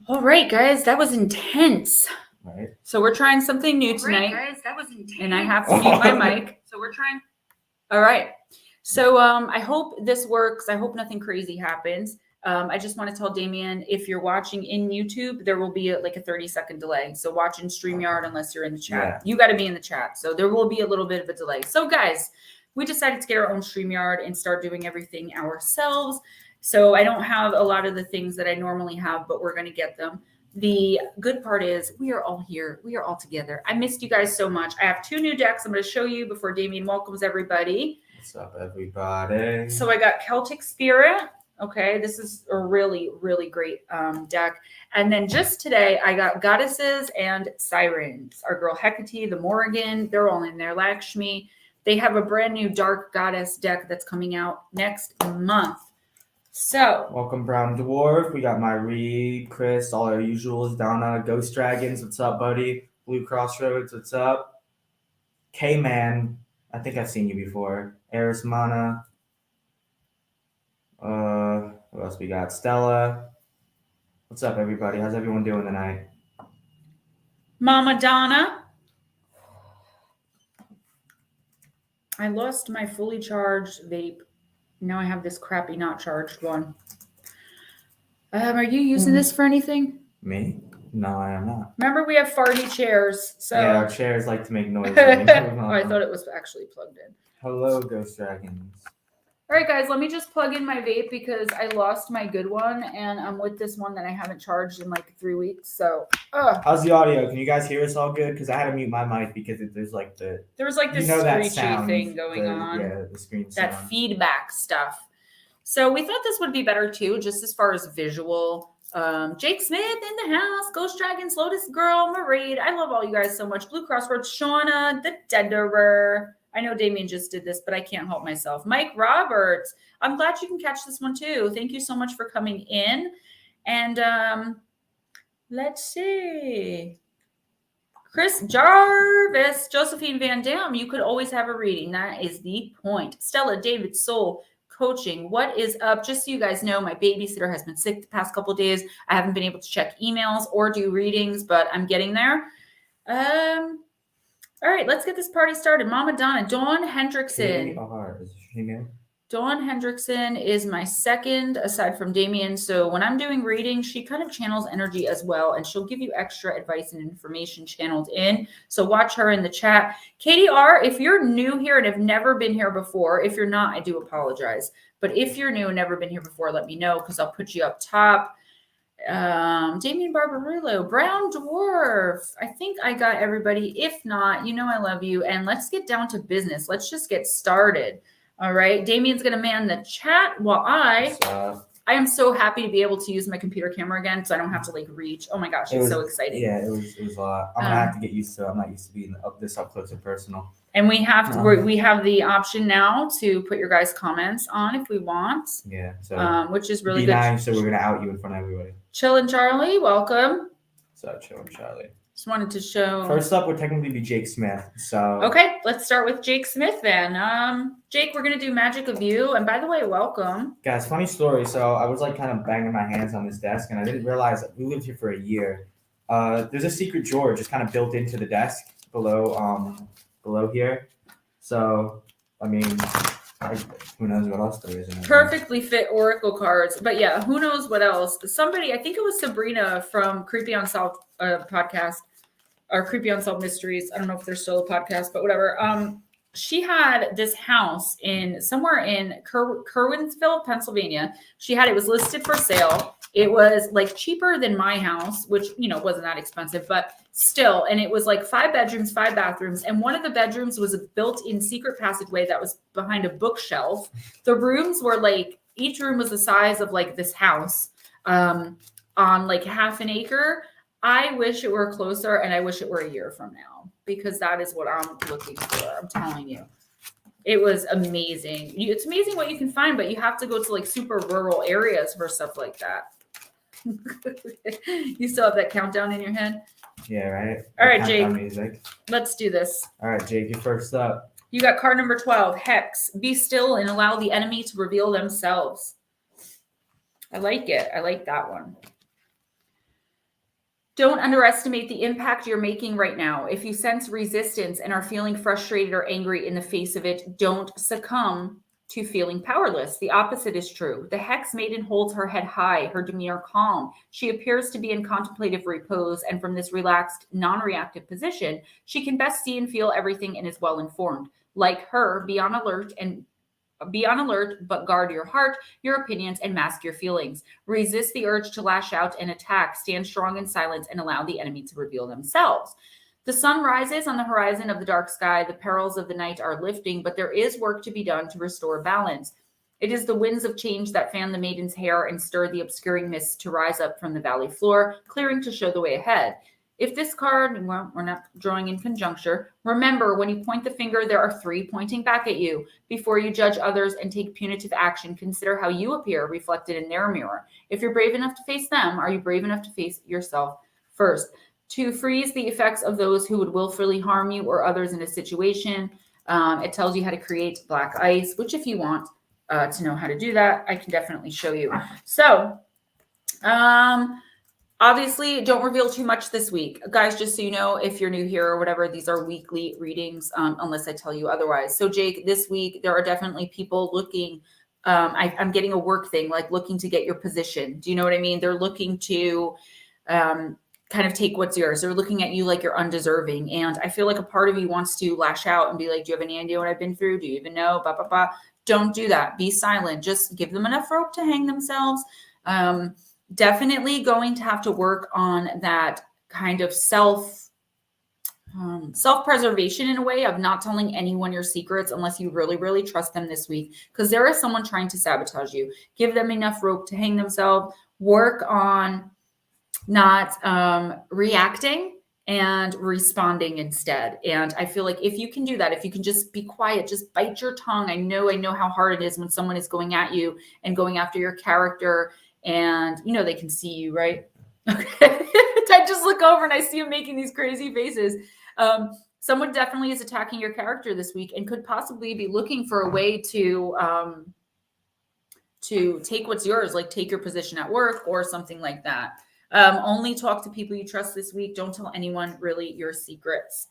All right, guys, that was intense. Right. So we're trying something new tonight. Right, guys, that was intense. And I have to mute my mic. So we're trying. All right. So I hope this works. I hope nothing crazy happens. I just want to tell Damien, if you're watching in YouTube, there will be like a 30-second delay. So watch in StreamYard unless you're in the chat. Yeah. You got to be in the chat. So there will be a little bit of a delay. So guys, we decided to get our own StreamYard and start doing everything ourselves. So I don't have a lot of the things that I normally have, but we're going to get them. The good part is we are all here. We are all together. I missed you guys so much. I have 2 new decks I'm going to show you before Damien welcomes everybody. What's up, everybody? So I got Celtic Spirit. Okay, this is a really, really great deck. And then just today, I got Goddesses and Sirens. Our girl Hecate, the Morrigan, they're all in there. Lakshmi. They have a brand new Dark Goddess deck that's coming out next month. So, welcome, Brown Dwarf. We got my Reed, Chris, all our usuals. Donna, Ghost Dragons. What's up, buddy? Blue Crossroads. What's up? K-Man. I think I've seen you before. Eris Mana. What else we got? Stella. What's up, everybody? How's everyone doing tonight? Mama Donna. I lost my fully charged vape. Now I have this crappy not charged one. Are you using this for anything? Me? No, I am not. Remember, we have farty chairs. So Yeah, our chairs like to make noise. Oh, I thought it was actually plugged in. Hello, Ghost Dragons. All right, guys, let me just plug in my vape because I lost my good one and I'm with this one that I haven't charged in like 3 weeks. So, how's the audio? Can you guys hear us all good? Because I had to mute my mic because there's like this screechy sound, thing going on. Yeah, the screen that sound. feedback stuff. So we thought this would be better too, just as far as visual. Jake Smith in the house, Ghost Dragons, Lotus Girl, Mermaid. I love all you guys so much. Blue Crossroads, Shauna, the Deaderer. I know Damien just did this, but I can't help myself. Mike Roberts. I'm glad you can catch this one too. Thank you so much for coming in. And let's see. Chris Jarvis, Josephine Van Dam. You could always have a reading. That is the point. Stella, David, Soul, Coaching. What is up? Just so you guys know, my babysitter has been sick the past couple of days. I haven't been able to check emails or do readings, but I'm getting there. All right, let's get this party started. Mama Donna, Dawn Hendrickson. Is she name? Dawn Hendrickson is my second, aside from Damien. So when I'm doing readings, she kind of channels energy as well, and she'll give you extra advice and information channeled in. So watch her in the chat. Katie R., if you're new here and have never been here before, if you're not, I do apologize. But if you're new and never been here before, let me know because I'll put you up top. Damien Barbarillo, Brown Dwarf. I think I got everybody. If not, you know I love you. And let's get down to business. Let's just get started. All right. Damien's going to man the chat while I am so happy to be able to use my computer camera again so I don't have to like reach. Oh my gosh, it's so exciting. Yeah, it was a lot. I'm going to have to get used to it. I'm not used to being up close and personal. And we have we have the option now to put your guys' comments on if we want. Yeah. So which is really be good. Nice, so we're going to out you in front of everybody. Chillin' Charlie, welcome. So Chillin' Charlie. Just wanted to show. First up would technically be Jake Smith. So okay, let's start with Jake Smith then. Jake, we're gonna do Magic of You, and by the way, welcome. Guys, funny story. So I was like kind of banging my hands on this desk, and I didn't realize that we lived here for a year. There's a secret drawer just kind of built into the desk below here. So I mean, who knows what else there is? Perfectly fit Oracle cards, but yeah, who knows what else? Somebody, I think it was Sabrina from Creepy Unsolved podcast. Or Creepy Unsolved Mysteries. I don't know if there's still a podcast, but whatever. She had this house somewhere in Kerwinsville, Pennsylvania. It was listed for sale. It was like cheaper than my house, which, wasn't that expensive, but still. And it was like 5 bedrooms, 5 bathrooms. And one of the bedrooms was a built-in secret passageway that was behind a bookshelf. The rooms were like, each room was the size of like this house on like half an acre. I wish it were closer, and I wish it were a year from now because that is what I'm looking for. I'm telling you. It was amazing. It's amazing what you can find, but you have to go to like super rural areas for stuff like that. You still have that countdown in your head? Yeah, right. All right, Jake. Music. Let's do this. All right, Jake, you're first up. You got card number 12, Hex. Be still and allow the enemy to reveal themselves. I like it. I like that one. Don't underestimate the impact you're making right now. If you sense resistance and are feeling frustrated or angry in the face of it, don't succumb to feeling powerless. The opposite is true. The Hex Maiden holds her head high, her demeanor calm. She appears to be in contemplative repose, and from this relaxed, non-reactive position, she can best see and feel everything and is well informed. Like her, be on alert, but guard your heart, your opinions, and mask your feelings. Resist the urge to lash out and attack. Stand strong in silence and allow the enemy to reveal themselves. The sun rises on the horizon of the dark sky. The perils of the night are lifting, but there is work to be done to restore balance. It is the winds of change that fan the maiden's hair and stir the obscuring mists to rise up from the valley floor, clearing to show the way ahead. If this card, well, we're not drawing in conjuncture, remember when you point the finger, there are 3 pointing back at you. Before you judge others and take punitive action, consider how you appear reflected in their mirror. If you're brave enough to face them, are you brave enough to face yourself first? To freeze the effects of those who would willfully harm you or others in a situation. It tells you how to create black ice, which if you want to know how to do that, I can definitely show you. So, obviously, don't reveal too much this week. Guys, just so you know, if you're new here or whatever, these are weekly readings, unless I tell you otherwise. So, Jake, this week, there are definitely people looking, I'm getting a work thing, like looking to get your position. Do you know what I mean? They're looking to kind of take what's yours. They're looking at you like you're undeserving. And I feel like a part of you wants to lash out and be like, do you have any idea what I've been through? Do you even know? Blah, blah, blah. Don't do that. Be silent. Just give them enough rope to hang themselves. Definitely going to have to work on that kind of self-preservation in a way of not telling anyone your secrets unless you really, really trust them this week, because there is someone trying to sabotage you. Give them enough rope to hang themselves. Work on not reacting and responding instead. And I feel like if you can do that, if you can just be quiet, just bite your tongue. I know how hard it is when someone is going at you and going after your character, and they can see you, right? Okay. I just look over and I see him making these crazy faces. Someone definitely is attacking your character this week and could possibly be looking for a way to take what's yours, like take your position at work or something like that. Only talk to people you trust this week. Don't tell anyone really your secrets.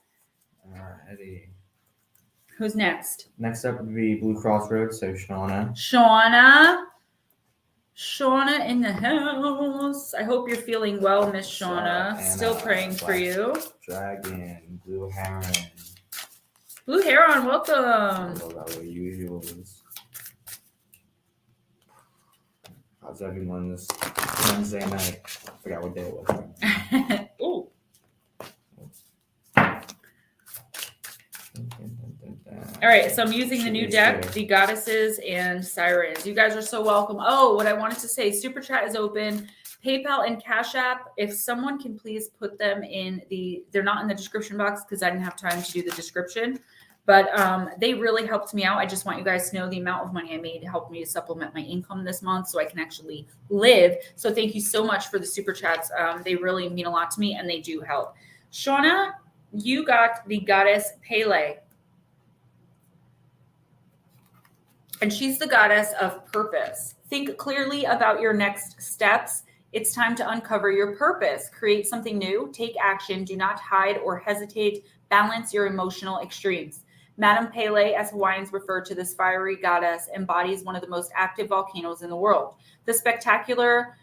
Alrighty. Who's next? Next up would be Blue Crossroads, so Shauna. Shauna in the house. I hope you're feeling well, Miss Shauna. Still praying for you. Dragon, Blue Heron. Blue Heron, welcome. Usuals. How's everyone this Wednesday night? I forgot what day it was. Ooh. All right, so I'm using the new deck, the Goddesses and Sirens. You guys are so welcome. Oh, what I wanted to say, Super Chat is open. PayPal and Cash App, if someone can please put them in they're not in the description box because I didn't have time to do the description. But they really helped me out. I just want you guys to know the amount of money I made helped me to supplement my income this month so I can actually live. So thank you so much for the Super Chats. They really mean a lot to me, and they do help. Shauna, you got the Goddess Pele. And she's the goddess of purpose. Think clearly about your next steps. It's time to uncover your purpose. Create something new. Take action. Do not hide or hesitate. Balance your emotional extremes. Madame Pele, as Hawaiians refer to this fiery goddess, embodies one of the most active volcanoes in the world. The spectacular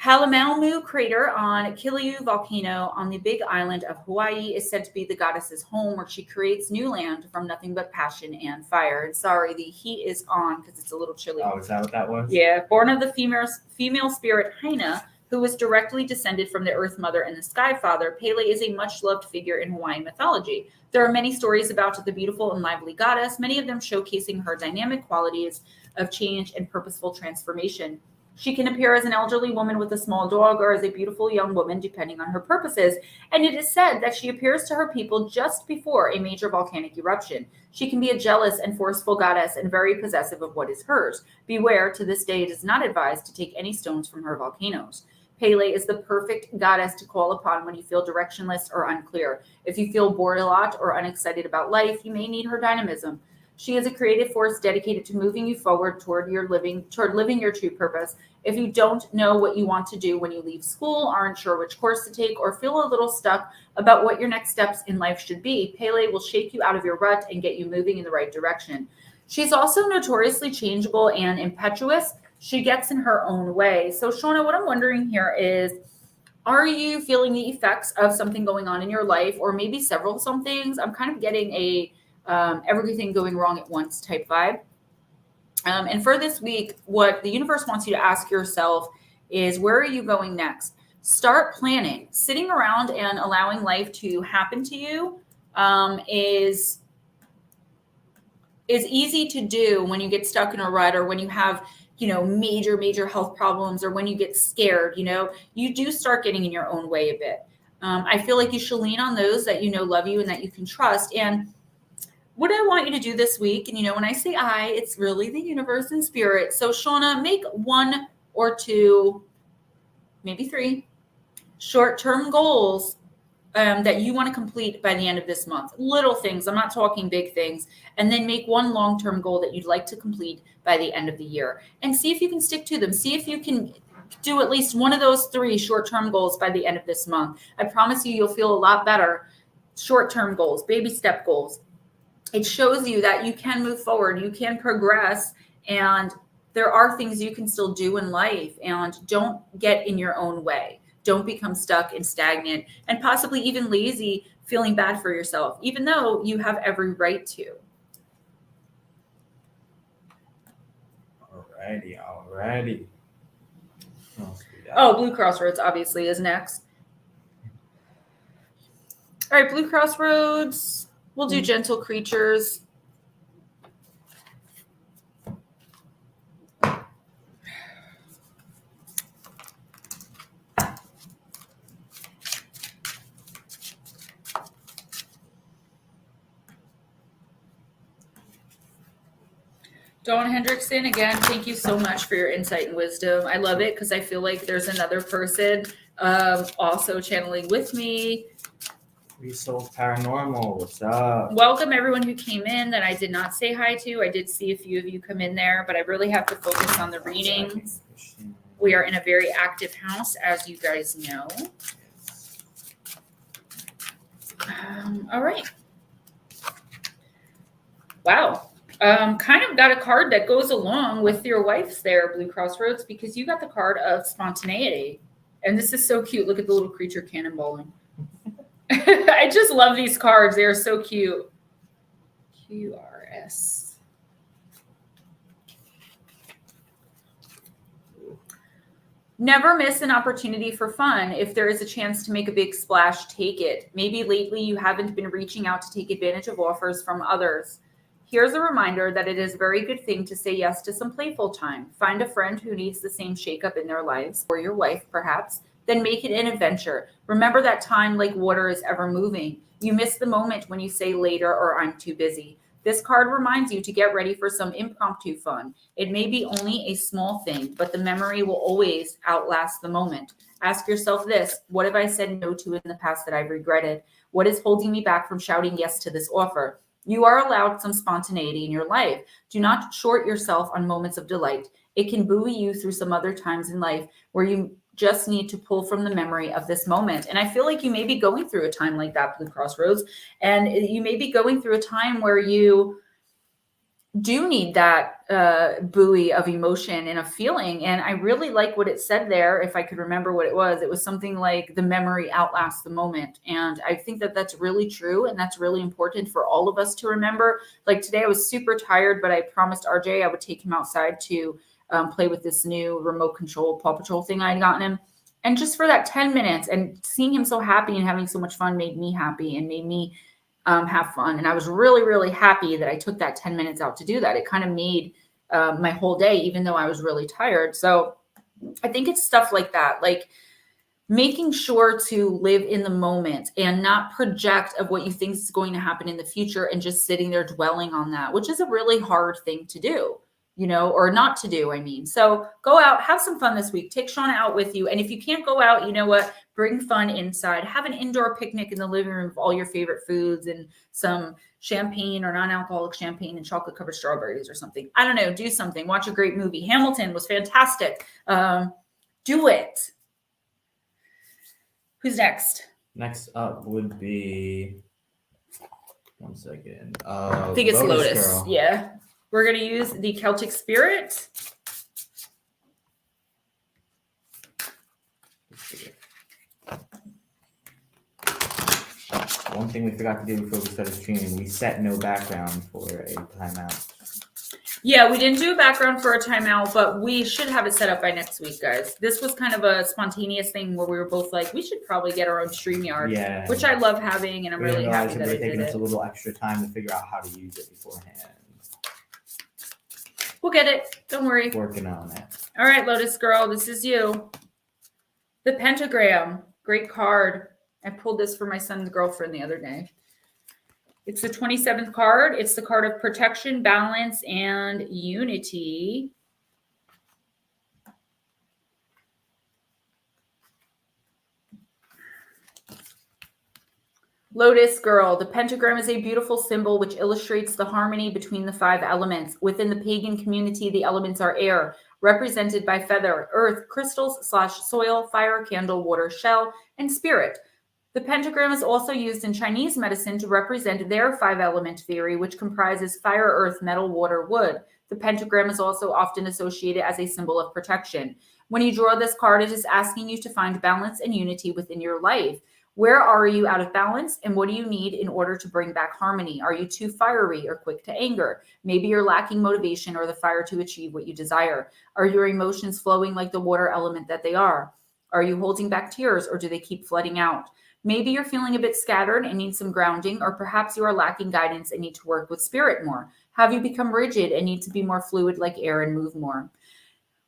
Halemaumau crater on Kiliu volcano on the Big Island of Hawaii is said to be the goddess's home, where she creates new land from nothing but passion and fire. And sorry, the heat is on because it's a little chilly. Oh, is that what that was? Yeah. Born of the female spirit Haina, who was directly descended from the Earth Mother and the Sky Father, Pele is a much-loved figure in Hawaiian mythology. There are many stories about the beautiful and lively goddess, many of them showcasing her dynamic qualities of change and purposeful transformation. She can appear as an elderly woman with a small dog or as a beautiful young woman, depending on her purposes. And it is said that she appears to her people just before a major volcanic eruption. She can be a jealous and forceful goddess and very possessive of what is hers. Beware, to this day, it is not advised to take any stones from her volcanoes. Pele is the perfect goddess to call upon when you feel directionless or unclear. If you feel bored a lot or unexcited about life, you may need her dynamism. She is a creative force dedicated to moving you forward toward living your true purpose. If you don't know what you want to do when you leave school, aren't sure which course to take, or feel a little stuck about what your next steps in life should be, Pele will shake you out of your rut and get you moving in the right direction. She's also notoriously changeable and impetuous. She gets in her own way. So, Shauna, what I'm wondering here is, are you feeling the effects of something going on in your life, or maybe several somethings? I'm kind of getting a everything going wrong at once type vibe. And for this week, what the universe wants you to ask yourself is, where are you going next? Start planning. Sitting around and allowing life to happen to you is easy to do when you get stuck in a rut, or when you have major health problems, or when you get scared. You do start getting in your own way a bit. I feel like you should lean on those that love you and that you can trust. And what I want you to do this week, and when I say it's really the universe and spirit. So Shauna, make 1 or 2, maybe 3 short-term goals that you want to complete by the end of this month. Little things, I'm not talking big things. And then make 1 long-term goal that you'd like to complete by the end of the year. And see if you can stick to them. See if you can do at least one of those 3 short-term goals by the end of this month. I promise you'll feel a lot better. Short-term goals, baby step goals. It shows you that you can move forward, you can progress, and there are things you can still do in life. And don't get in your own way. Don't become stuck and stagnant and possibly even lazy, feeling bad for yourself, even though you have every right to. Alrighty. Oh, Blue Crossroads obviously is next. All right, Blue Crossroads. We'll do Gentle Creatures. Dawn Hendrickson, again, thank you so much for your insight and wisdom. I love it because I feel like there's another person also channeling with me. Resoul Paranormal, what's up? Welcome everyone who came in that I did not say hi to. I did see a few of you come in there, but I really have to focus on the reading. We are in a very active house, as you guys know. All right. Wow. Kind of got a card that goes along with your wife's there, Blue Crossroads, because you got the card of spontaneity. And this is so cute. Look at the little creature cannonballing. I just love these cards. They are so cute. QRS. Never miss an opportunity for fun. If there is a chance to make a big splash, take it. Maybe lately you haven't been reaching out to take advantage of offers from others. Here's a reminder that it is a very good thing to say yes to some playful time. Find a friend who needs the same shakeup in their lives, or your wife perhaps, then make it an adventure. Remember that time, like water, is ever moving. You miss the moment when you say later or I'm too busy. This card reminds you to get ready for some impromptu fun. It may be only a small thing, but the memory will always outlast the moment. Ask yourself this: what have I said no to in the past that I've regretted? What is holding me back from shouting yes to this offer? You are allowed some spontaneity in your life. Do not short yourself on moments of delight. It can buoy you through some other times in life where you just need to pull from the memory of this moment. And I feel like you may be going through a time like that, Blue Crossroads, and you may be going through a time where you do need that buoy of emotion and a feeling. And I really like what it said there. If I could remember what it was something like the memory outlasts the moment. And I think that that's really true. And that's really important for all of us to remember. Like today I was super tired, but I promised RJ I would take him outside to play with this new remote control Paw Patrol thing I had gotten him. And just for that 10 minutes and seeing him so happy and having so much fun made me happy and made me have fun. And I was really, really happy that I took that 10 minutes out to do that. It kind of made my whole day, even though I was really tired. So I think it's stuff like that, like making sure to live in the moment and not project of what you think is going to happen in the future and just sitting there dwelling on that, which is a really hard thing to do. you know, or not to do, I mean. So go out, have some fun this week. Take Shauna out with you. And if you can't go out, you know what? Bring fun inside. Have an indoor picnic in the living room of all your favorite foods and some champagne or non-alcoholic champagne and chocolate covered strawberries or something. I don't know. Do something. Watch a great movie. Hamilton was fantastic. Do it. Who's next? Next up would be, one second. I think it's Lotus. Girl. Yeah. We're going to use the Celtic Spirit. One thing we forgot to do before we started streaming, we set no background for a timeout. Yeah, we didn't do a background for a timeout, but we should have it set up by next week, guys. This was kind of a spontaneous thing where we were both like, we should probably get our own StreamYard, which I love having, and I'm really happy that I did taking it. us a little extra time to figure out how to use it beforehand. We'll get it. Don't worry. Working on it. All right, Lotus Girl, this is you. The Pentagram. Great card. I pulled this for my son's girlfriend the other day. It's the 27th card. It's the card of protection, balance, and unity. Lotus Girl. The pentagram is a beautiful symbol which illustrates the harmony between the 5 elements. Within the pagan community, the elements are air, represented by feather, earth, crystals/soil, fire, candle, water, shell, and spirit. The pentagram is also used in Chinese medicine to represent their 5-element theory, which comprises fire, earth, metal, water, wood. The pentagram is also often associated as a symbol of protection. When you draw this card, it is asking you to find balance and unity within your life. Where are you out of balance, and what do you need in order to bring back harmony? Are you too fiery or quick to anger? Maybe you're lacking motivation or the fire to achieve what you desire. Are your emotions flowing like the water element that they are? Are you holding back tears, or do they keep flooding out? Maybe you're feeling a bit scattered and need some grounding, or perhaps you are lacking guidance and need to work with spirit more. Have you become rigid and need to be more fluid like air and move more?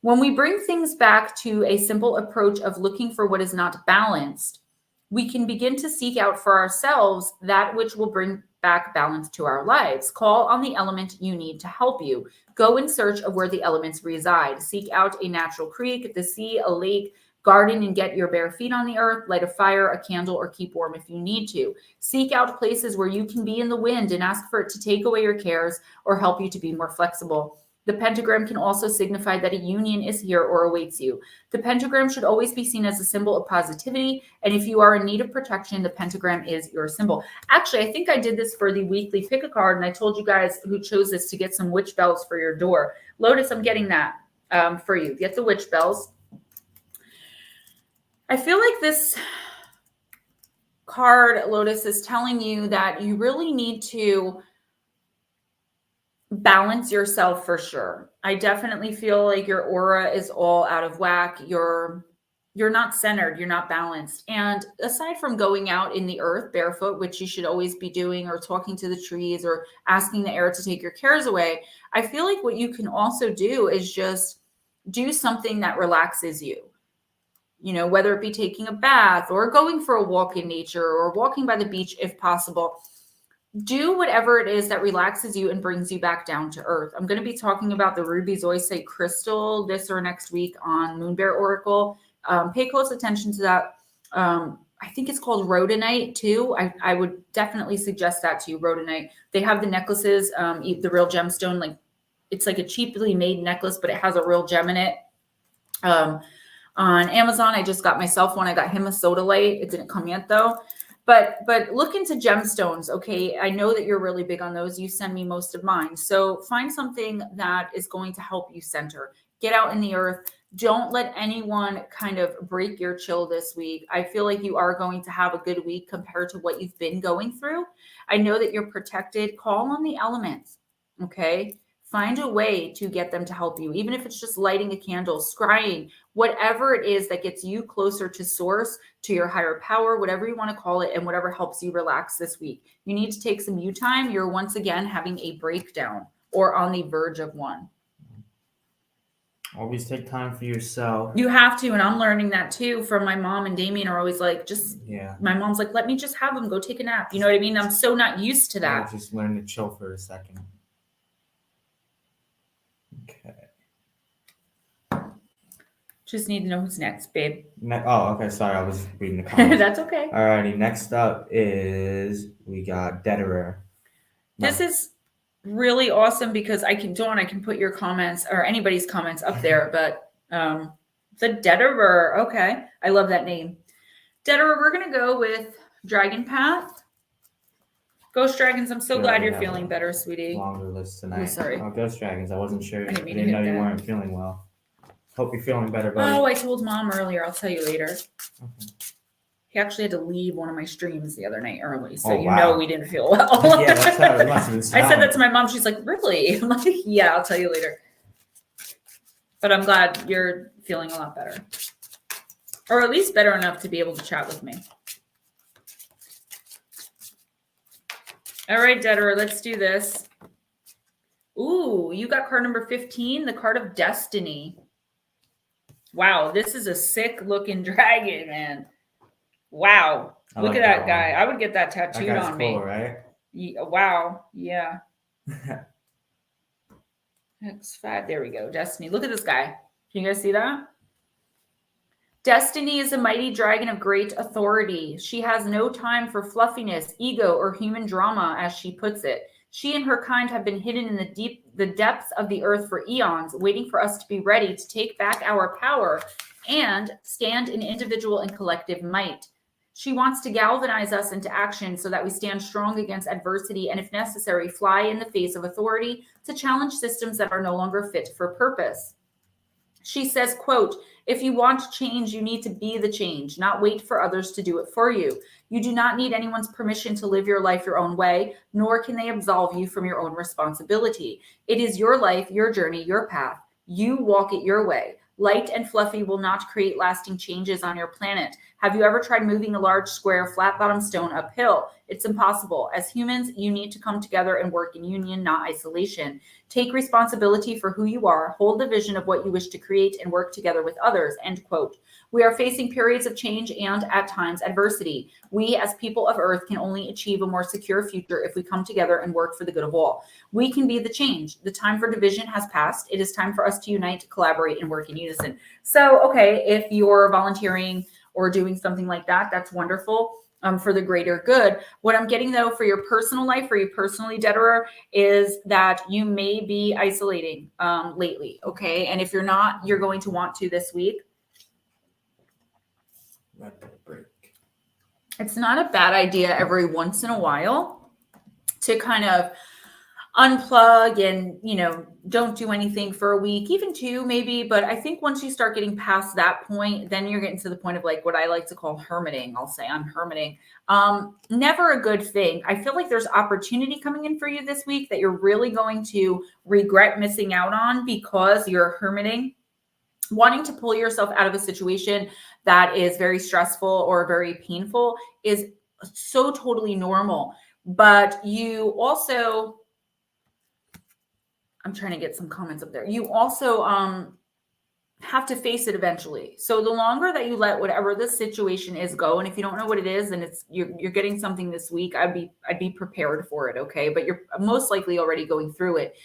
When we bring things back to a simple approach of looking for what is not balanced, we can begin to seek out for ourselves that which will bring back balance to our lives. Call on the element you need to help you. Go in search of where the elements reside. Seek out a natural creek, the sea, a lake, garden and get your bare feet on the earth, light a fire, a candle, or keep warm if you need to. Seek out places where you can be in the wind and ask for it to take away your cares or help you to be more flexible. The pentagram can also signify that a union is here or awaits you. The pentagram should always be seen as a symbol of positivity, and if you are in need of protection, the pentagram is your symbol. Actually, I think I did this for the weekly pick a card, and I told you guys who chose this to get some witch bells for your door. Lotus, I'm getting that for you. Get the witch bells. I feel like this card, Lotus, is telling you that you really need to balance yourself for sure. I definitely feel like your aura is all out of whack. You're not centered. You're not balanced. And aside from going out in the earth barefoot, which you should always be doing, or talking to the trees or asking the air to take your cares away, I feel like what you can also do is just do something that relaxes you. You know, whether it be taking a bath or going for a walk in nature or walking by the beach if possible. Do whatever it is that relaxes you and brings you back down to earth. I'm going to be talking about the ruby zoisite crystal this or next week on Moon Bear Oracle. Pay close attention to that. I think it's called rhodonite too. I would definitely suggest that to you, rhodonite. They have the necklaces, the real gemstone. Like it's like a cheaply made necklace, but it has a real gem in it. On Amazon, I just got myself one. I got him a sodalite. It didn't come yet though. But look into gemstones, okay? I know that you're really big on those. You send me most of mine. So find something that is going to help you center. Get out in the earth. Don't let anyone kind of break your chill this week. I feel like you are going to have a good week compared to what you've been going through. I know that you're protected. Call on the elements, okay? Find a way to get them to help you, even if it's just lighting a candle, scrying, whatever it is that gets you closer to source, to your higher power, whatever you want to call it, and whatever helps you relax this week. You need to take some you time. You're once again having a breakdown or on the verge of one. Always take time for yourself. You have to, and I'm learning that too from my mom, and Damien are always like, my mom's like, let me just have them go take a nap. You know what I mean? I'm so not used to that. Just learn to chill for a second. Okay. Just need to know who's next, babe. Oh, okay. Sorry, I was reading the comments. That's okay. Alrighty, next up is we got Deaderer. This is really awesome because I can put your comments or anybody's comments up there, but the Deaderer, okay. I love that name. Deaderer, we're gonna go with Dragon Path. Ghost Dragons, I'm so glad you're feeling better, sweetie. Longer list tonight. Oh, sorry. Oh, Ghost Dragons. I wasn't sure. I didn't know you weren't feeling well. Hope you're feeling better, buddy. Oh, I told Mom earlier. I'll tell you later. Okay. He actually had to leave one of my streams the other night early, so Oh, wow. know we didn't feel well. Yeah, that's how it must have been. I said that to my mom. She's like, "Really?" I'm like, "Yeah, I'll tell you later." But I'm glad you're feeling a lot better, or at least better enough to be able to chat with me. All right, Deaderer, let's do this. Ooh, you got card number 15, the card of Destiny. Wow, this is a sick looking dragon, man. Wow. Look at that guy. I would get that tattooed on me. Cool, right? Yeah, wow. Yeah. X5. There we go. Destiny. Look at this guy. Can you guys see that? Destiny is a mighty dragon of great authority. She has no time for fluffiness, ego, or human drama, as she puts it. She and her kind have been hidden in the depths of the earth for eons, waiting for us to be ready to take back our power and stand in individual and collective might. She wants to galvanize us into action so that we stand strong against adversity and, if necessary, fly in the face of authority to challenge systems that are no longer fit for purpose. She says, quote, "If you want change, you need to be the change, not wait for others to do it for you. You do not need anyone's permission to live your life your own way, nor can they absolve you from your own responsibility. It is your life, your journey, your path. You walk it your way. Light and fluffy will not create lasting changes on your planet. Have you ever tried moving a large square flat-bottomed stone uphill? It's impossible. As humans, you need to come together and work in union, not isolation. Take responsibility for who you are, hold the vision of what you wish to create, and work together with others." End quote. We are facing periods of change and, at times, adversity. We, as people of Earth, can only achieve a more secure future if we come together and work for the good of all. We can be the change. The time for division has passed. It is time for us to unite, collaborate, and work in unison. So, okay, if you're volunteering or doing something like that, that's wonderful. For the greater good. What I'm getting, though, for your personal life, for you personally, Deaderer, is that you may be isolating lately, okay? And if you're not, you're going to want to this week. Break. It's not a bad idea every once in a while to kind of unplug and, don't do anything for a week, even two maybe. But I think once you start getting past that point, then you're getting to the point of like what I like to call hermiting. I'll say I'm hermiting. Never a good thing. I feel like there's opportunity coming in for you this week that you're really going to regret missing out on because you're hermiting. Wanting to pull yourself out of a situation that is very stressful or very painful is so totally normal. But you also, I'm trying to get some comments up there. You also have to face it eventually. So the longer that you let whatever the situation is go, and if you don't know what it is, and you're getting something this week, I'd be prepared for it, okay? But you're most likely already going through it.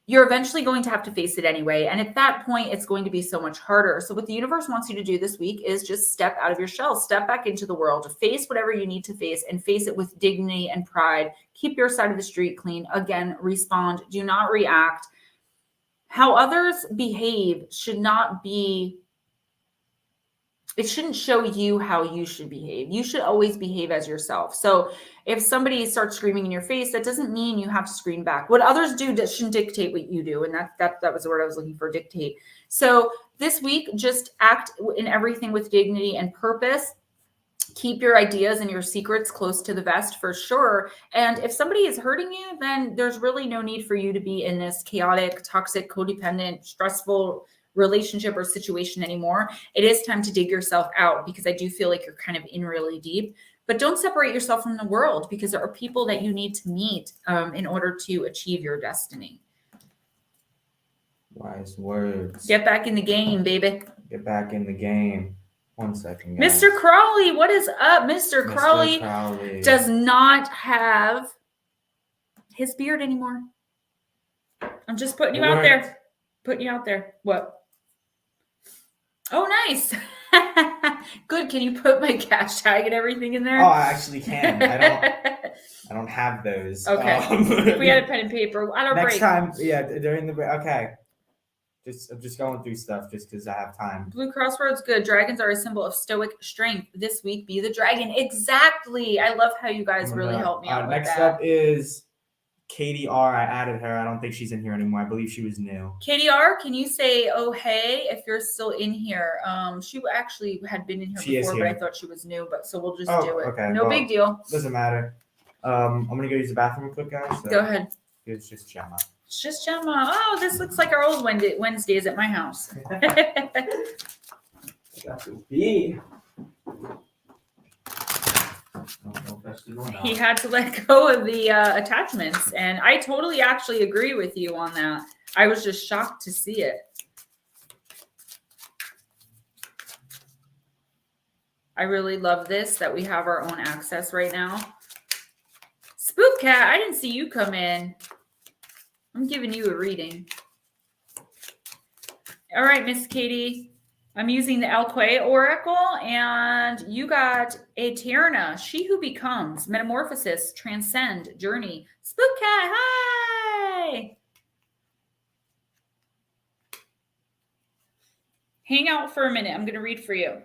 You're eventually going to have to face it anyway. And at that point, it's going to be so much harder. So what the universe wants you to do this week is just step out of your shell, step back into the world, face whatever you need to face, and face it with dignity and pride. Keep your side of the street clean. Again, respond. Do not react. How others behave should not be, it shouldn't show you how you should behave. You should always behave as yourself. So if somebody starts screaming in your face, that doesn't mean you have to scream back. What others do shouldn't dictate what you do. And that was the word I was looking for, dictate. So this week, just act in everything with dignity and purpose. Keep your ideas and your secrets close to the vest for sure. And if somebody is hurting you, then there's really no need for you to be in this chaotic, toxic, codependent, stressful relationship or situation anymore. It is time to dig yourself out because I do feel like you're kind of in really deep. But don't separate yourself from the world because there are people that you need to meet in order to achieve your destiny. Wise words. Get back in the game, baby. Get back in the game. 1 second, guys. Mr. Crawley, what is up? Mr. Crawley does not have his beard anymore. I'm just putting you out there. Putting you out there. What? Oh, nice. Good. Can you put my cash tag and everything in there? Oh, I actually can. I don't have those. Okay. If we had a pen and paper at our next break. time, yeah, during the break. Okay. I'm just going through stuff just because I have time. Blue Crossroads, good. Dragons are a symbol of stoic strength. This week, be the dragon. Exactly. I love how you guys really helped me out with next that. up is Katie R. I added her. I don't think she's in here anymore. I believe she was new. Katie R, can you say, oh, hey, if you're still in here? She actually had been in here before, but I thought she was new. But so we'll just do it. Okay. No big deal. Doesn't matter. I'm going to go use the bathroom real quick, guys. So go ahead. It's just Gemma. It's just Gemma. Oh, this looks like our old Wednesdays at my house. He had to let go of the attachments, and I totally actually agree with you on that. I was just shocked to see it. I really love this, that we have our own access right now. Spook Cat, I didn't see you come in. I'm giving you a reading. All right, Miss Katie. I'm using the Alquay Oracle, and you got Eterna, she who becomes, metamorphosis, transcend, journey. Spook Cat, hi! Hang out for a minute. I'm going to read for you.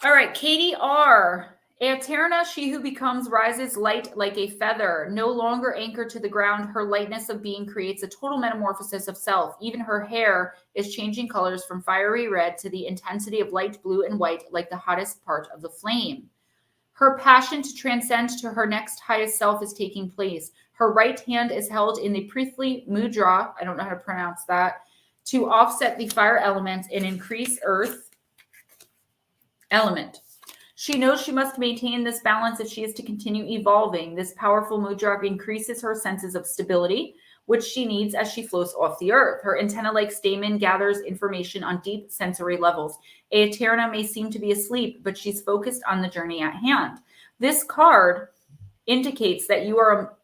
All right, Katie R. Eterna, she who becomes, rises light like a feather, no longer anchored to the ground. Her lightness of being creates a total metamorphosis of self. Even her hair is changing colors from fiery red to the intensity of light blue and white, like the hottest part of the flame. Her passion to transcend to her next highest self is taking place. Her right hand is held in the Prithli Mudra, I don't know how to pronounce that, to offset the fire element and increase earth element. She knows she must maintain this balance if she is to continue evolving. This powerful mudra increases her senses of stability, which she needs as she floats off the earth. Her antenna-like stamen gathers information on deep sensory levels. Eterna may seem to be asleep, but she's focused on the journey at hand. This card indicates that you are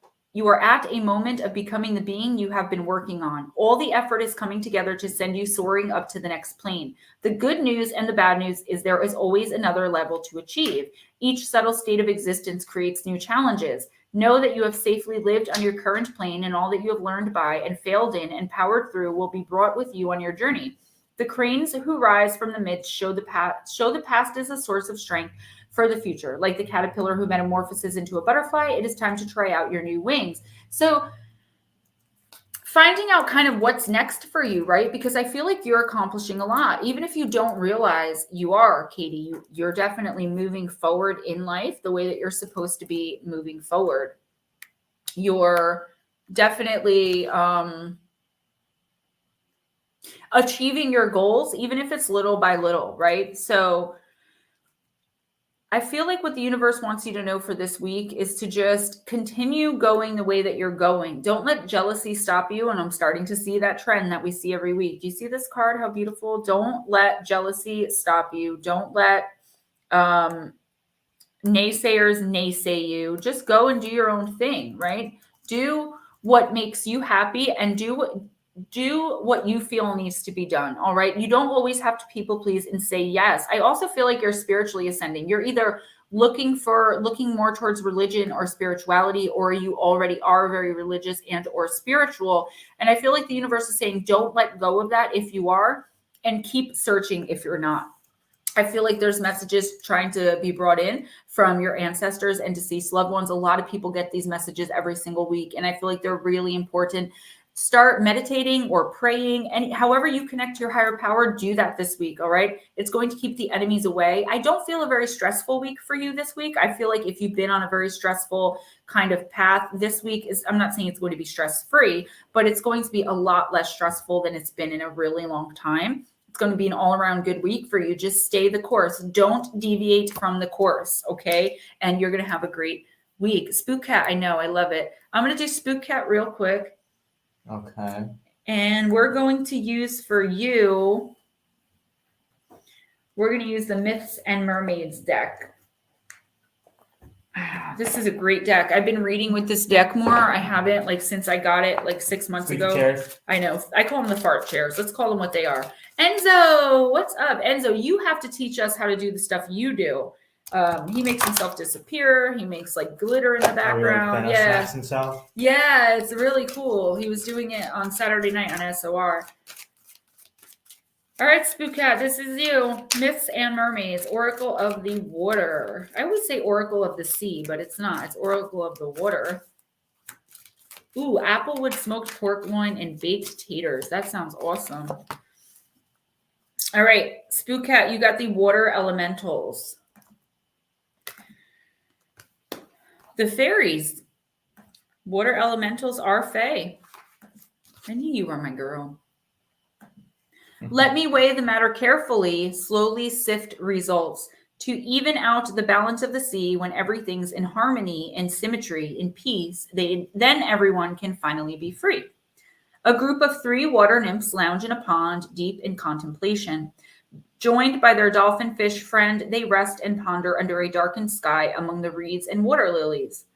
at a moment of becoming the being you have been working on. All the effort is coming together to send you soaring up to the next plane. The good news and the bad news is there is always another level to achieve. Each subtle state of existence creates new challenges. Know that you have safely lived on your current plane, and all that you have learned by and failed in and powered through will be brought with you on your journey. The cranes who rise from the midst show the past as a source of strength for the future. Like the caterpillar who metamorphoses into a butterfly, it is time to try out your new wings. So finding out kind of what's next for you, right? Because I feel like you're accomplishing a lot. Even if you don't realize you are, Katie, you're definitely moving forward in life the way that you're supposed to be moving forward. You're definitely achieving your goals, even if it's little by little, right? So I feel like what the universe wants you to know for this week is to just continue going the way that you're going. Don't let jealousy stop you. And I'm starting to see that trend that we see every week. Do you see this card? How beautiful. Don't let jealousy stop you. Don't let naysayers naysay you. Just go and do your own thing, right? Do what makes you happy and do what you feel needs to be done. All right. You don't always have to people please and say yes. I also feel like you're spiritually ascending. You're either looking more towards religion or spirituality, or you already are very religious and or spiritual. And I feel like the universe is saying, don't let go of that if you are, and keep searching if you're not. I feel like there's messages trying to be brought in from your ancestors and deceased loved ones. A lot of people get these messages every single week, and I feel like they're really important. Start meditating or praying, and however you connect to your higher power, do that this week. All right. It's going to keep the enemies away. I don't feel a very stressful week for you this week. I feel like if you've been on a very stressful kind of path, this week I'm not saying it's going to be stress-free, but it's going to be a lot less stressful than it's been in a really long time. It's going to be an all-around good week for you. Just stay the course. Don't deviate from the course. Okay. And you're going to have a great week. Spook Cat. I know. I love it. I'm going to do Spook Cat real quick. Okay. And we're going to use for you, we're going to use the Myths and Mermaids deck. This is a great deck. I've been reading with this deck more. I haven't since I got it 6 months Squeaky ago. chairs. I know. I call them the fart chairs. Let's call them what they are. Enzo, what's up? Enzo, you have to teach us how to do the stuff you do. He makes himself disappear. He makes glitter in the background. Snacks himself. Yeah, it's really cool. He was doing it on Saturday night on SOR. All right, Spook Cat, this is you. Myths and Mermaids, Oracle of the Water. I would say Oracle of the Sea, but it's not. It's Oracle of the Water. Ooh, applewood smoked pork loin and baked taters. That sounds awesome. All right, Spook Cat, you got the water elementals. The fairies. Water elementals are fae. I knew you were my girl. Let me weigh the matter carefully, slowly sift results, to even out the balance of the sea when everything's in harmony, in symmetry, in peace, then everyone can finally be free. A group of 3 water nymphs lounge in a pond, deep in contemplation. Joined by their dolphin fish friend, they rest and ponder under a darkened sky among the reeds and water lilies.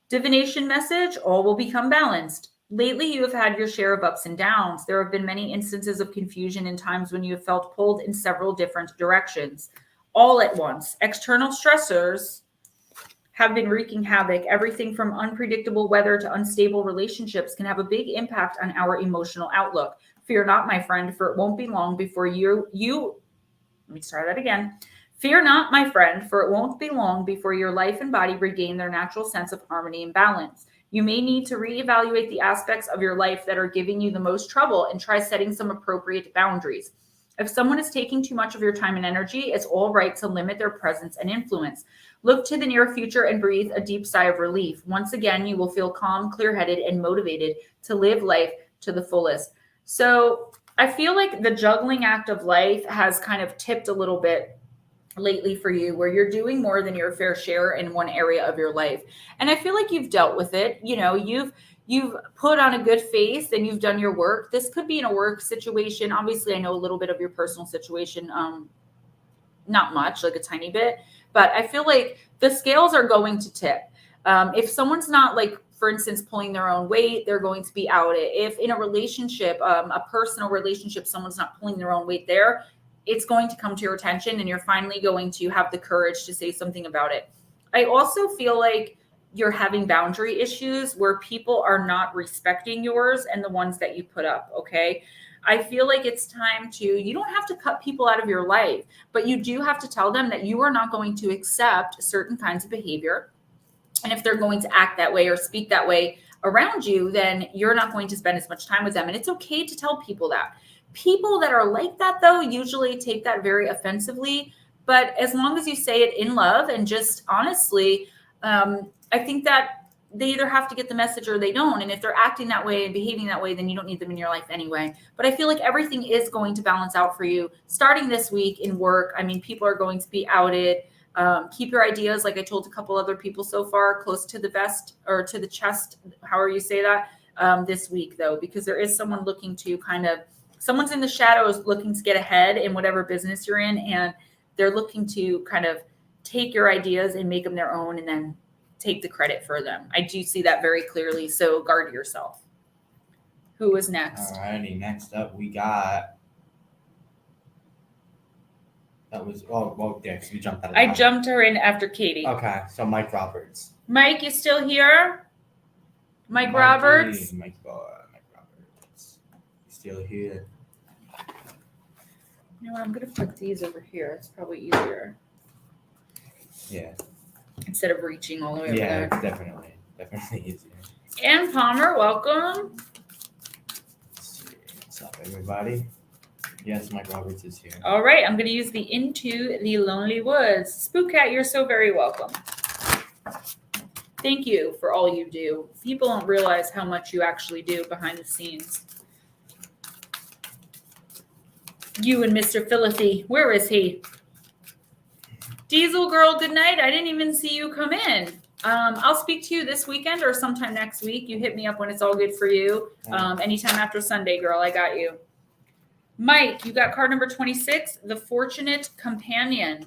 Divination message, all will become balanced. Lately, you have had your share of ups and downs. There have been many instances of confusion and times when you have felt pulled in several different directions, all at once. External stressors have been wreaking havoc. Everything from unpredictable weather to unstable relationships can have a big impact on our emotional outlook. Fear not, my friend, for it won't be long before let me start that again. Fear not, my friend, for it won't be long before your life and body regain their natural sense of harmony and balance. You may need to reevaluate the aspects of your life that are giving you the most trouble and try setting some appropriate boundaries. If someone is taking too much of your time and energy, it's all right to limit their presence and influence. Look to the near future and breathe a deep sigh of relief. Once again, you will feel calm, clear-headed, and motivated to live life to the fullest. So I feel like the juggling act of life has kind of tipped a little bit lately for you, where you're doing more than your fair share in one area of your life. And I feel like you've dealt with it. You've put on a good face and you've done your work. This could be in a work situation. Obviously, I know a little bit of your personal situation, not much, a tiny bit, but I feel like the scales are going to tip. If someone's not for instance, pulling their own weight, they're going to be out. If in a relationship, a personal relationship, someone's not pulling their own weight there, it's going to come to your attention and you're finally going to have the courage to say something about it. I also feel like you're having boundary issues where people are not respecting yours and the ones that you put up, okay? I feel like it's time you don't have to cut people out of your life, but you do have to tell them that you are not going to accept certain kinds of behavior. And if they're going to act that way or speak that way around you, then you're not going to spend as much time with them. And it's okay to tell people that. People that are like that, though, usually take that very offensively. But as long as you say it in love and just honestly, I think that they either have to get the message or they don't. And if they're acting that way and behaving that way, then you don't need them in your life anyway. But I feel like everything is going to balance out for you starting this week in work. I mean, people are going to be outed. Keep your ideas, like I told a couple other people so far, close to the vest or to the chest, however you say that, this week, though, because there is someone looking to someone's in the shadows looking to get ahead in whatever business you're in, and they're looking to kind of take your ideas and make them their own and then take the credit for them. I do see that very clearly, so guard yourself. Who is next? All righty, next up we got... That was... Oh, yeah, because we jumped out of the I jumped her in after Katie. Okay, so Mike Roberts. Mike, you still here? Mike Roberts? Mike Roberts. Still here. You know what? I'm going to put these over here. It's probably easier. Yeah. Instead of reaching all the way over Yeah, there. it's definitely easier. Ann Palmer, welcome. Let's see. What's up, everybody? Yes, Mike Roberts is here. All right, I'm going to use the Into the Lonely Woods. Spook Cat, you're so very welcome. Thank you for all you do. People don't realize how much you actually do behind the scenes. You and Mr. Philippi, where is he? Diesel Girl, good night. I didn't even see you come in. I'll speak to you this weekend or sometime next week. You hit me up when it's all good for you. Anytime after Sunday, girl, I got you. Mike, you got card number 26, The Fortunate Companion.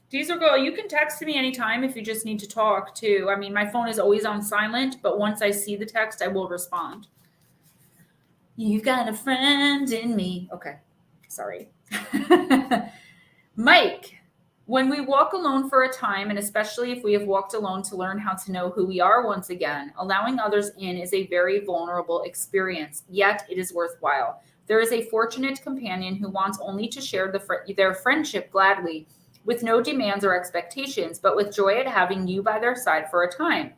Diesel Girl, you can text me anytime if you just need to talk too. I mean, my phone is always on silent, but once I see the text, I will respond. You've got a friend in me. Okay, sorry. Mike, when we walk alone for a time, and especially if we have walked alone to learn how to know who we are once again, allowing others in is a very vulnerable experience, yet it is worthwhile. There is a fortunate companion who wants only to share their friendship gladly, with no demands or expectations, but with joy at having you by their side for a time.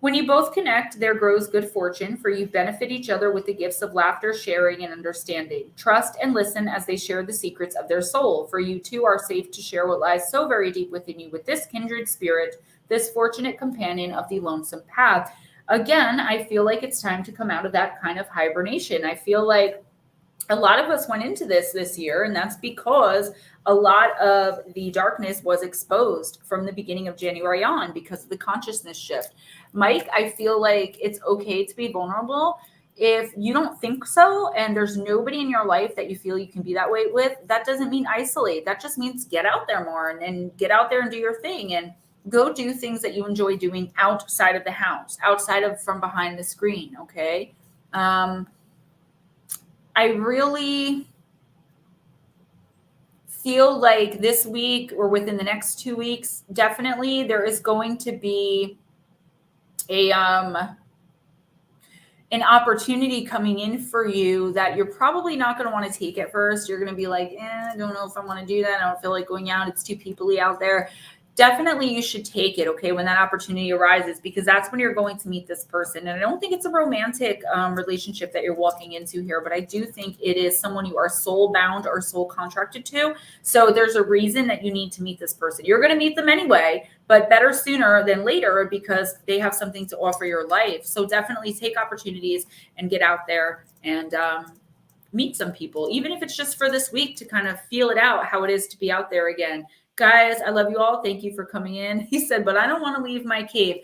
When you both connect, there grows good fortune, for you benefit each other with the gifts of laughter, sharing, and understanding. Trust and listen as they share the secrets of their soul, for you two are safe to share what lies so very deep within you with this kindred spirit, this fortunate companion of the lonesome path. Again, I feel like it's time to come out of that kind of hibernation. I feel like a lot of us went into this year, and that's because a lot of the darkness was exposed from the beginning of January on because of the consciousness shift. Mike, I feel like it's okay to be vulnerable. If you don't think so, and there's nobody in your life that you feel you can be that way with, that doesn't mean isolate. That just means get out there more and get out there and do your thing and go do things that you enjoy doing outside of the house, outside of from behind the screen. Okay. I really feel like this week or within the next 2 weeks, definitely there is going to be an opportunity coming in for you that you're probably not going to want to take at first. You're going to be like, I don't know if I want to do that. I don't feel like going out. It's too peoply out there. Definitely you should take it, okay, when that opportunity arises, because that's when you're going to meet this person. And I don't think it's a romantic relationship that you're walking into here, but I do think it is someone you are soul bound or soul contracted to. So there's a reason that you need to meet this person. You're going to meet them anyway, but better sooner than later because they have something to offer your life. So definitely take opportunities and get out there and meet some people, even if it's just for this week to kind of feel it out, how it is to be out there again. Guys, I love you all. Thank you for coming in. He said, but I don't want to leave my cave.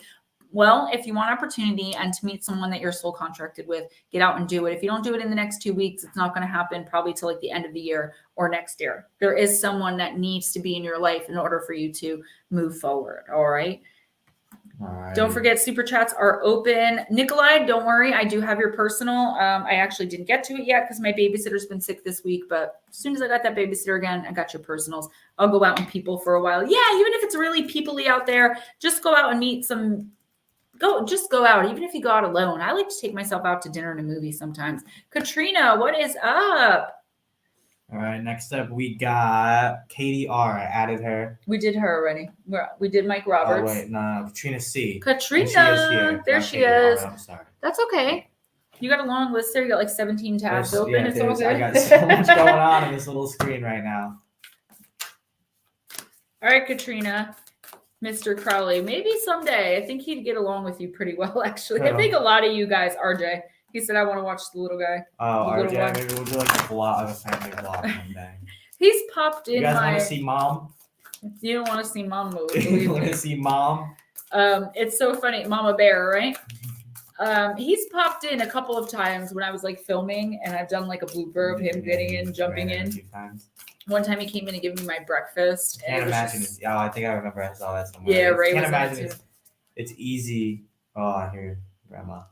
Well, if you want opportunity and to meet someone that you're soul contracted with, get out and do it. If you don't do it in the next 2 weeks, it's not going to happen probably till like the end of the year or next year. There is someone that needs to be in your life in order for you to move forward. All right. All right. Don't forget, super chats are open. Nikolai, don't worry. I do have your personal. I actually didn't get to it yet because my babysitter's been sick this week. But as soon as I got that babysitter again, I got your personals. I'll go out and people for a while. Yeah, even if it's really people-y out there, just go out and meet some. Just go out. Even if you go out alone. I like to take myself out to dinner and a movie sometimes. Katrina, what is up? All right, next up we got Katie R. I added her. We did her already. We did Mike Roberts. Oh, wait, no, Katrina C. Katrina, And she is here. there Not she Katie R, is. I'm sorry. That's okay. You got a long list there. You got like 17 tabs open. Yeah, it's all good. I got so much going on in this little screen right now. All right, Katrina. Mr. Crowley. Maybe someday. I think he'd get along with you pretty well, actually. I think a lot of you guys, RJ. He said, I want to watch the little guy. Oh, the little RJ, one. maybe we'll do like a vlog, a family vlog one day. He's popped in You guys want to see Mom? You don't want to see Mom mode. You want to see Mom? It's so funny. Mama Bear, right? He's popped in a couple of times when I was like filming, and I've done like a blooper of him getting in, jumping in. One time he came in and gave me my breakfast. Can't imagine it. Oh, I think I remember I saw that somewhere. Yeah, Ray Can't was imagine it's easy. Oh, I hear Grandma.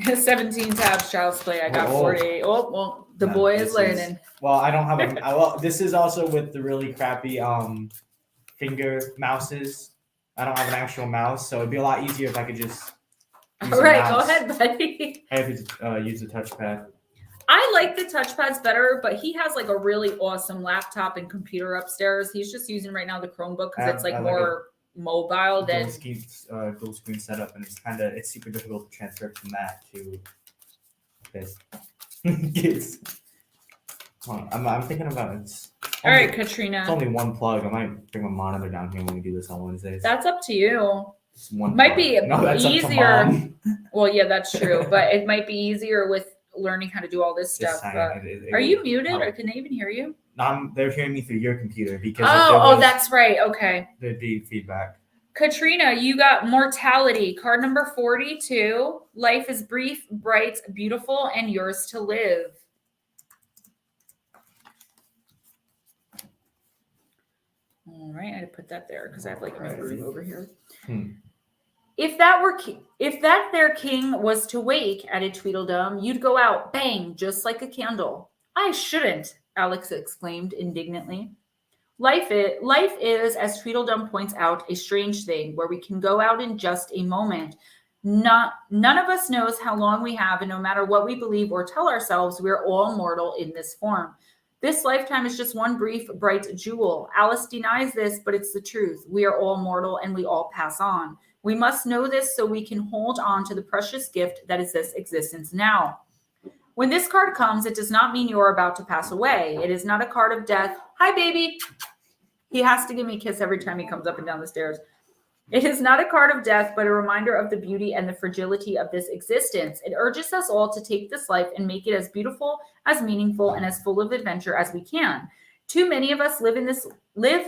17 tabs, Child's Play. I got 48. Oh, well, the boy is learning. Well, I don't have a. Well, this is also with the really crappy finger mouses. I don't have an actual mouse, so it'd be a lot easier if I could just. All right, go ahead, buddy. I have to use the touchpad. I like the touchpads better, but he has like a really awesome laptop and computer upstairs. He's just using right now the Chromebook because it's like more mobile than dual screen setup, and it's super difficult to transfer from that to this. Yes. I'm thinking about it. All right, Katrina. It's only one plug. I might bring my monitor down here when we do this on Wednesdays. That's up to you. It's one might plug. be No, easier. Well, yeah, that's true, but it might be easier with learning how to do all this stuff. Are you muted, or can they even hear you? They're hearing me through your computer because that's right. Okay. There'd be feedback. Katrina, you got Mortality, card number 42. Life is brief, bright, beautiful, and yours to live. All right, I had to put that there because I have like a room over here. Hmm. If that there king was to wake, added Tweedledum, you'd go out, bang, just like a candle. I shouldn't, Alex exclaimed indignantly. Life is, as Tweedledum points out, a strange thing where we can go out in just a moment. None of us knows how long we have, and no matter what we believe or tell ourselves, we're all mortal in this form. This lifetime is just one brief, bright jewel. Alice denies this, but it's the truth. We are all mortal and we all pass on. We must know this so we can hold on to the precious gift that is this existence now. When this card comes, it does not mean you're about to pass away. It is not a card of death. Hi, baby. He has to give me a kiss every time he comes up and down the stairs. It is not a card of death, but a reminder of the beauty and the fragility of this existence. It urges us all to take this life and make it as beautiful, as meaningful, and as full of adventure as we can. Too many of us live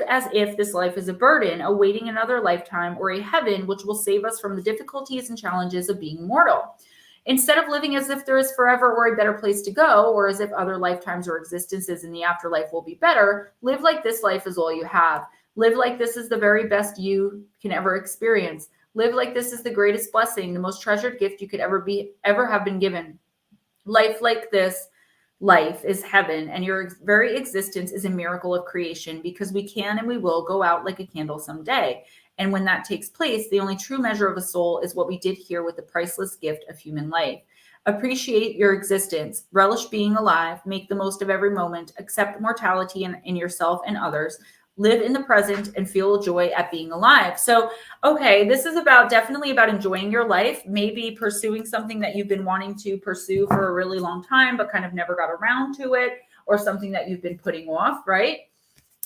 as if this life is a burden, awaiting another lifetime or a heaven which will save us from the difficulties and challenges of being mortal. Instead of living as if there is forever or a better place to go, or as if other lifetimes or existences in the afterlife will be better, live like this life is all you have. Live like this is the very best you can ever experience. Live like this is the greatest blessing, the most treasured gift you could ever have been given. Life like this, life is heaven, and your very existence is a miracle of creation, because we can and we will go out like a candle someday. And when that takes place, the only true measure of a soul is what we did here with the priceless gift of human life. Appreciate your existence, relish being alive, make the most of every moment, accept mortality in yourself and others, live in the present, and feel joy at being alive. So, okay, this is definitely about enjoying your life, maybe pursuing something that you've been wanting to pursue for a really long time, but kind of never got around to it, or something that you've been putting off, right?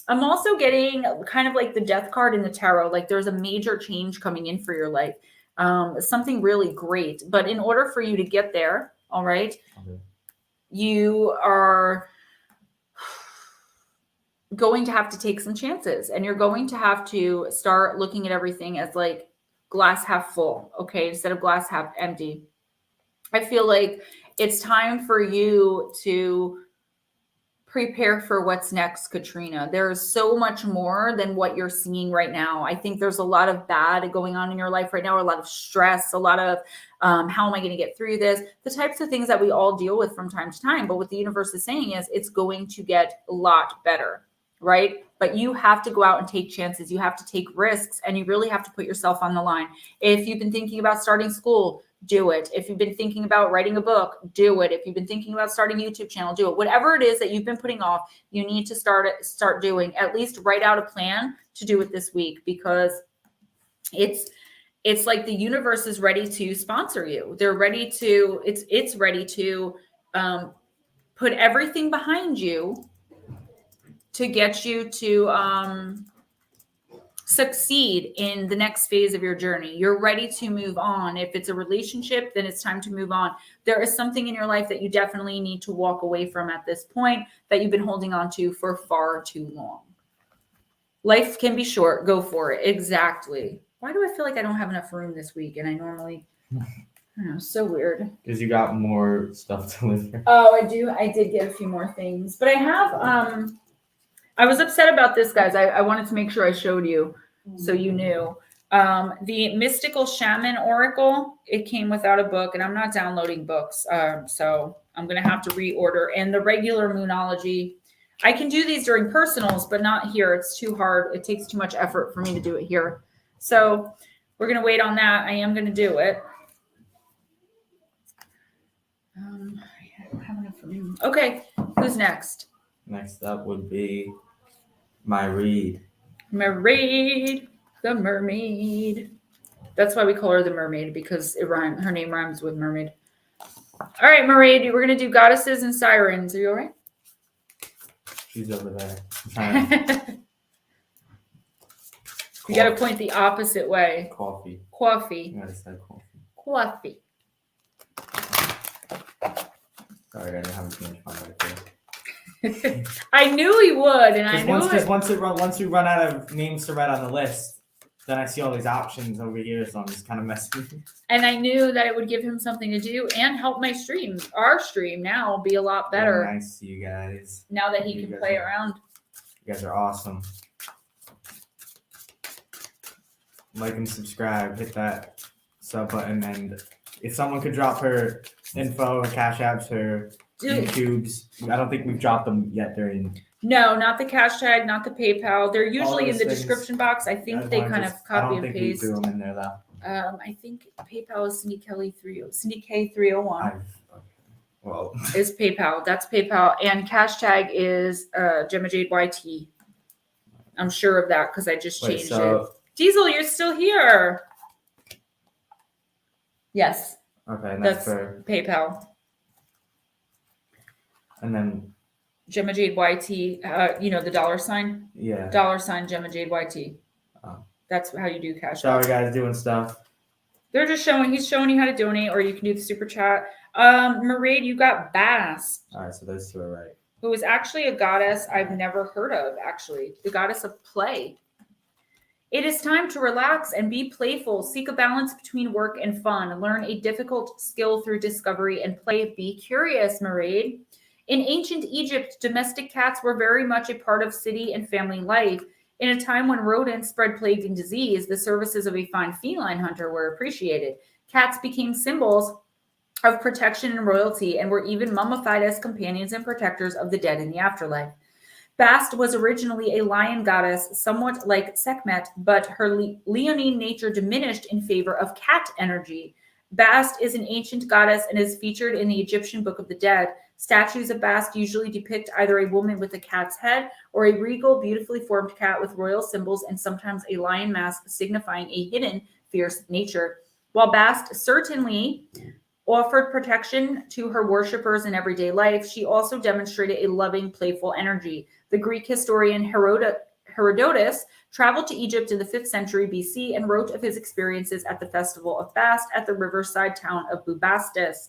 I'm also getting kind of like the death card in the tarot. Like there's a major change coming in for your life, something really great. But in order for you to get there, all right, you are going to have to take some chances, and you're going to have to start looking at everything as like glass half full, okay, instead of glass half empty. I feel like it's time for you to prepare for what's next, Katrina. There's so much more than what you're seeing right now. I think there's a lot of bad going on in your life right now, a lot of stress, a lot of how am I going to get through this? The types of things that we all deal with from time to time. But what the universe is saying is it's going to get a lot better, right? But you have to go out and take chances. You have to take risks, and you really have to put yourself on the line. If you've been thinking about starting school, do it. If you've been thinking about writing a book, do it. If you've been thinking about starting a YouTube channel, do it. Whatever it is that you've been putting off, you need to start doing. At least write out a plan to do it this week, because it's like the universe is ready to sponsor you. They're ready to, it's ready to put everything behind you to get you to succeed in the next phase of your journey. You're ready to move on. If it's a relationship, then it's time to move on. There is something in your life that you definitely need to walk away from at this point that you've been holding on to for far too long. Life can be short. Go for it. Exactly. Why do I feel like I don't have enough room this week? And I normally, I don't know, so weird. Because you got more stuff to live here. Oh, I do. I did get a few more things, but I have, I was upset about this, guys. I wanted to make sure I showed you so you knew. The Mystical Shaman Oracle, it came without a book, and I'm not downloading books. So I'm going to have to reorder. And the regular Moonology, I can do these during personals, but not here. It's too hard. It takes too much effort for me to do it here. So we're going to wait on that. I am going to do it. I don't have enough room. Okay, who's next? Next up would be my read. Mermaid, the mermaid. That's why we call her the mermaid, because her name rhymes with mermaid. All right, Mermaid, we're going to do goddesses and sirens. Are you all right? She's over there. You got to point the opposite way. Coffee. Coffee. You gotta say coffee. Coffee. Sorry, I didn't have too much fun right there. I knew he would, and I knew once we run out of names to write on the list, then I see all these options over here, so I'm just kind of messing. And I knew that it would give him something to do and help my stream, our stream now, be a lot better. Yeah, nice to see you guys. Now that he can play around. You guys are awesome. like and subscribe, hit that sub button, and if someone could drop her info, her Cash Apps, her YouTubes. I don't think we've dropped them yet during. No, not the hashtag, not the PayPal. They're usually in the things, description box. I think they kind of copy and paste. We threw them in there though. I think PayPal is Cindy K301. Well, is PayPal. That's PayPal, and hashtag is Gemma Jade YT. I'm sure of that because I just changed it. Diesel, you're still here. Yes. Okay, and that's for PayPal. And then Gemma Jade YT. You know the $? Yeah. $ Gemma Jade YT. Oh. That's how you do cash. Sorry, guys, doing stuff. They're just he's showing you how to donate, or you can do the super chat. Mermaid, you got Bass. All right, so those two are right. Who is actually a goddess I've never heard of, actually. The goddess of play. It is time to relax and be playful. Seek a balance between work and fun. Learn a difficult skill through discovery and play. Be curious, Mermaid. In ancient Egypt, domestic cats were very much a part of city and family life. In a time when rodents spread plague and disease, the services of a fine feline hunter were appreciated. Cats became symbols of protection and royalty and were even mummified as companions and protectors of the dead in the afterlife. Bast was originally a lion goddess, somewhat like Sekhmet, but her leonine nature diminished in favor of cat energy. Bast is an ancient goddess and is featured in the Egyptian Book of the Dead. Statues of Bast usually depict either a woman with a cat's head or a regal, beautifully formed cat with royal symbols and sometimes a lion mask signifying a hidden, fierce nature. While Bast certainly offered protection to her worshippers in everyday life, she also demonstrated a loving, playful energy. The Greek historian Herodotus traveled to Egypt in the 5th century BC and wrote of his experiences at the festival of Bast at the riverside town of Bubastis.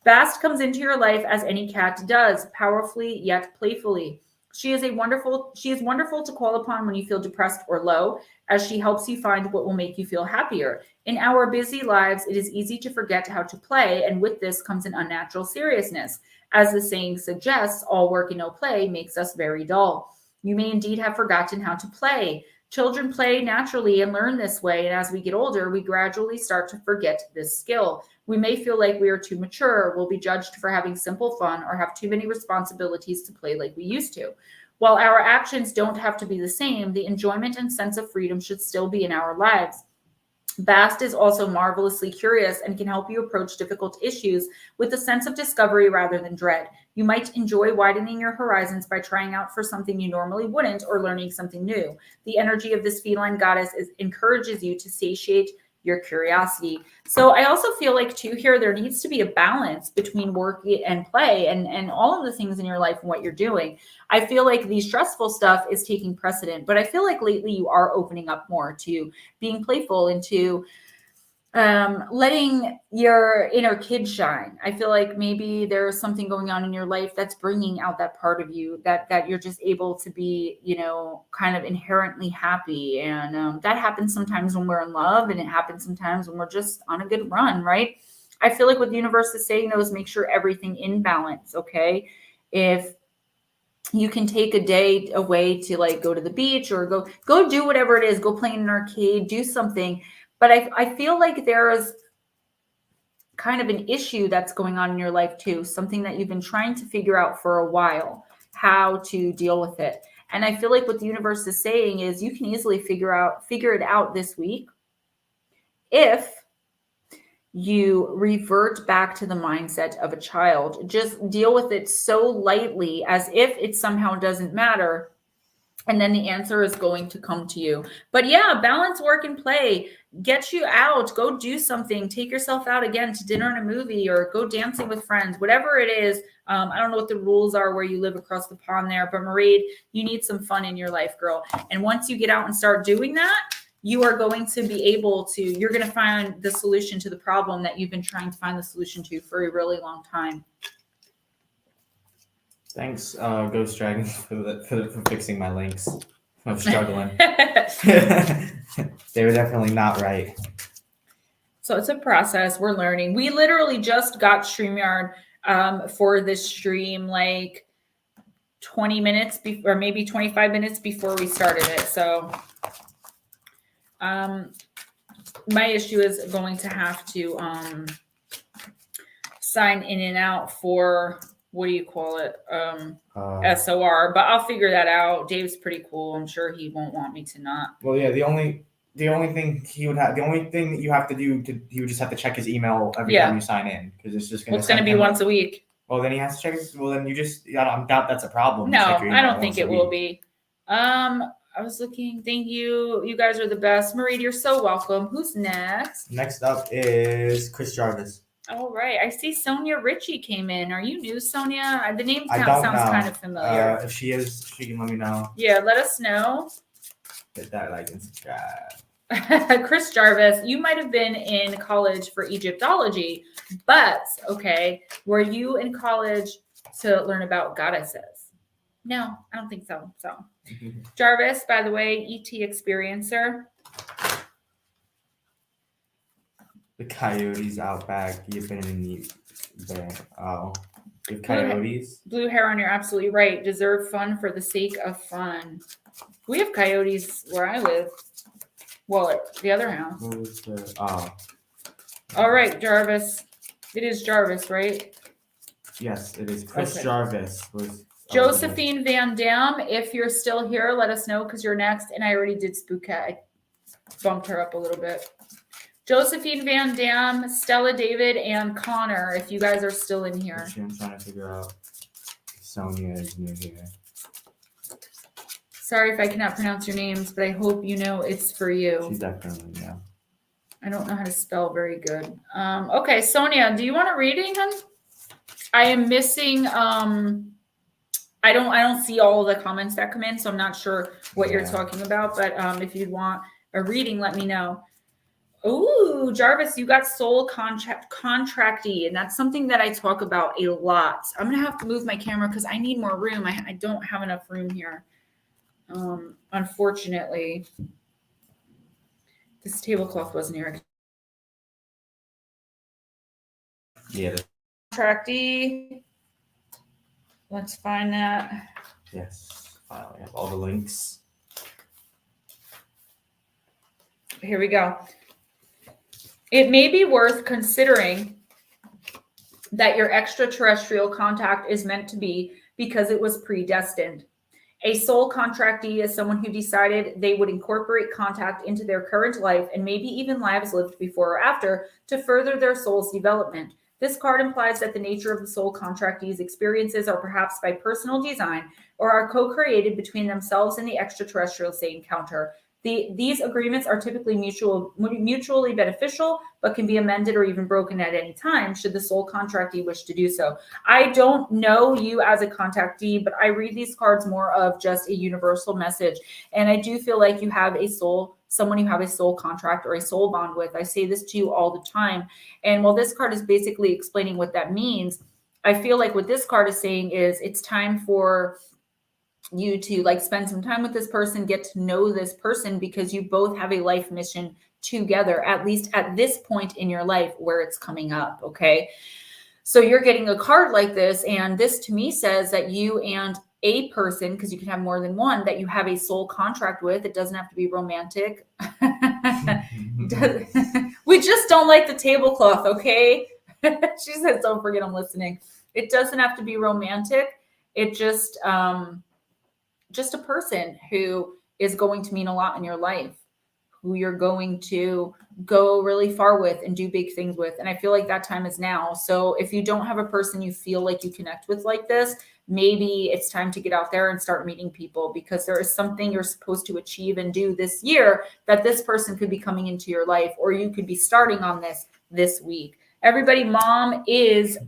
Bast comes into your life as any cat does, powerfully yet playfully. She is wonderful to call upon when you feel depressed or low, as she helps you find what will make you feel happier. In our busy lives, it is easy to forget how to play, and with this comes an unnatural seriousness. As the saying suggests, all work and no play makes us very dull. You may indeed have forgotten how to play. Children play naturally and learn this way, and as we get older, we gradually start to forget this skill. We may feel like we are too mature, will be judged for having simple fun, or have too many responsibilities to play like we used to. While our actions don't have to be the same, the enjoyment and sense of freedom should still be in our lives. Bast is also marvelously curious and can help you approach difficult issues with a sense of discovery rather than dread. You might enjoy widening your horizons by trying out for something you normally wouldn't or learning something new. The energy of this feline goddess encourages you to satiate your curiosity. So I also feel like too here, there needs to be a balance between work and play and all of the things in your life and what you're doing. I feel like the stressful stuff is taking precedent, but I feel like lately you are opening up more to being playful and to letting your inner kid shine. I feel like maybe there's something going on in your life that's bringing out that part of you that you're just able to be, kind of inherently happy. And that happens sometimes when we're in love, and it happens sometimes when we're just on a good run, right? I feel like what the universe is saying though is make sure everything in balance, okay? If you can take a day away to like go to the beach or go do whatever it is, go play in an arcade, do something. But I feel like there is kind of an issue that's going on in your life too, something that you've been trying to figure out for a while, how to deal with it. And I feel like what the universe is saying is you can easily figure it out this week if you revert back to the mindset of a child. Just deal with it so lightly as if it somehow doesn't matter. And then the answer is going to come to you. But yeah, balance work and play. Get you out. Go do something. Take yourself out again to dinner and a movie, or go dancing with friends. Whatever it is. I don't know what the rules are where you live across the pond there. But Mermaid, you need some fun in your life, girl. And once you get out and start doing that, you are going to be able to, you're going to find the solution to the problem that you've been trying to find the solution to for a really long time. Thanks, Ghost Dragon, for fixing my links. I'm struggling. They were definitely not right. So it's a process. We're learning. We literally just got StreamYard for this stream like 20 minutes or maybe 25 minutes before we started it. So my issue is going to have to sign in and out for, what do you call it? SOR, but I'll figure that out. Dave's pretty cool. I'm sure he won't want me to not. Well, yeah, the only thing he would have, the only thing that you have to do, he would just have to check his email every time you sign in, because it's just It's going to be once a week. Well, then he has to check his, well, then you just, I doubt that's a problem. No, I don't think it will be. I was looking. Thank you. You guys are the best. Marie, you're so welcome. Who's next? Next up is Chris Jarvis. All right. I see Sonia Ritchie came in. Are you new, Sonia? The name sounds kind of familiar. If she is, she can let me know. Yeah, let us know. Hit that like and subscribe. Chris Jarvis, you might have been in college for Egyptology, but okay, were you in college to learn about goddesses? No, I don't think so. So, Jarvis, by the way, ET experiencer. The coyotes out back. You've been in the the coyotes. Blue hair, you're absolutely right. Deserve fun for the sake of fun. We have coyotes where I live. Well, at the other house. What was the, all right, Jarvis. It is Jarvis, right? Yes, it is. Chris Jarvis was. Josephine Van Dam, if you're still here, let us know because you're next. And I already did Spookette. I bumped her up a little bit. Josephine Van Dam, Stella David, and Connor, if you guys are still in here. Actually, I'm trying to figure out if Sonia is new here. Sorry if I cannot pronounce your names, but I hope you know it's for you. She's definitely, yeah. I don't know how to spell very good. Okay, Sonia, do you want a reading, hon? I am missing, I don't see all of the comments that come in, so I'm not sure what you're talking about, but if you want a reading, let me know. Ooh, Jarvis, you got soul contractee, and that's something that I talk about a lot. I'm going to have to move my camera because I need more room. I don't have enough room here. Unfortunately, this tablecloth wasn't here. Yeah. Contractee. Let's find that. Yes. Finally have all the links. Here we go. It may be worth considering that your extraterrestrial contact is meant to be because it was predestined. A soul contractee is someone who decided they would incorporate contact into their current life and maybe even lives lived before or after to further their soul's development. This card implies that the nature of the soul contractee's experiences are perhaps by personal design or are co-created between themselves and the extraterrestrials they encounter. These agreements are typically mutually beneficial, but can be amended or even broken at any time should the soul contractee wish to do so. I don't know you as a contactee, but I read these cards more of just a universal message. And I do feel like you have a soul, someone you have a soul contract or a soul bond with. I say this to you all the time. And while this card is basically explaining what that means, I feel like what this card is saying is it's time for you to like spend some time with this person, get to know this person because you both have a life mission together, at least at this point in your life where it's coming up. Okay. So you're getting a card like this. And this to me says that you and a person, because you can have more than one, that you have a soul contract with. It doesn't have to be romantic. We just don't like the tablecloth. Okay. She said, don't forget I'm listening. It doesn't have to be romantic. It just a person who is going to mean a lot in your life, who you're going to go really far with and do big things with. And I feel like that time is now. So if you don't have a person you feel like you connect with like this, maybe it's time to get out there and start meeting people because there is something you're supposed to achieve and do this year that this person could be coming into your life, or you could be starting on this week. Everybody, mom is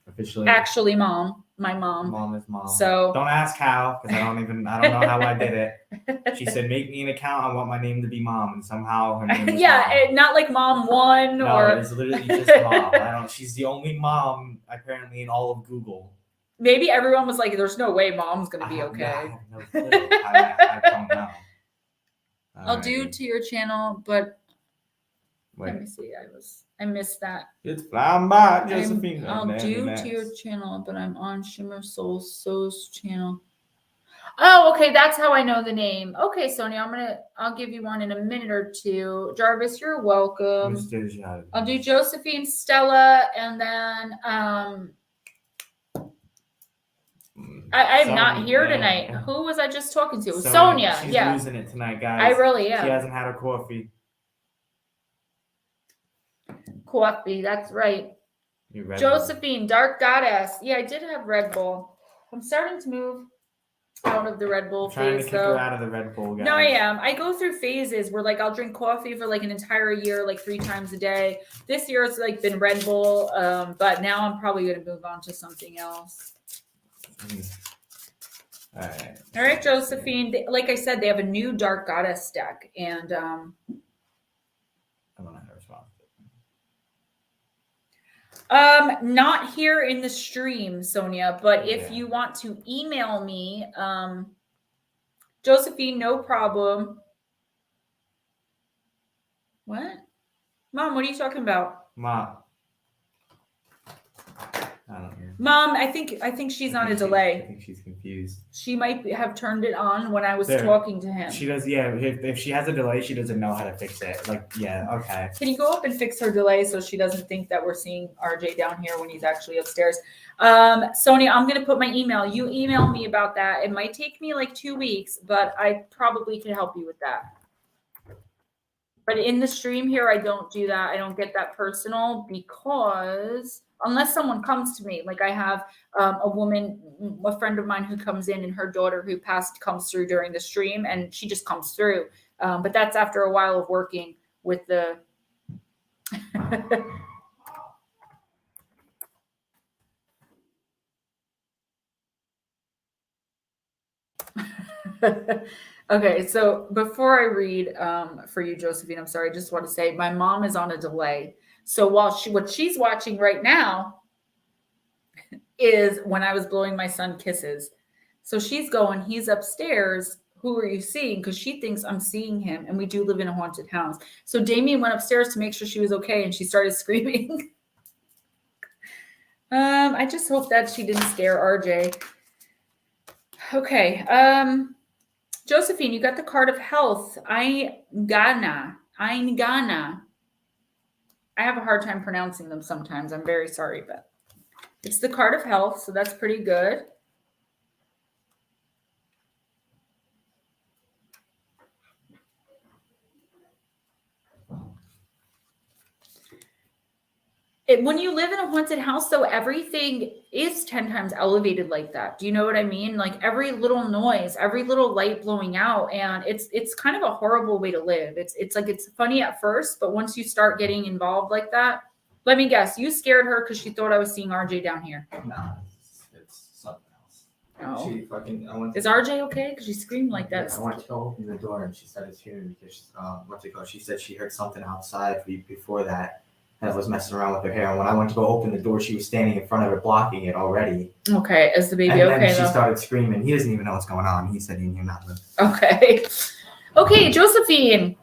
officially actually mom. My mom. Mom is mom. So don't ask how, because I don't know how I did it. She said, make me an account. I want my name to be mom. And somehow her name was mom. Not like mom one no, or it's literally just mom. She's the only mom apparently in all of Google. Maybe everyone was like, there's no way mom's gonna be okay. I have no clue. I don't know. I'll do to your channel, but wait. Let me see. I missed that. It's flying by, Josephine. I'll do to your channel, but I'm on Shimmer Soul So's channel. Oh, okay. That's how I know the name. Okay, Sonia, I'll give you one in a minute or two. Jarvis, you're welcome. Mr. Jarvis. I'll do Josephine, Stella, and then I'm not here tonight. Who was I just talking to? Sonia. She's Yeah. losing it tonight, guys. I really am. She hasn't had her coffee. Coffee, that's right. Josephine, Dark Goddess. Yeah, I did have Red Bull. I'm starting to move out of the Red Bull trying phase, to kick her out of the Red Bull, guys. No, I am. I go through phases where like I'll drink coffee for like an entire year, like 3 times a day. This year it's like been Red Bull, but now I'm probably going to move on to something else. All right, Josephine. Like I said, they have a new Dark Goddess deck, and I don't know how to respond. Not here in the stream, Sonia, but if you want to email me, Josephine, no problem. What? Mom, what are you talking about? Mom. I don't know. Mom, I think she's on a delay. I think she's confused. She might have turned it on when I was talking to him. She does, yeah. If she has a delay, she doesn't know how to fix it. Like, yeah, okay. Can you go up and fix her delay so she doesn't think that we're seeing RJ down here when he's actually upstairs? Sonia, I'm going to put my email. You email me about that. It might take me like 2 weeks, but I probably can help you with that. But in the stream here, I don't do that. I don't get that personal because unless someone comes to me, like I have a woman, a friend of mine who comes in and her daughter who passed comes through during the stream and she just comes through. But that's after a while of working with the... Okay, so before I read for you, Josephine, I'm sorry, I just want to say my mom is on a delay. So what she's watching right now is when I was blowing my son kisses. So she's going, he's upstairs. Who are you seeing? Because she thinks I'm seeing him, and we do live in a haunted house. So Damien went upstairs to make sure she was okay, and she started screaming. I just hope that she didn't scare RJ. Okay. Josephine, you got the card of health. Aingana. I have a hard time pronouncing them sometimes. I'm very sorry, but it's the card of health, so that's pretty good. When you live in a haunted house, though, everything is 10 times elevated like that. Do you know what I mean? Like every little noise, every little light blowing out, and it's kind of a horrible way to live. It's like it's funny at first, but once you start getting involved like that, let me guess, you scared her because she thought I was seeing RJ down here. No, it's something else. Oh. Is RJ okay? Because she screamed like that. I went to open the door and she started screaming because she said she heard something outside before that. And was messing around with her hair. And when I went to go open the door, she was standing in front of it, blocking it already. Okay, is the baby and okay? Then she started screaming. He doesn't even know what's going on. He said he knew nothing. Okay. Okay, Josephine.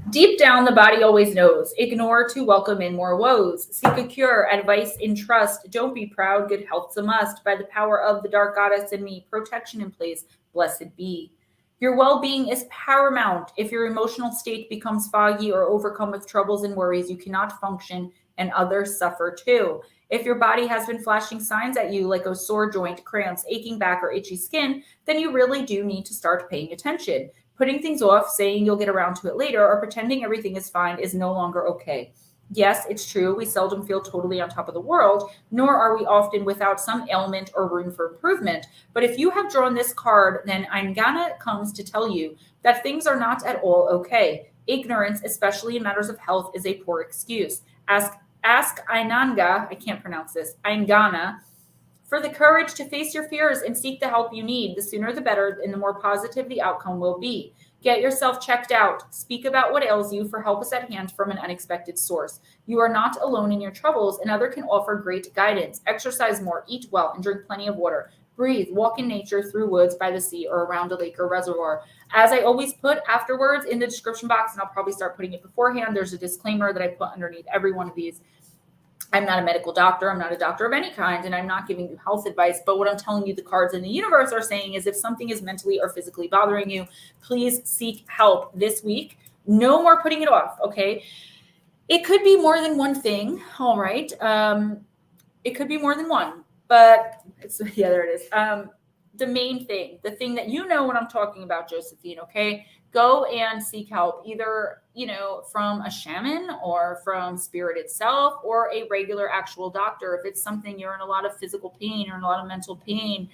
Deep down, the body always knows. Ignore to welcome in more woes. Seek a cure, advice in trust. Don't be proud, good health's a must. By the power of the dark goddess in me, protection in place, blessed be. Your well-being is paramount. If your emotional state becomes foggy or overcome with troubles and worries, you cannot function and others suffer too. If your body has been flashing signs at you like a sore joint, cramps, aching back, or itchy skin, then you really do need to start paying attention. Putting things off, saying you'll get around to it later, or pretending everything is fine is no longer okay. Yes, it's true, we seldom feel totally on top of the world, nor are we often without some ailment or room for improvement. But if you have drawn this card, then Aingana comes to tell you that things are not at all okay. Ignorance, especially in matters of health, is a poor excuse. Ask Ainanga, I can't pronounce this, Aingana, for the courage to face your fears and seek the help you need. The sooner the better, and the more positive the outcome will be. Get yourself checked out. Speak about what ails you, for help is at hand from an unexpected source. You are not alone in your troubles. Another can offer great guidance. Exercise more, eat well, and drink plenty of water. Breathe, walk in nature, through woods, by the sea, or around a lake or reservoir. As I always put afterwards in the description box, and I'll probably start putting it beforehand, there's a disclaimer that I put underneath every one of these. I'm not a medical doctor. I'm not a doctor of any kind, and I'm not giving you health advice. But what I'm telling you, the cards in the universe are saying is if something is mentally or physically bothering you, please seek help this week. No more putting it off, okay? It could be more than one thing, all right? It could be more than one, but there it is. The main thing, the thing that you know what I'm talking about, Josephine, okay? Go and seek help, either, from a shaman or from spirit itself or a regular actual doctor. If it's something you're in a lot of physical pain or in a lot of mental pain,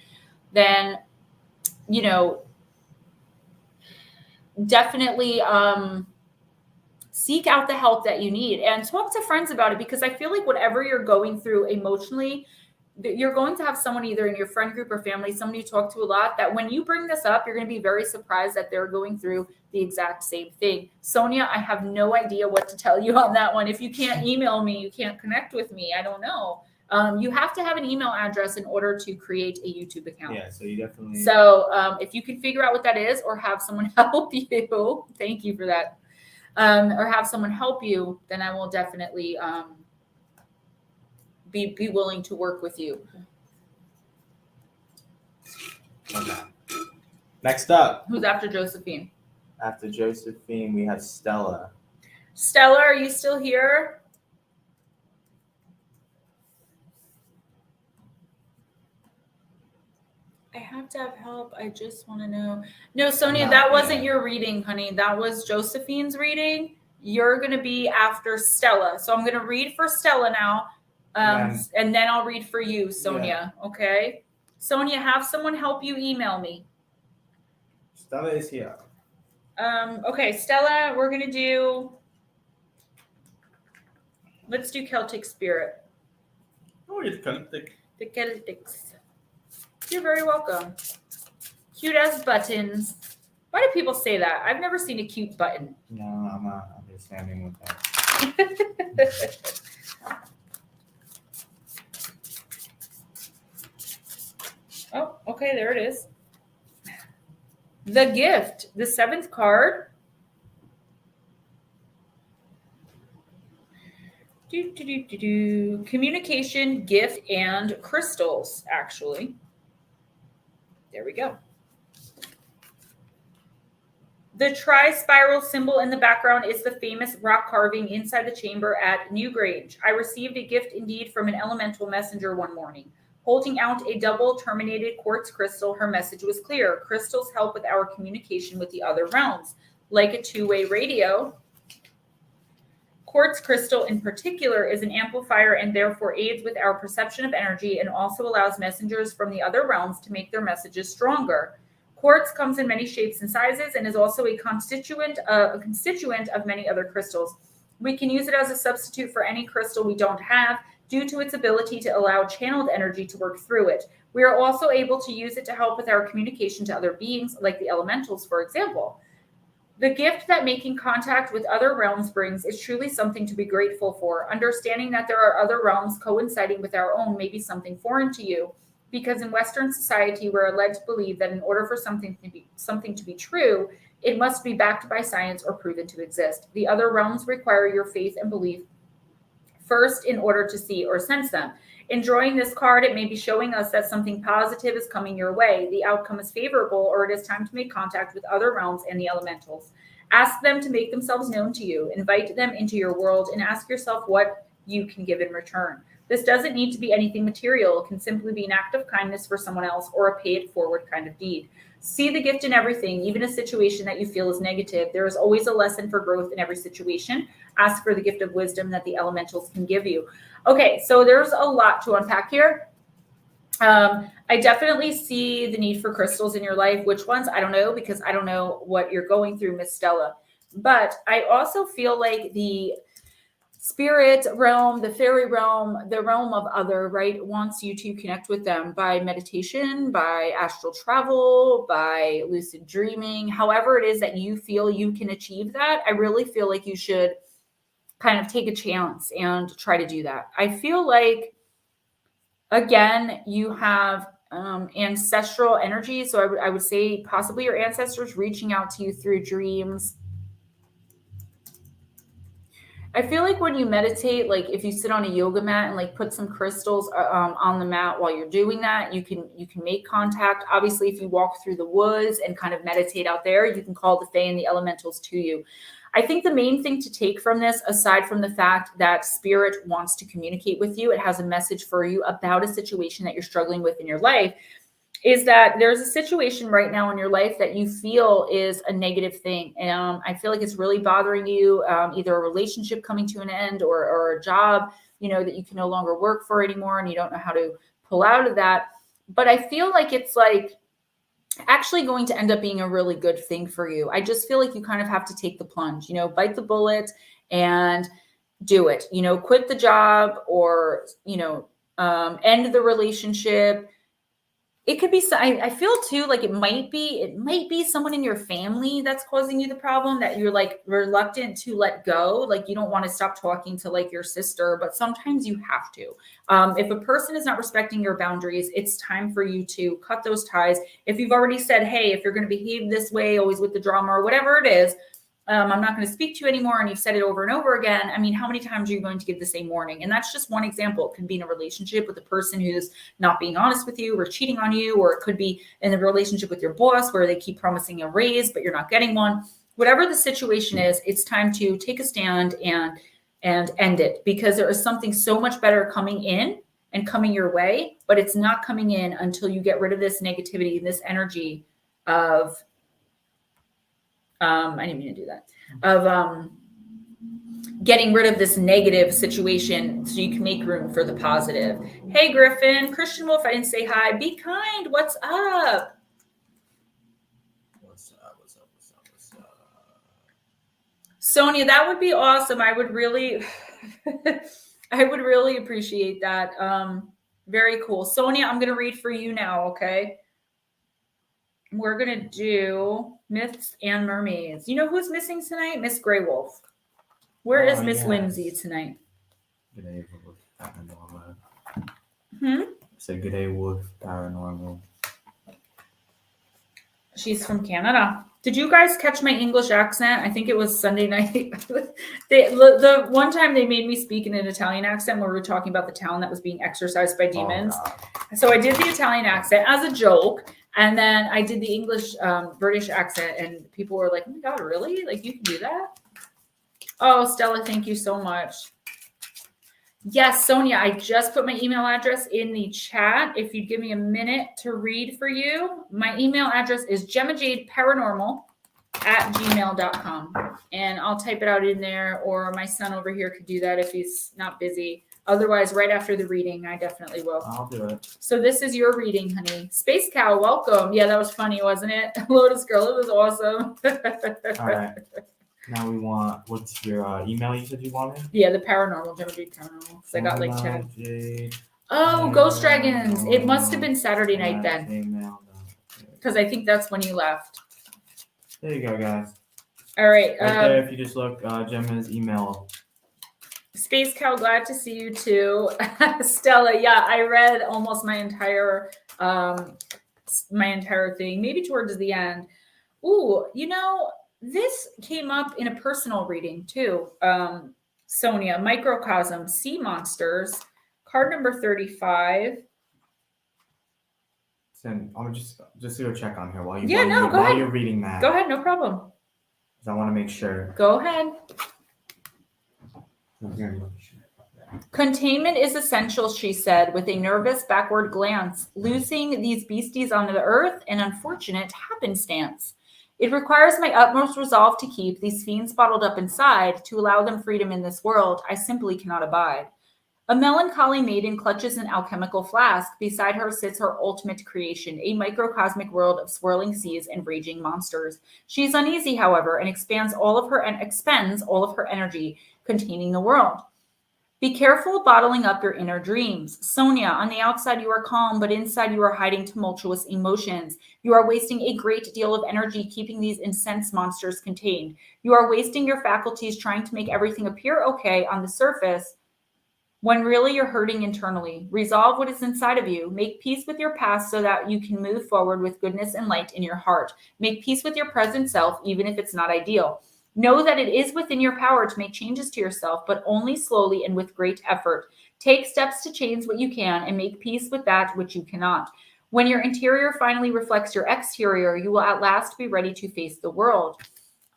then, definitely seek out the help that you need and talk to friends about it, because I feel like whatever you're going through emotionally, you're going to have someone either in your friend group or family, somebody you talk to a lot, that when you bring this up, you're going to be very surprised that they're going through the exact same thing. Sonia, I have no idea what to tell you on that one. If you can't email me, you can't connect with me. I don't know. You have to have an email address in order to create a YouTube account. Yeah, so you definitely. So if you can figure out what that is or have someone help you, thank you for that, or have someone help you, then I will definitely be willing to work with you. Okay. Next up. Who's after Josephine? After Josephine, we have Stella. Stella, are you still here? I have to have help. I just want to know. No, Sonia, that wasn't your reading, honey. That was Josephine's reading. You're going to be after Stella. So I'm going to read for Stella now. And then I'll read for you, Sonia. Yeah. Okay. Sonia, have someone help you email me. Stella is here. Okay, Stella, we're going to do, let's do Celtic Spirit. Oh, it's Celtic. The Celtics. You're very welcome. Cute as buttons. Why do people say that? I've never seen a cute button. No, I'm not understanding with that. Oh, okay, there it is. The gift, the 7th card. Communication, gift, and crystals, actually. There we go. The tri-spiral symbol in the background is the famous rock carving inside the chamber at Newgrange. I received a gift indeed from an elemental messenger one morning. Holding out a double terminated quartz crystal, her message was clear. Crystals help with our communication with the other realms. Like a two-way radio, quartz crystal in particular is an amplifier and therefore aids with our perception of energy and also allows messengers from the other realms to make their messages stronger. Quartz comes in many shapes and sizes and is also a constituent of many other crystals. We can use it as a substitute for any crystal we don't have due to its ability to allow channeled energy to work through it. We are also able to use it to help with our communication to other beings, like the elementals, for example. The gift that making contact with other realms brings is truly something to be grateful for. Understanding that there are other realms coinciding with our own may be something foreign to you, because in Western society, we're led to believe that in order for something to be true, it must be backed by science or proven to exist. The other realms require your faith and belief first in order to see or sense them. In drawing this card, it may be showing us that something positive is coming your way. The outcome is favorable, or it is time to make contact with other realms and the elementals. Ask them to make themselves known to you. Invite them into your world and ask yourself what you can give in return. This doesn't need to be anything material. It can simply be an act of kindness for someone else or a pay-it-forward kind of deed. See the gift in everything, even a situation that you feel is negative. There is always a lesson for growth in every situation. Ask for the gift of wisdom that the elementals can give you. Okay, so there's a lot to unpack here. I definitely see the need for crystals in your life. Which ones? I don't know, because I don't know what you're going through, Miss Stella. But I also feel like the spirit realm, the fairy realm, the realm of other, right, wants you to connect with them by meditation, by astral travel, by lucid dreaming, however it is that you feel you can achieve that. I really feel like you should kind of take a chance and try to do that. I feel like, again, you have ancestral energy. So I would say possibly your ancestors reaching out to you through dreams. I feel like when you meditate, like if you sit on a yoga mat and like put some crystals on the mat while you're doing that, you can make contact. Obviously, if you walk through the woods and kind of meditate out there, you can call the fae and the elementals to you. I think the main thing to take from this, aside from the fact that spirit wants to communicate with you, it has a message for you about a situation that you're struggling with in your life, is that there's a situation right now in your life that you feel is a negative thing. I feel like it's really bothering you, either a relationship coming to an end or a job, that you can no longer work for anymore and you don't know how to pull out of that. But I feel like it's like actually going to end up being a really good thing for you. I just feel like you kind of have to take the plunge, bite the bullet and do it, quit the job or, end the relationship. It could be, I feel too, like it might be someone in your family that's causing you the problem that you're like reluctant to let go. Like you don't want to stop talking to like your sister, but sometimes you have to. If a person is not respecting your boundaries, it's time for you to cut those ties. If you've already said, hey, if you're going to behave this way, always with the drama or whatever it is, I'm not going to speak to you anymore. And you've said it over and over again. I mean, how many times are you going to give the same warning? And that's just one example. It could be in a relationship with a person who's not being honest with you or cheating on you, or it could be in a relationship with your boss where they keep promising a raise, but you're not getting one. Whatever the situation is, it's time to take a stand and end it, because there is something so much better coming in and coming your way, but it's not coming in until you get rid of this negativity and this energy of I didn't mean to do that, of getting rid of this negative situation so you can make room for the positive. Hey, Griffin, Christian Wolf, I didn't say hi. Be kind. What's up? What's up? Sonia, that would be awesome. I would really, I would really appreciate that. Very cool. Sonia, I'm going to read for you now, okay? We're going to do myths and mermaids. You know who's missing tonight? Miss Grey Wolf. Where is Miss Lindsay tonight? Good day, Wolf Paranormal. I said good day, Wolf Paranormal. She's from Canada. Did you guys catch my English accent? I think it was Sunday night. The one time they made me speak in an Italian accent when we were talking about the town that was being exorcised by demons. Oh, so I did the Italian accent as a joke. And then I did the English, British accent, and people were like, oh my God, really? Like, you can do that? Oh, Stella, thank you so much. Yes, Sonia, I just put my email address in the chat. If you'd give me a minute to read for you, my email address is gemmajadeparanormal@gmail.com. And I'll type it out in there, or my son over here could do that if he's not busy. Otherwise, right after the reading, I definitely will. I'll do it. So this is your reading, honey. Space Cow, welcome. Yeah, that was funny, wasn't it? Lotus Girl, it was awesome. All right. Now we want, what's your email you said you wanted? Yeah, the paranormal, Gemma Jade Paranormal. Because I got like 10. Jade. Oh, Ghost Dragons. It must have been Saturday night then. Because I think that's when you left. There you go, guys. All right. Right there, if you just look, Gemma's email. Space Cow, glad to see you too. Stella, yeah, I read almost my entire thing, maybe towards the end. Ooh, this came up in a personal reading too. Sonia, Microcosm, Sea Monsters, card number 35. I'm just do a check on here while you go ahead. You're reading that. Go ahead, no problem. Because I want to make sure. Go ahead. Containment is essential, she said, with a nervous backward glance. Loosing these beasties onto the earth, an unfortunate happenstance. It requires my utmost resolve to keep these fiends bottled up inside, to allow them freedom in this world I simply cannot abide. A melancholy maiden clutches an alchemical flask. Beside her sits her ultimate creation, a microcosmic world of swirling seas and raging monsters. She is uneasy, however, and expends all of her energy containing the world. Be careful bottling up your inner dreams. Sonia, on the outside you are calm, but inside you are hiding tumultuous emotions. You are wasting a great deal of energy keeping these incensed monsters contained. You are wasting your faculties trying to make everything appear okay on the surface, when really you're hurting internally. Resolve what is inside of you. Make peace with your past so that you can move forward with goodness and light in your heart. Make peace with your present self, even if it's not ideal. Know that it is within your power to make changes to yourself, but only slowly and with great effort. Take steps to change what you can and make peace with that which you cannot. When your interior finally reflects your exterior, you will at last be ready to face the world.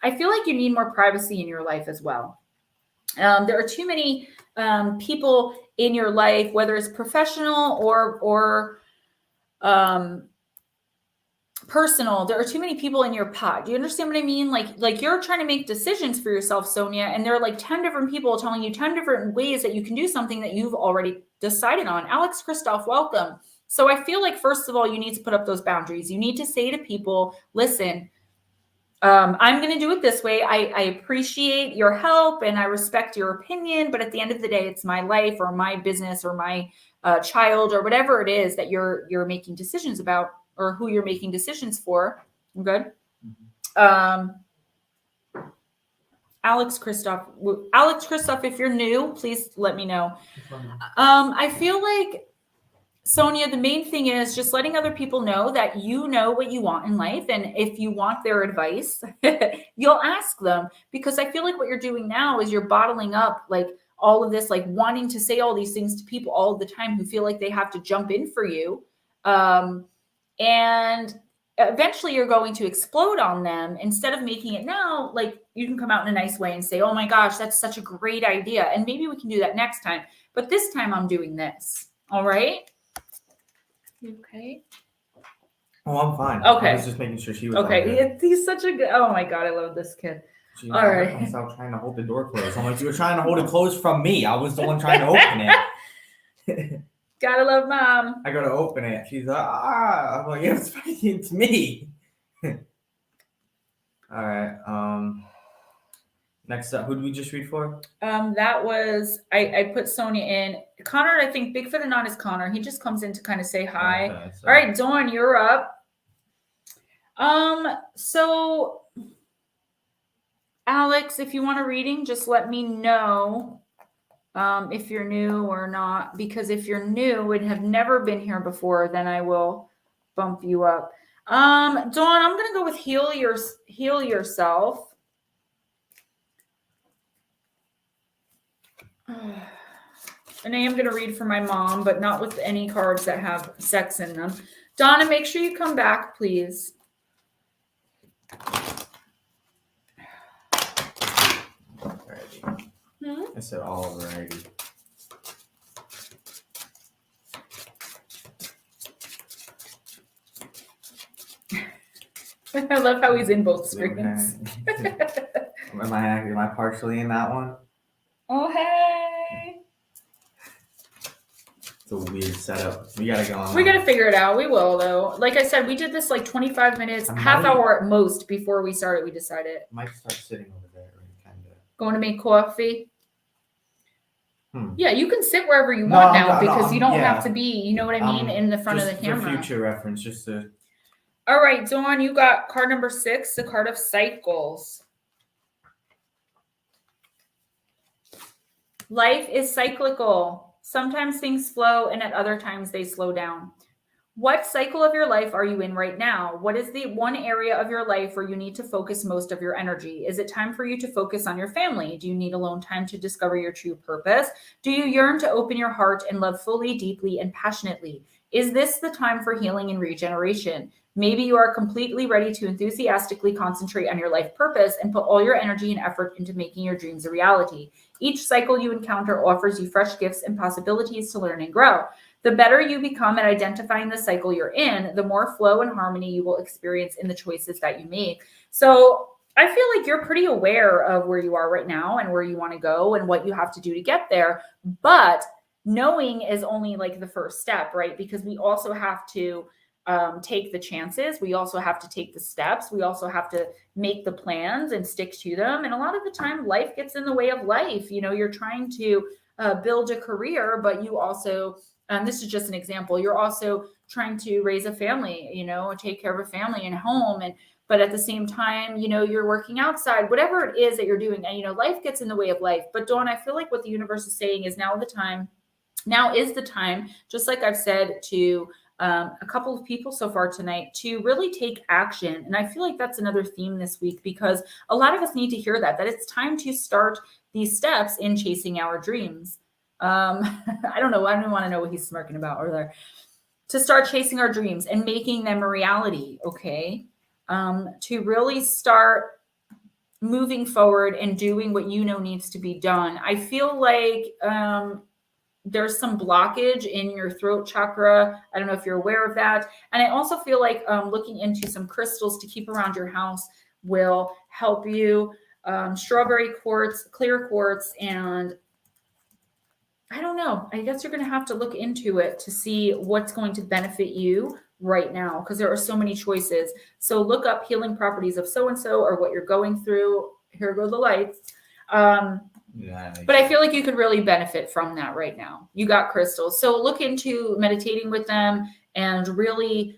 I feel like you need more privacy in your life as well. There are too many people in your life, whether it's professional or personal. There are too many people in your pot. Do you understand what I mean? Like you're trying to make decisions for yourself, Sonia, and there are like 10 different people telling you 10 different ways that you can do something that you've already decided on. Alex Christoph, welcome. So I feel like, first of all, you need to put up those boundaries. You need to say to people, listen, I'm going to do it this way. I appreciate your help and I respect your opinion, but at the end of the day, it's my life or my business or my child or whatever it is that you're making decisions about, or who you're making decisions for. I'm good. Alex Christoph, if you're new, please let me know. I feel like, Sonia, the main thing is just letting other people know that you know what you want in life. And if you want their advice, you'll ask them, because I feel like what you're doing now is you're bottling up like all of this, like wanting to say all these things to people all the time who feel like they have to jump in for you. And eventually you're going to explode on them. Instead of making it now, like you can come out in a nice way and say, oh my gosh, that's such a great idea. And maybe we can do that next time. But this time I'm doing this. All right. You okay? Oh, I'm fine. Okay. I was just making sure she was okay. He's such a good, oh my God, I love this kid. She all right. myself trying to hold the door closed. I'm like, you were trying to hold it closed from me. I was the one trying to open it. Gotta love mom. I go to open it. She's like, I'm like, it's speaking to me. All right. Next up, who did we just read for? That was I put Sonia in. Connor, I think Big for the Knot is Connor. He just comes in to kind of say hi. Okay, so. All right, Dawn, you're up. So Alex, if you want a reading, just let me know. If you're new or not, because if you're new and have never been here before, then I will bump you up. Dawn, I'm going to go with heal yourself. And I am going to read for my mom, but not with any cards that have sex in them. Donna, make sure you come back, please. I said all variety. I love how he's in both screens. Am I partially in that one? Oh, hey. It's a weird setup. We gotta go on. We gotta figure it out. We will, though. Like I said, we did this like 25 minutes, half hour at most before we started. We decided. I might start sitting over there, kind of. Going to make coffee. Yeah, you can sit wherever you want now because you don't have to be, you know what I mean, in the front of the camera. For future reference, just to. All right, Dawn, you got card number 6, the card of cycles. Life is cyclical. Sometimes things flow and at other times they slow down. What cycle of your life are you in right now? What is the one area of your life where you need to focus most of your energy? Is it time for you to focus on your family? Do you need alone time to discover your true purpose? Do you yearn to open your heart and love fully, deeply, and passionately? Is this the time for healing and regeneration? Maybe you are completely ready to enthusiastically concentrate on your life purpose and put all your energy and effort into making your dreams a reality. Each cycle you encounter offers you fresh gifts and possibilities to learn and grow. The better you become at identifying the cycle you're in, the more flow and harmony you will experience in the choices that you make. So I feel like you're pretty aware of where you are right now and where you want to go and what you have to do to get there. But knowing is only like the first step, right? Because we also have to take the chances. We also have to take the steps. We also have to make the plans and stick to them. And a lot of the time life gets in the way of life. You know, you're trying to build a career, but you also, this is just an example, you're also trying to raise a family, you know, take care of a family and home. But at the same time, you know, you're working outside, whatever it is that you're doing. And, you know, life gets in the way of life. But Dawn, I feel like what the universe is saying is now is the time, just like I've said, to a couple of people so far tonight to really take action. And I feel like that's another theme this week, because a lot of us need to hear that it's time to start these steps in chasing our dreams. I don't know. I don't want to know what he's smirking about over there. To start chasing our dreams and making them a reality. Okay. To really start moving forward and doing what needs to be done. I feel like there's some blockage in your throat chakra. I don't know if you're aware of that. And I also feel like looking into some crystals to keep around your house will help you. Strawberry quartz, clear quartz, and I don't know. I guess you're going to have to look into it to see what's going to benefit you right now, because there are so many choices. So look up healing properties of so-and-so or what you're going through. Here go the lights. But I feel like you could really benefit from that right now. You got crystals. So look into meditating with them and really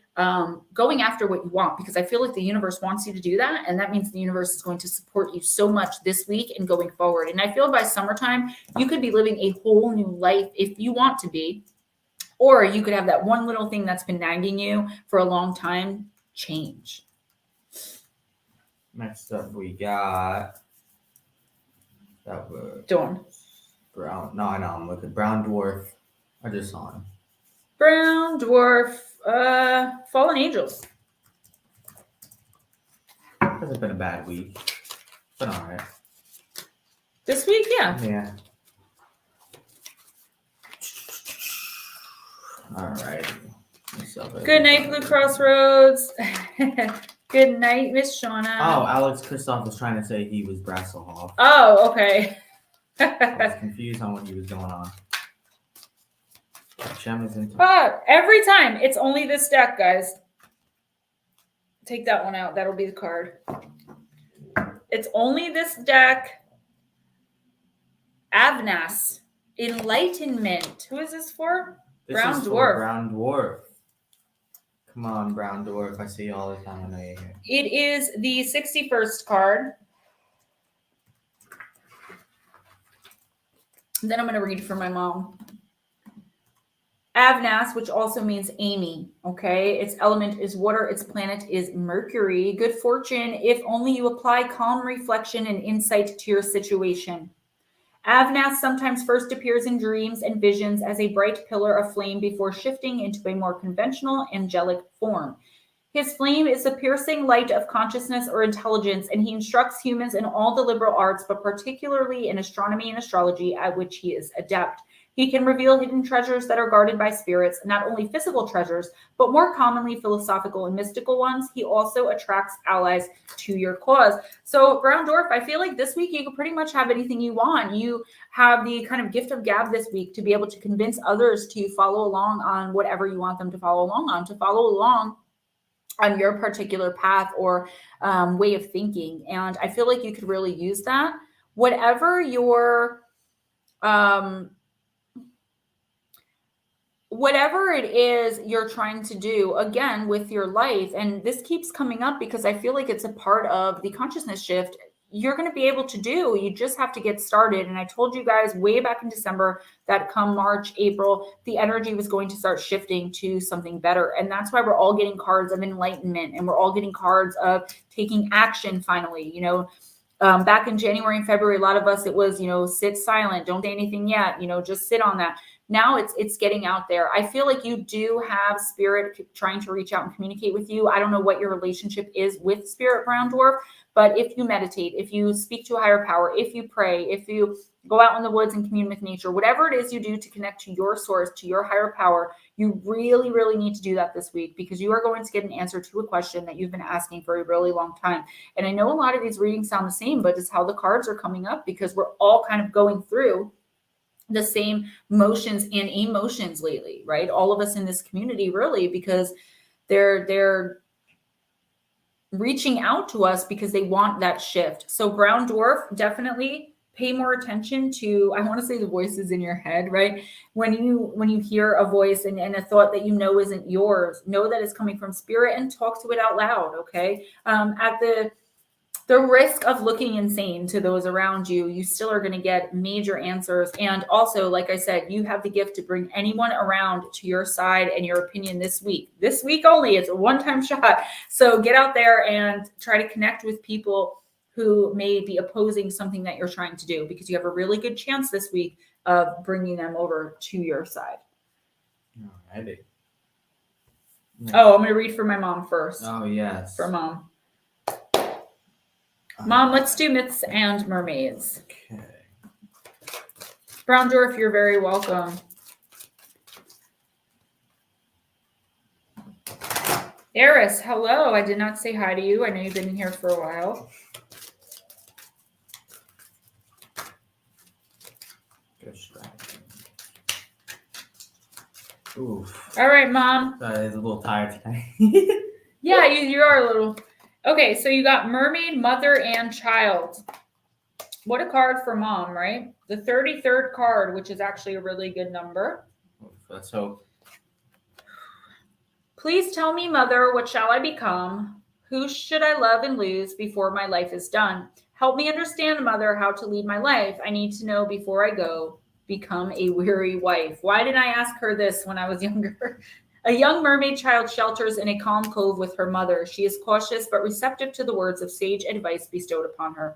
going after what you want, because I feel like the universe wants you to do that. And that means the universe is going to support you so much this week and going forward. And I feel by summertime, you could be living a whole new life if you want to be, or you could have that one little thing that's been nagging you for a long time change. Next up, we got that was Dawn. Brown. No, I know. I'm looking. Brown Dwarf. I just saw him. Brown Dwarf. Fallen Angels. Hasn't been a bad week. Been all right. This week, yeah. Yeah. All right. Good night, Blue Crossroads. Good night, Miss Shauna. Oh, Alex Kristoff was trying to say he was Brasselhoff. Oh, okay. I was confused on what he was going on. Gemma's into every time. It's only this deck, guys. Take that one out. That'll be the card. It's only this deck. Avnas. Enlightenment. Who is this for? Brown Dwarf. Brown Dwarf. Come on, Brown Dwarf. I see you all the time. I know you're here. It is the 61st card. Then I'm going to read for my mom. Avnas, which also means Amy, okay? Its element is water. Its planet is Mercury. Good fortune if only you apply calm reflection and insight to your situation. Avnas sometimes first appears in dreams and visions as a bright pillar of flame before shifting into a more conventional angelic form. His flame is the piercing light of consciousness or intelligence, and he instructs humans in all the liberal arts, but particularly in astronomy and astrology, at which he is adept. He can reveal hidden treasures that are guarded by spirits, not only physical treasures, but more commonly philosophical and mystical ones. He also attracts allies to your cause. So, Brown Dwarf, I feel like this week you can pretty much have anything you want. You have the kind of gift of gab this week to be able to convince others to follow along on whatever you want them to follow along on your particular path or way of thinking. And I feel like you could really use that. Whatever it is you're trying to do, again, with your life, and this keeps coming up because I feel like it's a part of the consciousness shift, you're going to be able to do. You just have to get started. And I told you guys way back in December that come March, April, the energy was going to start shifting to something better. And that's why we're all getting cards of enlightenment, and we're all getting cards of taking action finally. Back in January and February, a lot of us, it was, sit silent, don't say anything yet, just sit on that. Now it's getting out there. I feel like you do have spirit trying to reach out and communicate with you. I don't know what your relationship is with Spirit, Brown Dwarf, but if you meditate, if you speak to a higher power, if you pray, if you go out in the woods and commune with nature, whatever it is you do to connect to your source, to your higher power, you really, really need to do that this week, because you are going to get an answer to a question that you've been asking for a really long time. And I know a lot of these readings sound the same, but it's how the cards are coming up, because we're all kind of going through the same motions and emotions lately, right? All of us in this community, really, because they're reaching out to us because they want that shift. So Brown Dwarf, definitely pay more attention to, I want to say, the voices in your head, right? When you hear a voice and a thought that isn't yours, know that it's coming from spirit and talk to it out loud, okay? At the risk of looking insane to those around you, you still are going to get major answers. And also, like I said, you have the gift to bring anyone around to your side and your opinion this week. This week only. It's a one-time shot. So get out there and try to connect with people who may be opposing something that you're trying to do, because you have a really good chance this week of bringing them over to your side. Alrighty. Oh, I'm going to read for my mom first. Oh, yes. For mom. Mom, let's do myths and mermaids. Okay. Browndorf, you're very welcome. Eris, hello. I did not say hi to you. I know you've been in here for a while. Oof. All right, Mom. Sorry, I was a little tired today. Yeah, you are a little. Okay, so you got mermaid, mother, and child. What a card for Mom, right? The 33rd card, which is actually a really good number. Let's hope. Please tell me, Mother, what shall I become? Who should I love and lose before my life is done? Help me understand, Mother, how to lead my life. I need to know before I go. Become a weary wife. Why did I ask her this when I was younger? A young mermaid child shelters in a calm cove with her mother. She is cautious but receptive to the words of sage advice bestowed upon her.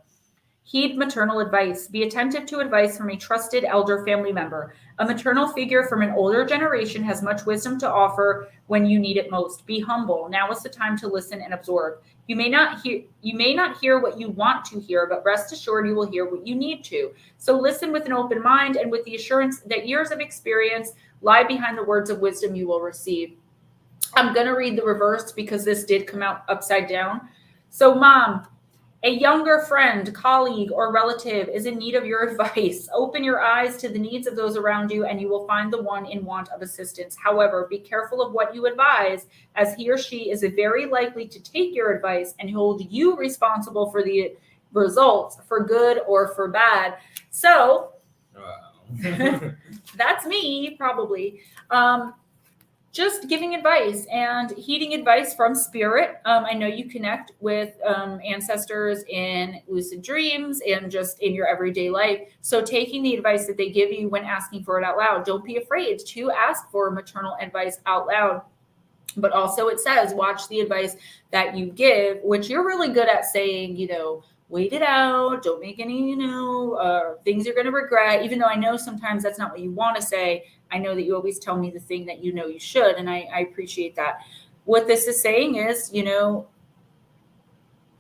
Heed maternal advice. Be attentive to advice from a trusted elder family member. A maternal figure from an older generation has much wisdom to offer when you need it most. Be humble. Now is the time to listen and absorb. You may not hear what you want to hear, but rest assured you will hear what you need to. So listen with an open mind and with the assurance that years of experience lie behind the words of wisdom you will receive. I'm going to read the reverse because this did come out upside down. So, Mom, a younger friend, colleague, or relative is in need of your advice. Open your eyes to the needs of those around you, and you will find the one in want of assistance. However, be careful of what you advise, as he or she is very likely to take your advice and hold you responsible for the results, for good or for bad. So, that's me, probably. Just giving advice and heeding advice from spirit. I know you connect with ancestors in lucid dreams and just in your everyday life. So taking the advice that they give you when asking for it out loud, don't be afraid to ask for maternal advice out loud. But also it says, watch the advice that you give, which you're really good at saying, wait it out. Don't make any, things you're going to regret. Even though I know sometimes that's not what you want to say. I know that you always tell me the thing that you know you should, and I appreciate that. What this is saying is,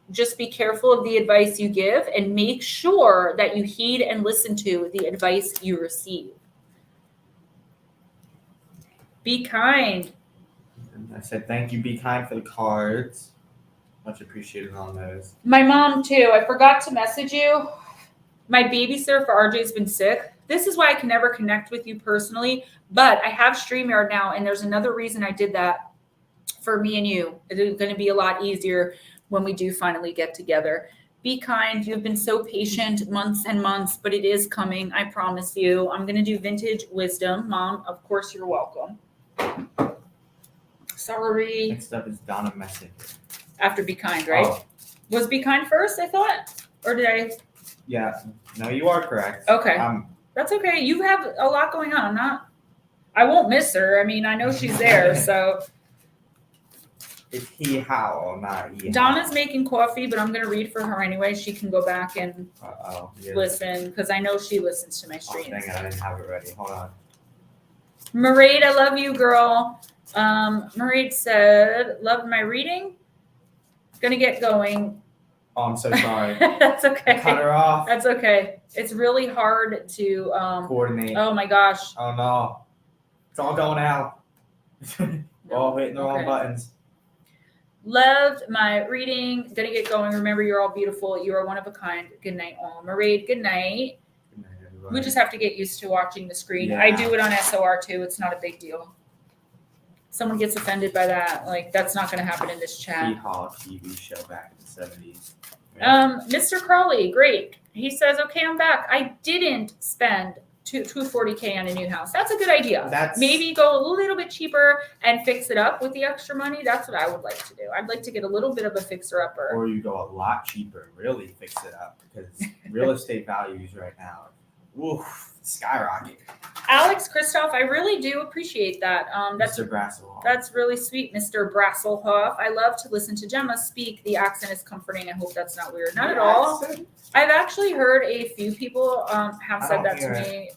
just be careful of the advice you give and make sure that you heed and listen to the advice you receive. Be kind. I said thank you, be kind for the cards. Much appreciated on those. My mom, too. I forgot to message you. My babysitter for RJ has been sick. This is why I can never connect with you personally, but I have StreamYard now, and there's another reason I did that for me and you. It's going to be a lot easier when we do finally get together. Be kind. You've been so patient months and months, but it is coming. I promise you. I'm going to do vintage wisdom. Mom, of course, you're welcome. Sorry. Next up is Donna Message. After be kind, right? Oh. Was be kind first, I thought? Or did I? Yeah. No, you are correct. Okay. That's okay. You have a lot going on. I won't miss her. I mean, I know she's there, so. It's he how, not he. Donna's making coffee, but I'm going to read for her anyway. She can go back and listen, because I know she listens to my streams. Dang it, I didn't have it ready. Hold on. Mermaid, I love you, girl. Mermaid said, love my reading. Gonna get going. Oh, I'm so sorry. That's okay. Cut her off. That's okay. It's really hard to coordinate. Oh my gosh. Oh no. It's all going out. We're all hitting the wrong buttons. Loved my reading. Gonna get going. Remember, you're all beautiful. You are one of a kind. Good night, all. Mermaid, good night. Good night, everybody. We just have to get used to watching the screen. Yeah. I do it on SOR too. It's not a big deal. Someone gets offended by that. Like, that's not going to happen in this chat. Hall TV show back in the 70s. Mr. Crawley, great. He says, okay, I'm back. I didn't spend $240K on a new house. That's a good idea. That's- Maybe go a little bit cheaper and fix it up with the extra money. That's what I would like to do. I'd like to get a little bit of a fixer-upper. Or you go a lot cheaper and really fix it up, because real estate values right now, oof, skyrocket. Alex Christoph, I really do appreciate that. That's Mr. Brasselhoff. That's really sweet, Mr. Brasselhoff. I love to listen to Gemma speak. The accent is comforting. I hope that's not weird. Not at all. I've actually heard a few people have said that to me,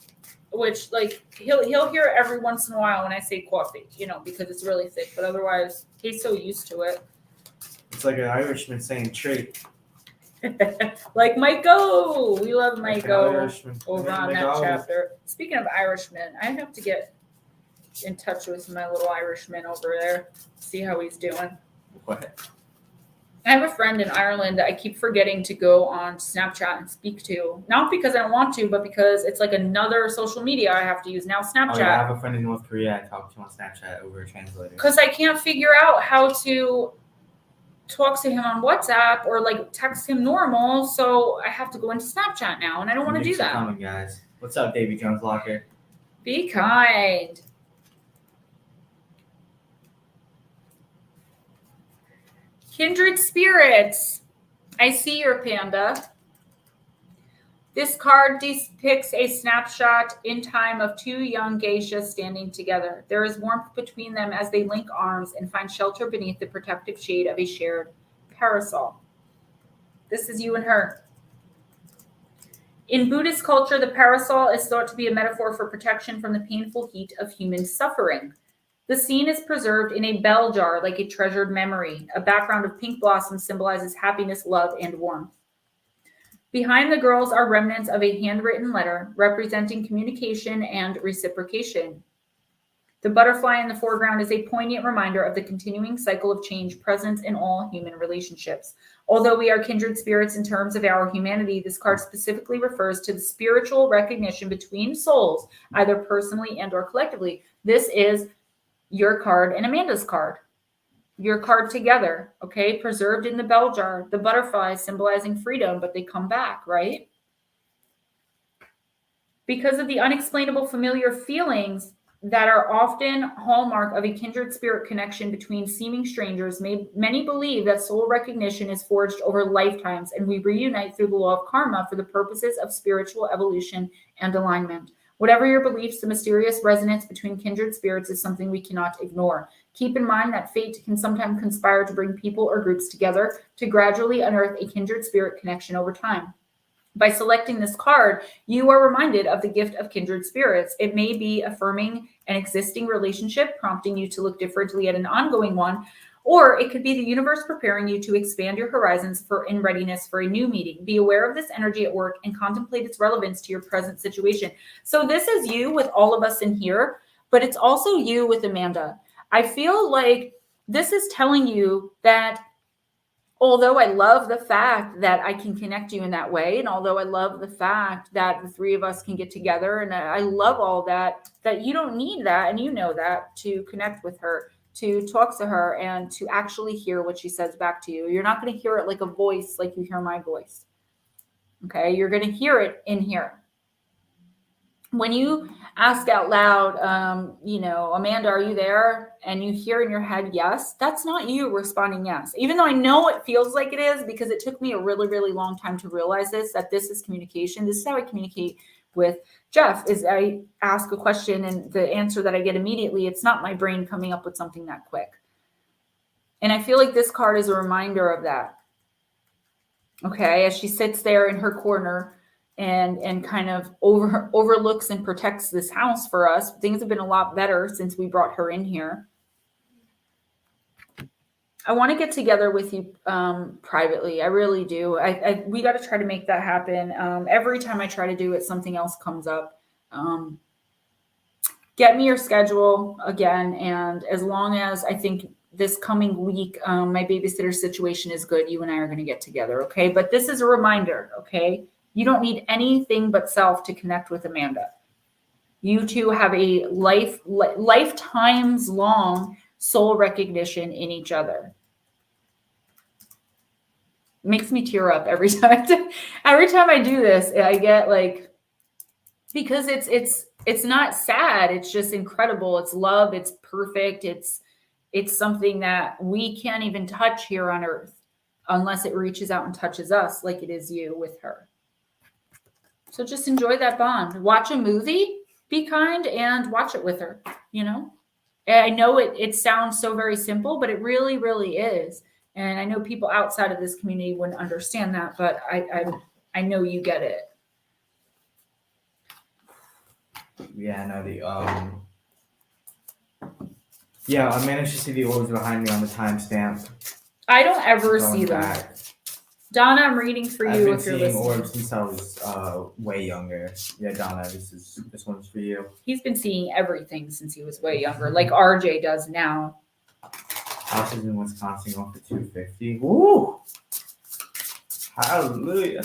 which like he'll hear every once in a while when I say coffee, because it's really thick. But otherwise, he's so used to it. It's like an Irishman saying treat. Like Mike-O. We love Mike-O Irishman. over on that chapter. Speaking of Irishmen, I have to get in touch with my little Irishman over there, see how he's doing. What? I have a friend in Ireland that I keep forgetting to go on Snapchat and speak to. Not because I don't want to, but because it's like another social media I have to use now, Snapchat. Oh, yeah, I have a friend in North Korea I talk to on Snapchat over a translator. Because I can't figure out how to talk to him on WhatsApp or like text him normal, so I have to go into Snapchat now, and I don't want to do that. Coming, guys. What's up, Davy Jones Locker? Be kind. Kindred spirits. I see your panda. This card depicts a snapshot in time of two young geishas standing together. There is warmth between them as they link arms and find shelter beneath the protective shade of a shared parasol. This is you and her. In Buddhist culture, the parasol is thought to be a metaphor for protection from the painful heat of human suffering. The scene is preserved in a bell jar like a treasured memory. A background of pink blossoms symbolizes happiness, love, and warmth. Behind the girls are remnants of a handwritten letter representing communication and reciprocation. The butterfly in the foreground is a poignant reminder of the continuing cycle of change present in all human relationships. Although we are kindred spirits in terms of our humanity, this card specifically refers to the spiritual recognition between souls, either personally and or collectively. This is your card and Amanda's card. Your card together, okay? Preserved in the bell jar. The butterfly symbolizing freedom, but they come back, right? Because of the unexplainable familiar feelings that are often hallmark of a kindred spirit connection between seeming strangers, many believe that soul recognition is forged over lifetimes, and we reunite through the law of karma for the purposes of spiritual evolution and alignment. Whatever your beliefs, the mysterious resonance between kindred spirits is something we cannot ignore. Keep in mind that fate can sometimes conspire to bring people or groups together to gradually unearth a kindred spirit connection over time. By selecting this card, you are reminded of the gift of kindred spirits. It may be affirming an existing relationship, prompting you to look differently at an ongoing one, or it could be the universe preparing you to expand your horizons in readiness for a new meeting. Be aware of this energy at work and contemplate its relevance to your present situation. So this is you with all of us in here, but it's also you with Amanda. I feel like this is telling you that although I love the fact that I can connect you in that way, and although I love the fact that the three of us can get together, and I love all that you don't need that, and you know that, to connect with her, to talk to her, and to actually hear what she says back to you. You're not going to hear it like a voice, like you hear my voice. Okay? You're going to hear it in here. When you ask out loud, Amanda, are you there? And you hear in your head, yes, that's not you responding yes. Even though I know it feels like it is, because it took me a really, really long time to realize that this is communication. This is how I communicate with Jeff, is I ask a question and the answer that I get immediately, it's not my brain coming up with something that quick. And I feel like this card is a reminder of that. Okay, as she sits there in her corner and kind of overlooks and protects this house for us. Things have been a lot better since we brought her in here. I want to get together with you privately. I really do. We got to try to make that happen. Every time I try to do it, something else comes up. Get me your schedule again. And as long as I think this coming week, my babysitter situation is good, you and I are going to get together. Okay. But this is a reminder. Okay. You don't need anything but self to connect with Amanda. You two have a lifetimes long soul recognition in each other. It makes me tear up every time. Every time I do this, I get like because it's not sad. It's just incredible. It's love. It's perfect. It's something that we can't even touch here on earth unless it reaches out and touches us like it is you with her. So just enjoy that bond. Watch a movie, be kind, and watch it with her, you know? And I know it sounds so very simple, but it really, really is. And I know people outside of this community wouldn't understand that, but I know you get it. Yeah, I know yeah, I managed to see the orbs behind me on the timestamp. I don't ever Going see them. back. Donna, I'm reading for I've you been if you're seeing listening. orbs since I was way younger. Yeah, Donna, this one's for you. He's been seeing everything since he was way younger, like RJ does now. Houses in Wisconsin going for $250. Woo! Hallelujah.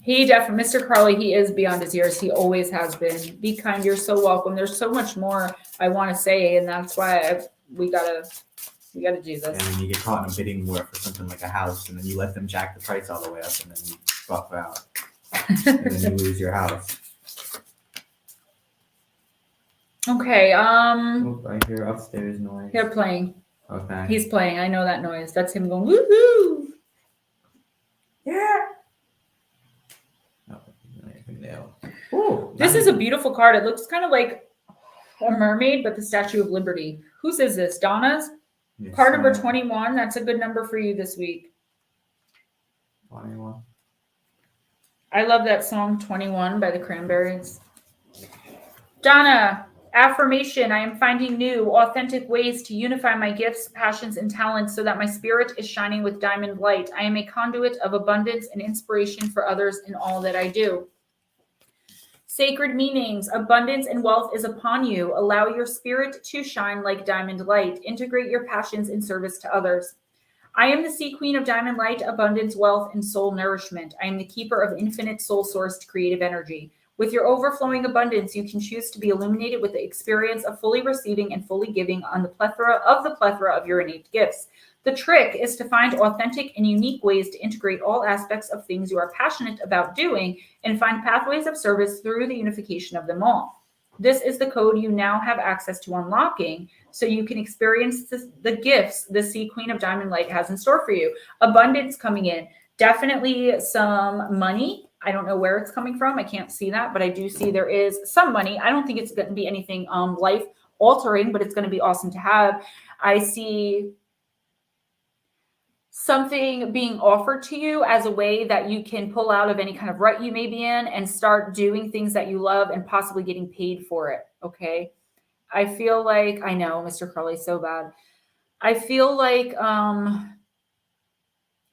He definitely, Mr. Carly, he is beyond his years. He always has been. Be kind. You're so welcome. There's so much more I want to say, and that's why we gotta do this. And then you get caught in a bidding war for something like a house, and then you let them jack the price all the way up, and then you buff out, and then you lose your house. Okay. Oh, I hear upstairs noise. They're playing. Okay. He's playing. I know that noise. That's him going woohoo. Yeah. Ooh, This is a beautiful card. It looks kind of like a mermaid, but the Statue of Liberty. Whose is this? Donna's? Yes, Card number 21. That's a good number for you this week. 21. I love that song 21 by the Cranberries. Donna, affirmation. I am finding new, authentic ways to unify my gifts, passions, and talents so that my spirit is shining with diamond light. I am a conduit of abundance and inspiration for others in all that I do. Sacred meanings. Abundance and wealth is upon you. Allow your spirit to shine like diamond light. Integrate your passions in service to others. I am the sea queen of diamond light, abundance, wealth, and soul nourishment. I am the keeper of infinite soul-sourced creative energy. With your overflowing abundance, you can choose to be illuminated with the experience of fully receiving and fully giving on the plethora of your innate gifts. The trick is to find authentic and unique ways to integrate all aspects of things you are passionate about doing and find pathways of service through the unification of them all. This is the code you now have access to unlocking so you can experience the gifts the Sea Queen of Diamond Light has in store for you. Abundance coming in. Definitely some money. I don't know where it's coming from. I can't see that, but I do see there is some money. I don't think it's going to be anything life altering, but it's going to be awesome to have. I see something being offered to you as a way that you can pull out of any kind of rut you may be in and start doing things that you love and possibly getting paid for it. Okay. I feel like, I know Mr. Crowley's so bad. I feel like,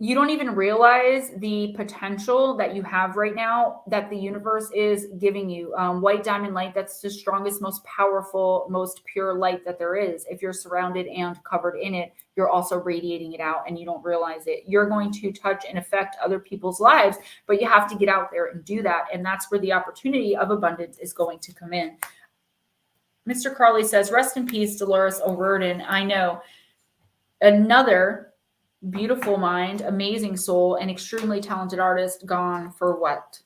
you don't even realize the potential that you have right now that the universe is giving you. White diamond light, that's the strongest, most powerful, most pure light that there is. If you're surrounded and covered in it, you're also radiating it out and you don't realize it. You're going to touch and affect other people's lives, but you have to get out there and do that. And that's where the opportunity of abundance is going to come in. Mr. Carley says, rest in peace, Dolores O'Riordan. I know. Another beautiful mind, amazing soul, and extremely talented artist gone for what?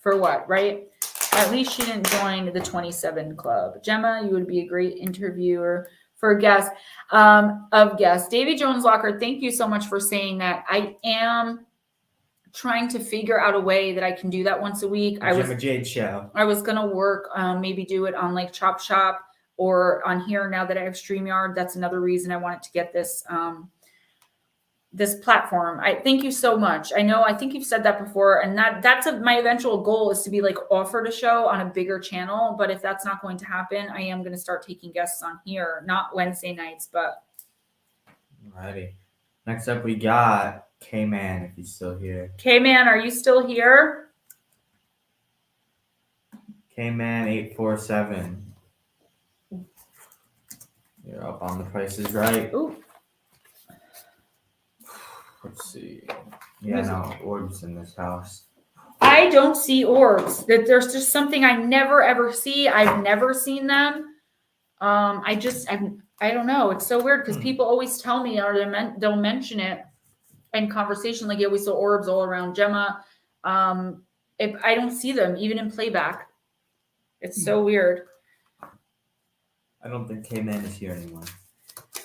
For what, right? At least she didn't join the 27 club. Gemma, you would be a great interviewer for guests of guests. Davy Jones Locker, thank you so much for saying that. I am trying to figure out a way that I can do that once a week. Gemma Jade show. I was gonna work, maybe do it on like Chop Shop or on here now that I have StreamYard. That's another reason I wanted to get this this platform. I thank you so much. I think you've said that before, and that's my eventual goal is to be like offered a show on a bigger channel. But if that's not going to happen, I am going to start taking guests on here, not Wednesday nights, but. Alrighty. Next up, we got K-Man, if he's still here. K-Man, are you still here? K-Man 847. You're up on the prices, right? Ooh. Let's see. Yeah, no, orbs in this house. I don't see orbs. That there's just something I never ever see. I've never seen them. I don't know. It's so weird because people always tell me or they'll mention it in conversation. Like, yeah, we saw orbs all around Gemma. If I don't see them even in playback. It's so weird. I don't think K-Man is here anymore.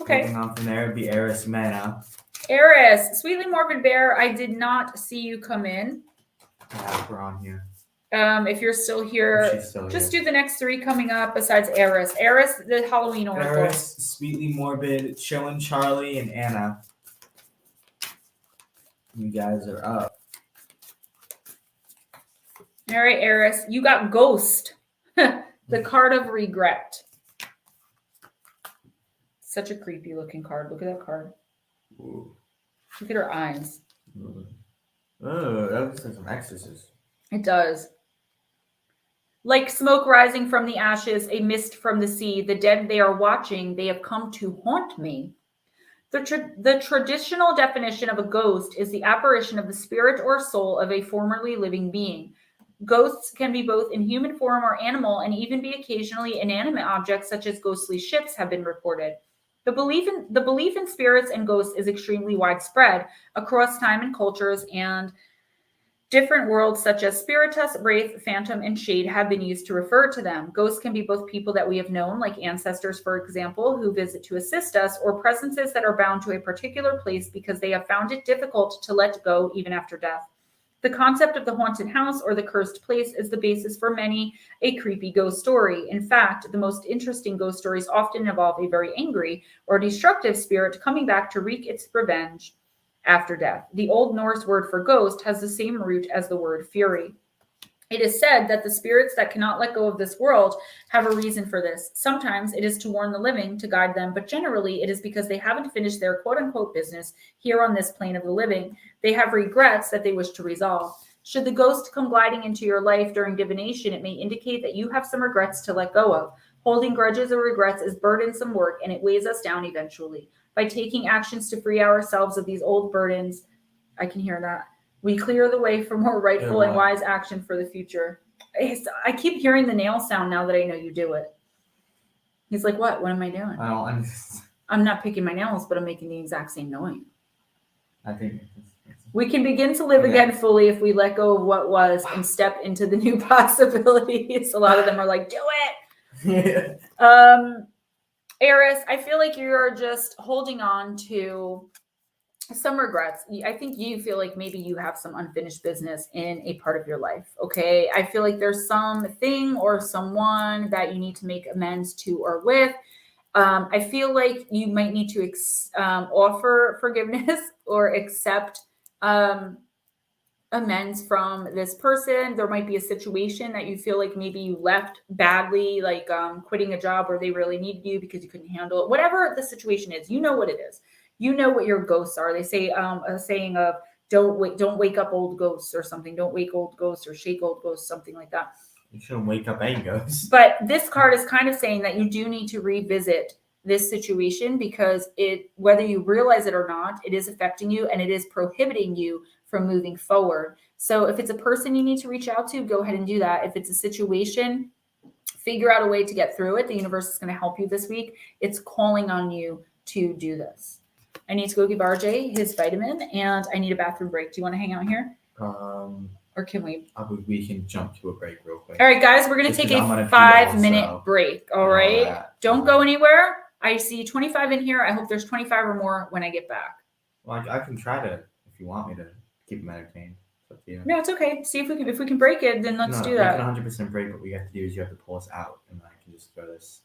Okay. Moving on from there would be Eris Mana. Eris, Sweetly Morbid Bear, I did not see you come in. Yeah, we're on here. If you're still here, She's still just here. do the next 3 coming up besides Eris. Eris, the Halloween oracle. Eris, Sweetly Morbid, Chillin' Charlie, and Anna. You guys are up. All right, Eris, you got Ghost, the card of regret. Such a creepy looking card. Look at that card. Ooh. Look at her eyes. Oh, that looks like some exorcist. It does. Like smoke rising from the ashes, a mist from the sea, the dead they are watching, they have come to haunt me. The traditional definition of a ghost is the apparition of the spirit or soul of a formerly living being. Ghosts can be both in human form or animal, and even be occasionally inanimate objects such as ghostly ships have been reported. The belief in spirits and ghosts is extremely widespread across time and cultures, and different worlds such as spiritus, wraith, phantom, and shade have been used to refer to them. Ghosts can be both people that we have known, like ancestors, for example, who visit to assist us, or presences that are bound to a particular place because they have found it difficult to let go even after death. The concept of the haunted house or the cursed place is the basis for many a creepy ghost story. In fact, the most interesting ghost stories often involve a very angry or destructive spirit coming back to wreak its revenge after death. The Old Norse word for ghost has the same root as the word fury. It is said that the spirits that cannot let go of this world have a reason for this. Sometimes it is to warn the living, to guide them, but generally it is because they haven't finished their quote unquote business here on this plane of the living. They have regrets that they wish to resolve. Should the ghost come gliding into your life during divination, it may indicate that you have some regrets to let go of. Holding grudges or regrets is burdensome work, and it weighs us down eventually. By taking actions to free ourselves of these old burdens, I can hear that, we clear the way for more rightful and wise action for the future. I keep hearing the nail sound now that I know you do it. He's like, what? What am I doing? I don't understand. I'm not picking my nails, but I'm making the exact same noise. I think we can begin to live again fully if we let go of what was and step into the new possibilities. A lot of them are like, do it. Eris, I feel like you're just holding on to some regrets. I think you feel like maybe you have some unfinished business in a part of your life. Okay. I feel like there's something or someone that you need to make amends to or with. I feel like you might need to offer forgiveness or accept amends from this person. There might be a situation that you feel like maybe you left badly, like quitting a job where they really needed you because you couldn't handle it. Whatever the situation is, you know what it is. You know what your ghosts are. They say a saying of don't wake up old ghosts or something. Don't wake old ghosts or shake old ghosts, something like that. You shouldn't wake up any ghosts. But this card is kind of saying that you do need to revisit this situation because it, whether you realize it or not, it is affecting you and it is prohibiting you from moving forward. So if it's a person you need to reach out to, go ahead and do that. If it's a situation, figure out a way to get through it. The universe is going to help you this week. It's calling on you to do this. I need to go give RJ his vitamin and I need a bathroom break. Do you want to hang out here? Or can we? We can jump to a break real quick. All right, guys, we're going to take a 5-minute break. All right. Don't go anywhere. I see 25 in here. I hope there's 25 or more when I get back. Well, I can try to, if you want me to keep them entertained. It's up to you. No, it's okay. See if we can break it, then let's do that. We can 100% break. What we have to do is you have to pull us out, and I can just throw this.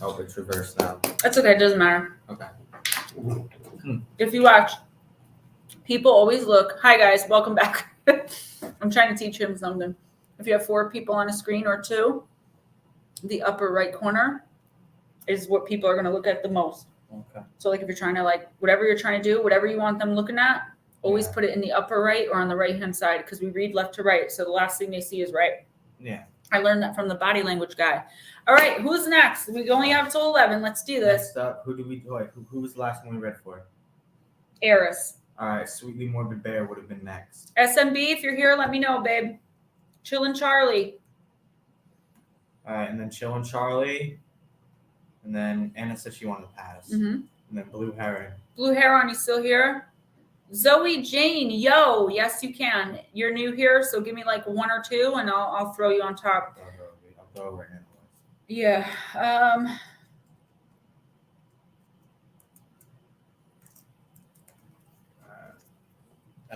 Oh, it's reversed now. That's okay. It doesn't matter. Okay. If you watch, people always look. Hi, guys. Welcome back. I'm trying to teach him something. If you have 4 people on a screen or 2, the upper right corner is what people are going to look at the most. Okay. So, like, if you're trying to, like, whatever you're trying to do, whatever you want them looking at, always Yeah. put it in the upper right or on the right-hand side because we read left to right. So the last thing they see is right. Yeah. I learned that from the body language guy. All right, who's next? We only have till 11. Let's do this. Next up, who was the last one we read for? Eris. All right, Sweetly Morbid Bear would have been next. SMB, if you're here, let me know, babe. Chillin' Charlie. All right, and then Chillin' Charlie. And then Anna said she wanted to pass. Mm-hmm. And then Blue Heron. Blue Heron, you still here? Zoe Jane, yo, yes you can. You're new here, so give me like 1 or 2, and I'll throw you on top. I'll throw her in. Yeah. I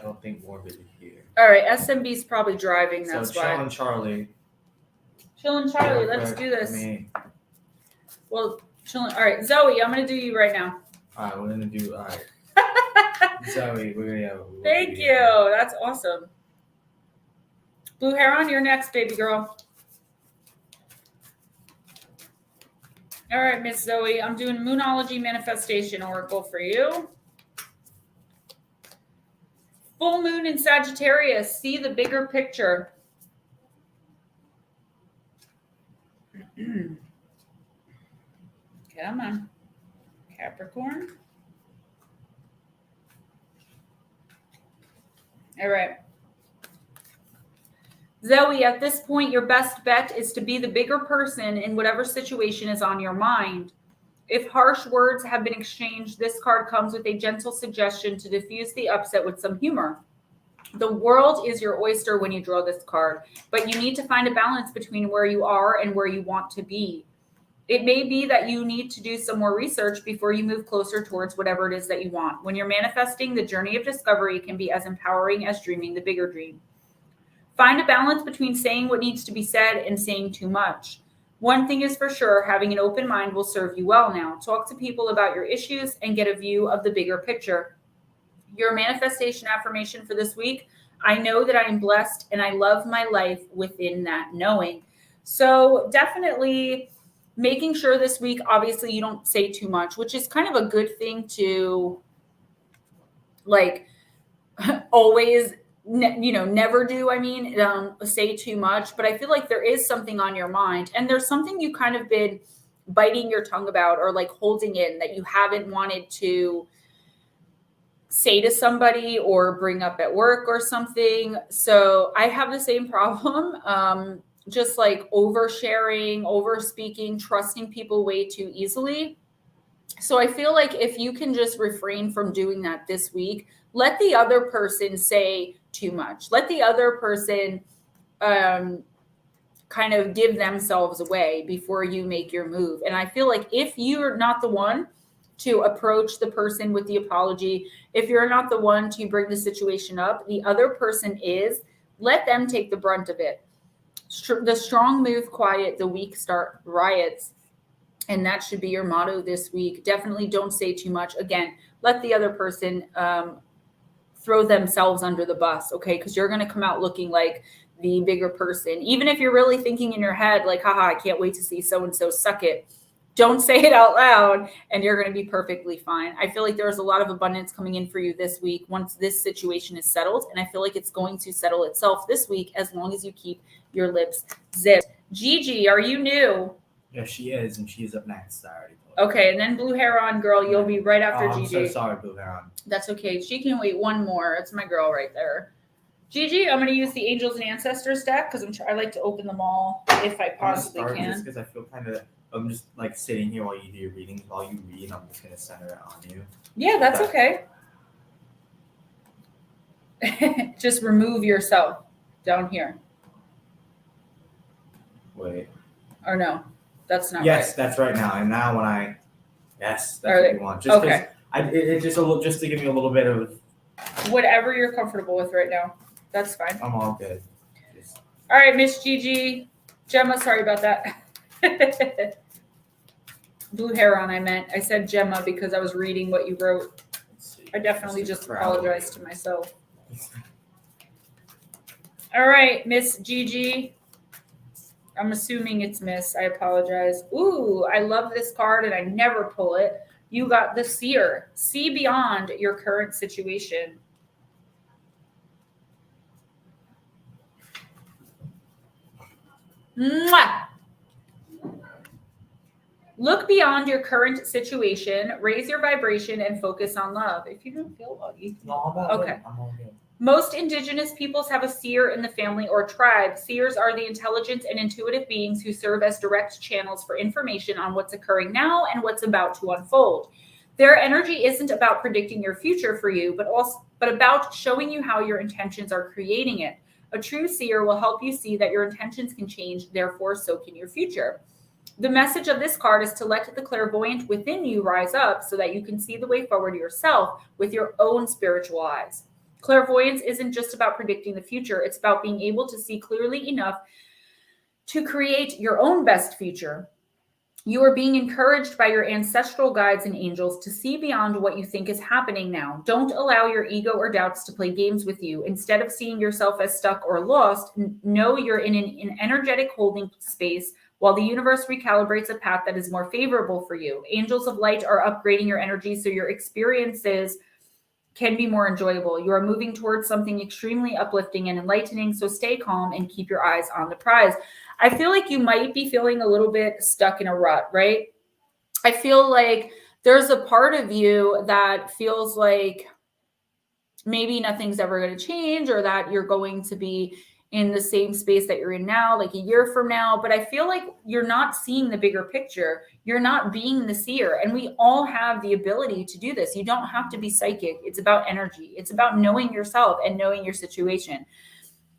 don't think Morbid is here. All right, SMB's probably driving. That's so why. Chillin' Charlie. Chillin' Charlie, let's do this. Well, chillin'. All right, Zoe, I'm gonna do you right now. All right, we're gonna do. All right. Zoe, Thank you. That's awesome. Blue Heron, you're next, baby girl. All right, Miss Zoe, I'm doing Moonology Manifestation Oracle for you. Full moon in Sagittarius. See the bigger picture. Come on. Capricorn. All right. Zoe, at this point, your best bet is to be the bigger person in whatever situation is on your mind. If harsh words have been exchanged, this card comes with a gentle suggestion to diffuse the upset with some humor. The world is your oyster when you draw this card, but you need to find a balance between where you are and where you want to be. It may be that you need to do some more research before you move closer towards whatever it is that you want. When you're manifesting, the journey of discovery can be as empowering as dreaming the bigger dream. Find a balance between saying what needs to be said and saying too much. One thing is for sure, having an open mind will serve you well now. Talk to people about your issues and get a view of the bigger picture. Your manifestation affirmation for this week: I know that I am blessed and I love my life within that knowing. So definitely making sure this week, obviously, you don't say too much, which is kind of a good thing to like always, never do. Say too much, but I feel like there is something on your mind and there's something you kind of been biting your tongue about or like holding in that you haven't wanted to say to somebody or bring up at work or something. So I have the same problem. Just like oversharing, overspeaking, trusting people way too easily. So I feel like if you can just refrain from doing that this week, let the other person say too much. Let the other person kind of give themselves away before you make your move. And I feel like if you're not the one to approach the person with the apology, if you're not the one to bring the situation up, the other person is, let them take the brunt of it. The strong move quiet, the weak start riots. And that should be your motto this week. Definitely don't say too much. Again, let the other person throw themselves under the bus, okay? Because you're going to come out looking like the bigger person. Even if you're really thinking in your head, like, haha, I can't wait to see so-and-so, suck it. Don't say it out loud, and you're going to be perfectly fine. I feel like there's a lot of abundance coming in for you this week once this situation is settled, and I feel like it's going to settle itself this week as long as you keep your lips zipped. Gigi, are you new? Yeah, she is, and she's up next. I already told her. Okay, and then Blue Heron, girl, you'll be right after Gigi. I'm so sorry, Blue Heron. That's okay. She can wait one more. It's my girl right there. Gigi, I'm going to use the Angels and Ancestors deck because I like to open them all if I possibly can. Because I feel kind of, I'm just like sitting here while you do your readings. While you read, I'm just going to center it on you. Yeah, that's okay. Just remove yourself down here. Wait. Or no, that's not right. Yes, that's right now. And now when I, yes, that's what you want. Just okay. It's just a little, just to give me a little bit of whatever you're comfortable with right now. That's fine. I'm all good. All right, Miss Gigi. Gemma, sorry about that. Blue Heron, I meant. I said Gemma because I was reading what you wrote. Let's see. I definitely This is just proud. apologized to myself. All right, Miss Gigi. I'm assuming it's Miss. I apologize. Ooh, I love this card and I never pull it. You got the Seer. See beyond your current situation. Mwah! Look beyond your current situation, raise your vibration, and focus on love. If you don't feel well, you can. No, I'm all Okay. good. I'm all good. Most indigenous peoples have a seer in the family or tribe. Seers are the intelligent and intuitive beings who serve as direct channels for information on what's occurring now and what's about to unfold. Their energy isn't about predicting your future for you, but about showing you how your intentions are creating it. A true seer will help you see that your intentions can change, therefore so can your future. The message of this card is to let the clairvoyant within you rise up so that you can see the way forward yourself with your own spiritual eyes. Clairvoyance isn't just about predicting the future. It's about being able to see clearly enough to create your own best future. You are being encouraged by your ancestral guides and angels to see beyond what you think is happening now. Don't allow your ego or doubts to play games with you. Instead of seeing yourself as stuck or lost, know you're in an energetic holding space while the universe recalibrates a path that is more favorable for you. Angels of light are upgrading your energy so your experiences can be more enjoyable. You are moving towards something extremely uplifting and enlightening, so stay calm and keep your eyes on the prize. I feel like you might be feeling a little bit stuck in a rut, right? I feel like there's a part of you that feels like maybe nothing's ever going to change, or that you're going to be in the same space that you're in now, like a year from now. But I feel like you're not seeing the bigger picture. You're not being the seer. And we all have the ability to do this. You don't have to be psychic. It's about energy. It's about knowing yourself and knowing your situation.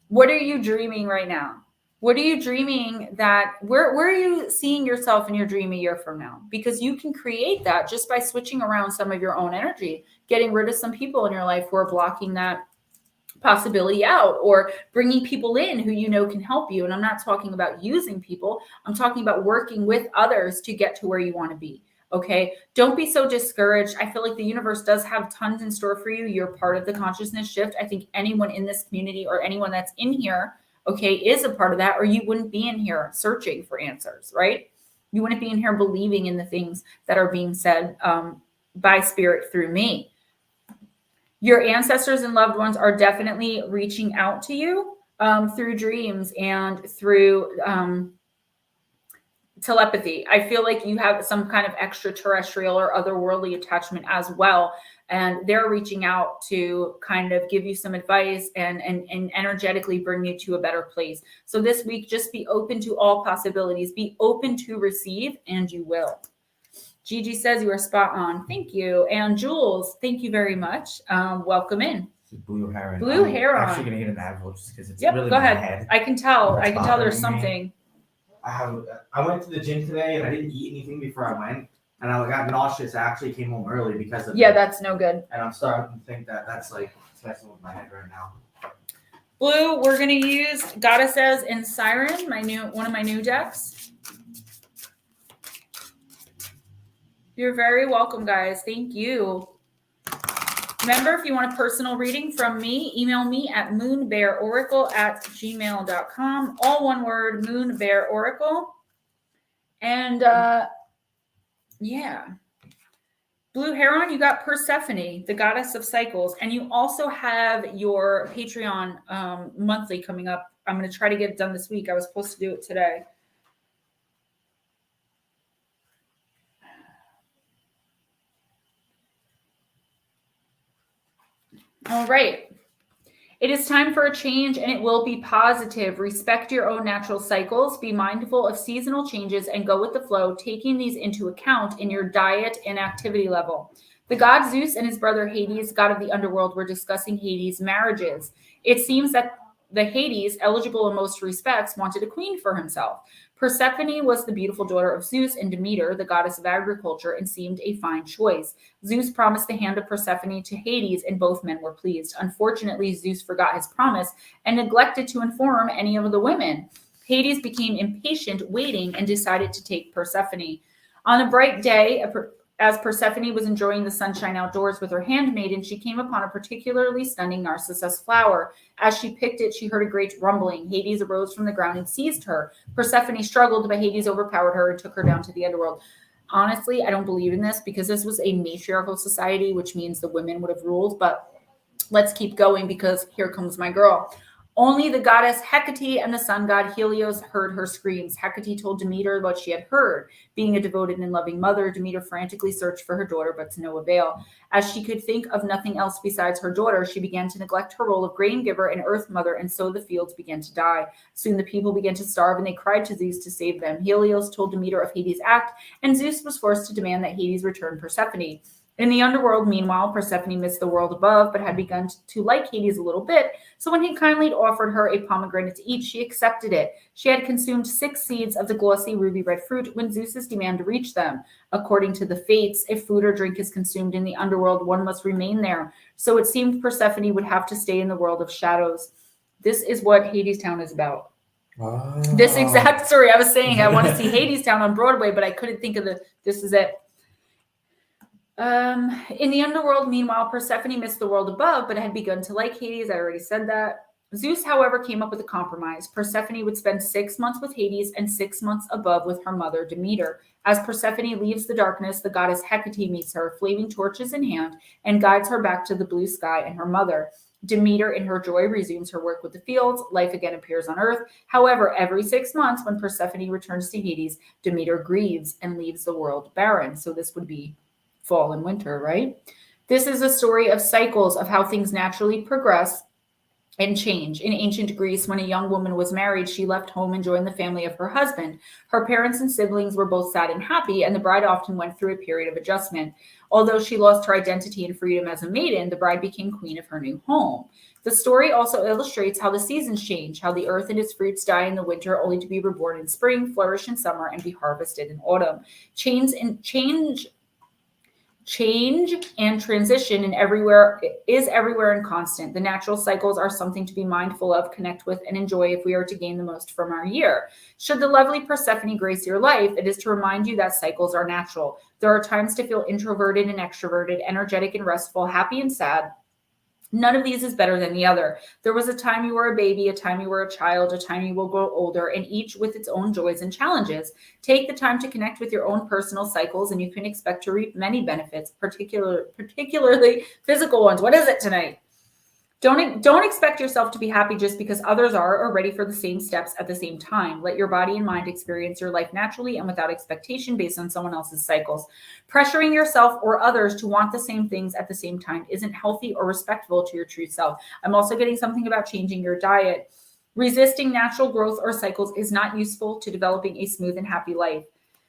What are you dreaming right now? What are you dreaming that, where are you seeing yourself in your dream a year from now? Because you can create that just by switching around some of your own energy, getting rid of some people in your life who are blocking that possibility out, or bringing people in who you know can help you. And I'm not talking about using people. I'm talking about working with others to get to where you want to be. Okay. Don't be so discouraged. I feel like the universe does have tons in store for you. You're part of the consciousness shift. I think anyone in this community or anyone that's in here, okay, is a part of that, or you wouldn't be in here searching for answers, right? You wouldn't be in here believing in the things that are being said by spirit through me. Your ancestors and loved ones are definitely reaching out to you through dreams and through telepathy. I feel like you have some kind of extraterrestrial or otherworldly attachment as well. And they're reaching out to kind of give you some advice and energetically bring you to a better place. So this week, just be open to all possibilities. Be open to receive, and you will. Gigi says you are spot on. Thank you. And Jules, thank you very much. Welcome in. Blue Heron. Blue I'm Heron. actually going to get an Advil just because it's Yep, really go in my ahead. head. I can tell. That's I can tell there's bothering me. something. I went to the gym today and I didn't eat anything before I went. And I got nauseous. I actually came home early because of Yeah, it. that's no good. And I'm starting to think that that's like messing with my head right now. Blue, we're going to use Goddesses and Siren, one of my new decks. You're very welcome, guys. Thank you. Remember, if you want a personal reading from me, email me at moonbearoracle@gmail.com. All one word, moonbearoracle. And yeah. Blue Heron, you got Persephone, the goddess of cycles. And you also have your Patreon monthly coming up. I'm going to try to get it done this week. I was supposed to do it today. All right. It is time for a change, and it will be positive. Respect your own natural cycles. Be mindful of seasonal changes and go with the flow, taking these into account in your diet and activity level. The god Zeus and his brother Hades, god of the underworld, were discussing Hades' marriages. It seems that the Hades, eligible in most respects, wanted a queen for himself. Persephone was the beautiful daughter of Zeus and Demeter, the goddess of agriculture, and seemed a fine choice. Zeus promised the hand of Persephone to Hades, and both men were pleased. Unfortunately, Zeus forgot his promise and neglected to inform any of the women. Hades became impatient, waiting, and decided to take Persephone. On a bright day, as Persephone was enjoying the sunshine outdoors with her handmaiden, she came upon a particularly stunning narcissus flower. As she picked it, she heard a great rumbling. Hades arose from the ground and seized her. Persephone struggled, but Hades overpowered her and took her down to the underworld. Honestly, I don't believe in this because this was a matriarchal society, which means the women would have ruled, but let's keep going because here comes my girl. Only the goddess Hecate and the sun god Helios heard her screams. Hecate told Demeter what she had heard. Being a devoted and loving mother, Demeter frantically searched for her daughter, but to no avail. As she could think of nothing else besides her daughter, she began to neglect her role of grain giver and earth mother, and so the fields began to die. Soon the people began to starve, and they cried to Zeus to save them. Helios told Demeter of Hades' act, and Zeus was forced to demand that Hades return Persephone. In the underworld, meanwhile, Persephone missed the world above, but had begun to like Hades a little bit. So when he kindly offered her a pomegranate to eat, she accepted it. She had consumed 6 seeds of the glossy ruby red fruit when Zeus's demand reached them. According to the fates, if food or drink is consumed in the underworld, one must remain there. So it seemed Persephone would have to stay in the world of shadows. This is what Hades Town is about. Oh. This exact story. I was saying I want to see Hades Town on Broadway, but I couldn't think of this is it. In the underworld, meanwhile, Persephone missed the world above, but had begun to like Hades. I already said that. Zeus, however, came up with a compromise. Persephone would spend 6 months with Hades and 6 months above with her mother, Demeter. As Persephone leaves the darkness, the goddess Hecate meets her, flaming torches in hand, and guides her back to the blue sky and her mother. Demeter, in her joy, resumes her work with the fields. Life again appears on earth. However, every 6 months, when Persephone returns to Hades, Demeter grieves and leaves the world barren. So this would be fall and winter, right? This is a story of cycles of how things naturally progress and change. In ancient Greece, when a young woman was married, she left home and joined the family of her husband. Her parents and siblings were both sad and happy, and the bride often went through a period of adjustment. Although she lost her identity and freedom as a maiden, the bride became queen of her new home. The story also illustrates how the seasons change, how the earth and its fruits die in the winter, only to be reborn in spring, flourish in summer, and be harvested in autumn. Change and transition is everywhere and constant. The natural cycles are something to be mindful of, connect with, and enjoy if we are to gain the most from our year. Should the lovely Persephone grace your life, it is to remind you that cycles are natural. There are times to feel introverted and extroverted, energetic and restful, happy and sad. None of these is better than the other. There was a time you were a baby, a time you were a child, a time you will grow older, and each with its own joys and challenges. Take the time to connect with your own personal cycles, and you can expect to reap many benefits, particularly physical ones. What is it tonight? Don't expect yourself to be happy just because others are or ready for the same steps at the same time. Let your body and mind experience your life naturally and without expectation based on someone else's cycles. Pressuring yourself or others to want the same things at the same time isn't healthy or respectful to your true self. I'm also getting something about changing your diet. Resisting natural growth or cycles is not useful to developing a smooth and happy life.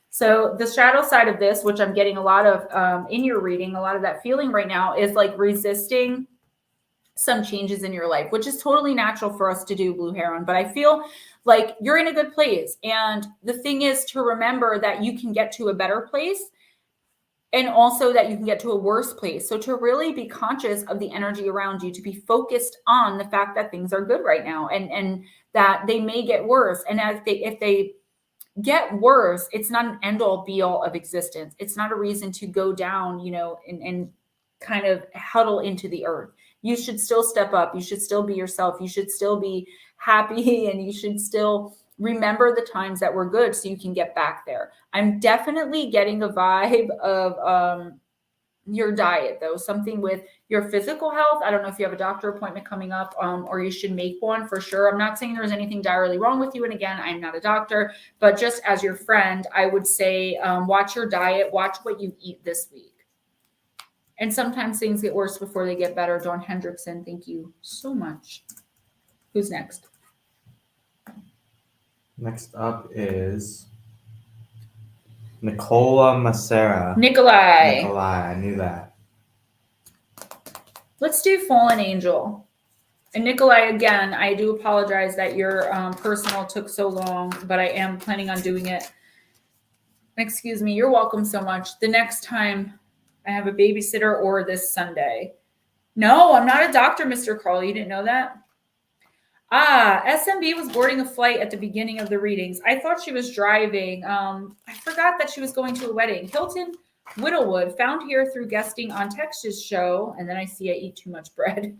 So the shadow side of this, which I'm getting a lot of in your reading, a lot of that feeling right now is like resisting some changes in your life, which is totally natural for us to do, Blue Heron. But I feel like you're in a good place. And the thing is to remember that you can get to a better place and also that you can get to a worse place. So to really be conscious of the energy around you, to be focused on the fact that things are good right now and that they may get worse. And if they get worse, it's not an end all be all of existence. It's not a reason to go down, and kind of huddle into the earth. You should still step up. You should still be yourself. You should still be happy, and you should still remember the times that were good so you can get back there. I'm definitely getting a vibe of your diet, though, something with your physical health. I don't know if you have a doctor appointment coming up, or you should make one for sure. I'm not saying there's anything direly wrong with you. And again, I'm not a doctor, but just as your friend, I would say watch your diet, watch what you eat this week. And sometimes things get worse before they get better. Dawn Hendrickson, thank you so much. Who's next? Next up is Nicola Macera. Nikolai, I knew that. Let's do Fallen Angel. And Nikolai, again, I do apologize that your personal took so long, but I am planning on doing it. Excuse me. You're welcome so much. The next time I have a babysitter or this Sunday. No, I'm not a doctor, Mr. Carl. You didn't know that? SMB was boarding a flight at the beginning of the readings. I thought she was driving. I forgot that she was going to a wedding. Hilton Whittlewood, found here through guesting on Texas show, and then I see I eat too much bread.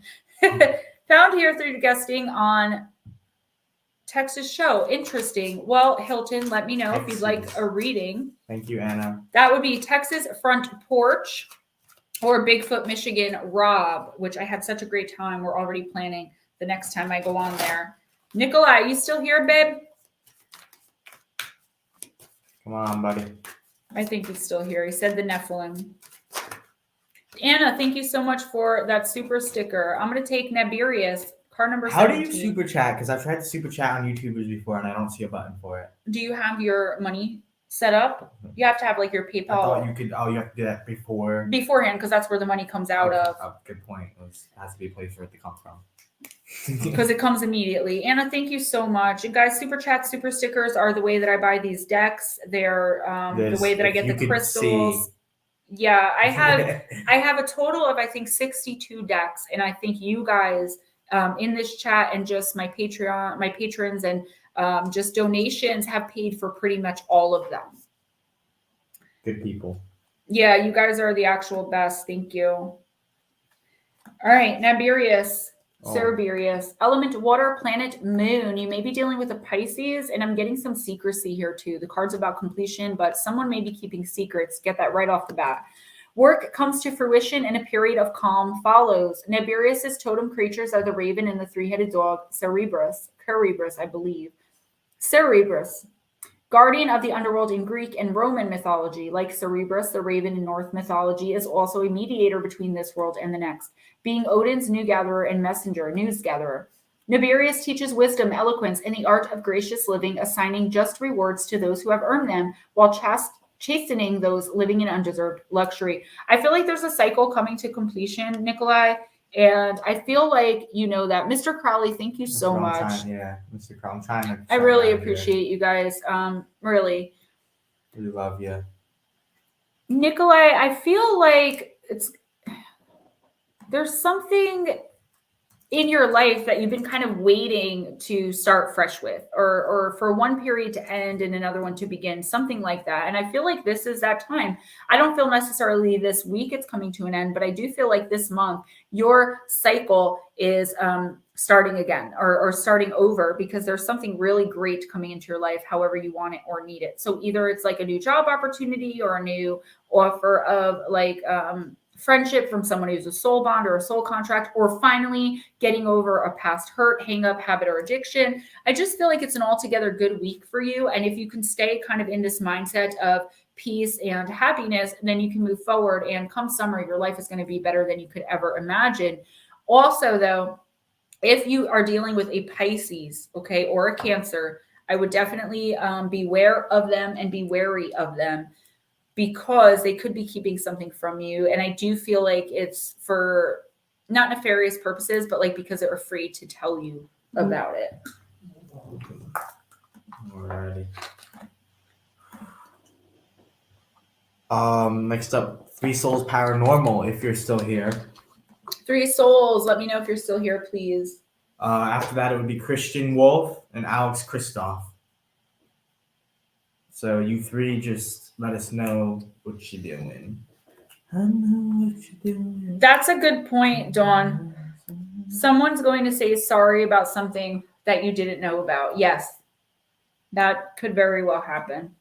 Found here through guesting on Texas show. Interesting. Well, Hilton, let me know if you'd like a reading. Thank you, Anna. That would be Texas Front Porch or Bigfoot, Michigan, Rob, which I had such a great time. We're already planning the next time I go on there. Nikolai, you still here, babe? Come on, buddy. I think he's still here. He said the Nephilim. Anna, thank you so much for that super sticker. I'm going to take Nabirius, card number 17. How do you super chat? Because I've tried to super chat on YouTubers before and I don't see a button for it. Do you have your money set up? You have to have like your PayPal. I thought you could. Oh, you have to do that beforehand, because that's where the money comes out of. Good point. It has to be a place for it to come from. Because it comes immediately. Anna, thank you so much. And guys, super chats, super stickers are the way that I buy these decks. They're the way that I get the crystals. Yeah, I have a total of I think 62 decks, and I think you guys in this chat and just my patrons and just donations have paid for pretty much all of them. Good people. Yeah, you guys are the actual best. Thank you. All right, Nabirius. Cerberus, element water, planet moon. You may be dealing with a Pisces, and I'm getting some secrecy here too. The card's about completion, but someone may be keeping secrets. Get that right off the bat. Work comes to fruition and a period of calm follows. Nabirius's totem creatures are the raven and the three-headed dog, Cerberus, I believe. Cerberus, guardian of the underworld in Greek and Roman mythology. Like Cerberus, the raven in Norse mythology, is also a mediator between this world and the next, being Odin's news gatherer. Nabirius teaches wisdom, eloquence, and the art of gracious living, assigning just rewards to those who have earned them, while chastening those living in undeserved luxury. I feel like there's a cycle coming to completion, Nikolai, and I feel like you know that. Mr. Crowley, thank you so much. Mr. Crowley, I'm trying to. I really appreciate you guys. Really love you, Nikolai. I feel like there's something in your life that you've been kind of waiting to start fresh with, or for one period to end and another one to begin, something like that. And I feel like this is that time. I don't feel necessarily this week it's coming to an end, but I do feel like this month your cycle is starting again or starting over, because there's something really great coming into your life, however you want it or need it. So either it's like a new job opportunity or a new offer of like friendship from someone who's a soul bond or a soul contract, or finally getting over a past hurt, hang up, habit, or addiction. I just feel like it's an altogether good week for you. And if you can stay kind of in this mindset of peace and happiness, then you can move forward. And come summer, your life is going to be better than you could ever imagine. Also, though, if you are dealing with a Pisces, okay, or a Cancer, I would definitely beware of them and be wary of them, because they could be keeping something from you. And I do feel like it's for not nefarious purposes, but like because they're afraid to tell you about it. Alrighty. Next up, Three Souls Paranormal, if you're still here. Three Souls, let me know if you're still here, please. After that, it would be Christian Wolf and Alex Christoph. So you three just let us know what you're doing. I know what you're doing. That's a good point, Dawn. Someone's going to say sorry about something that you didn't know about. Yes, that could very well happen.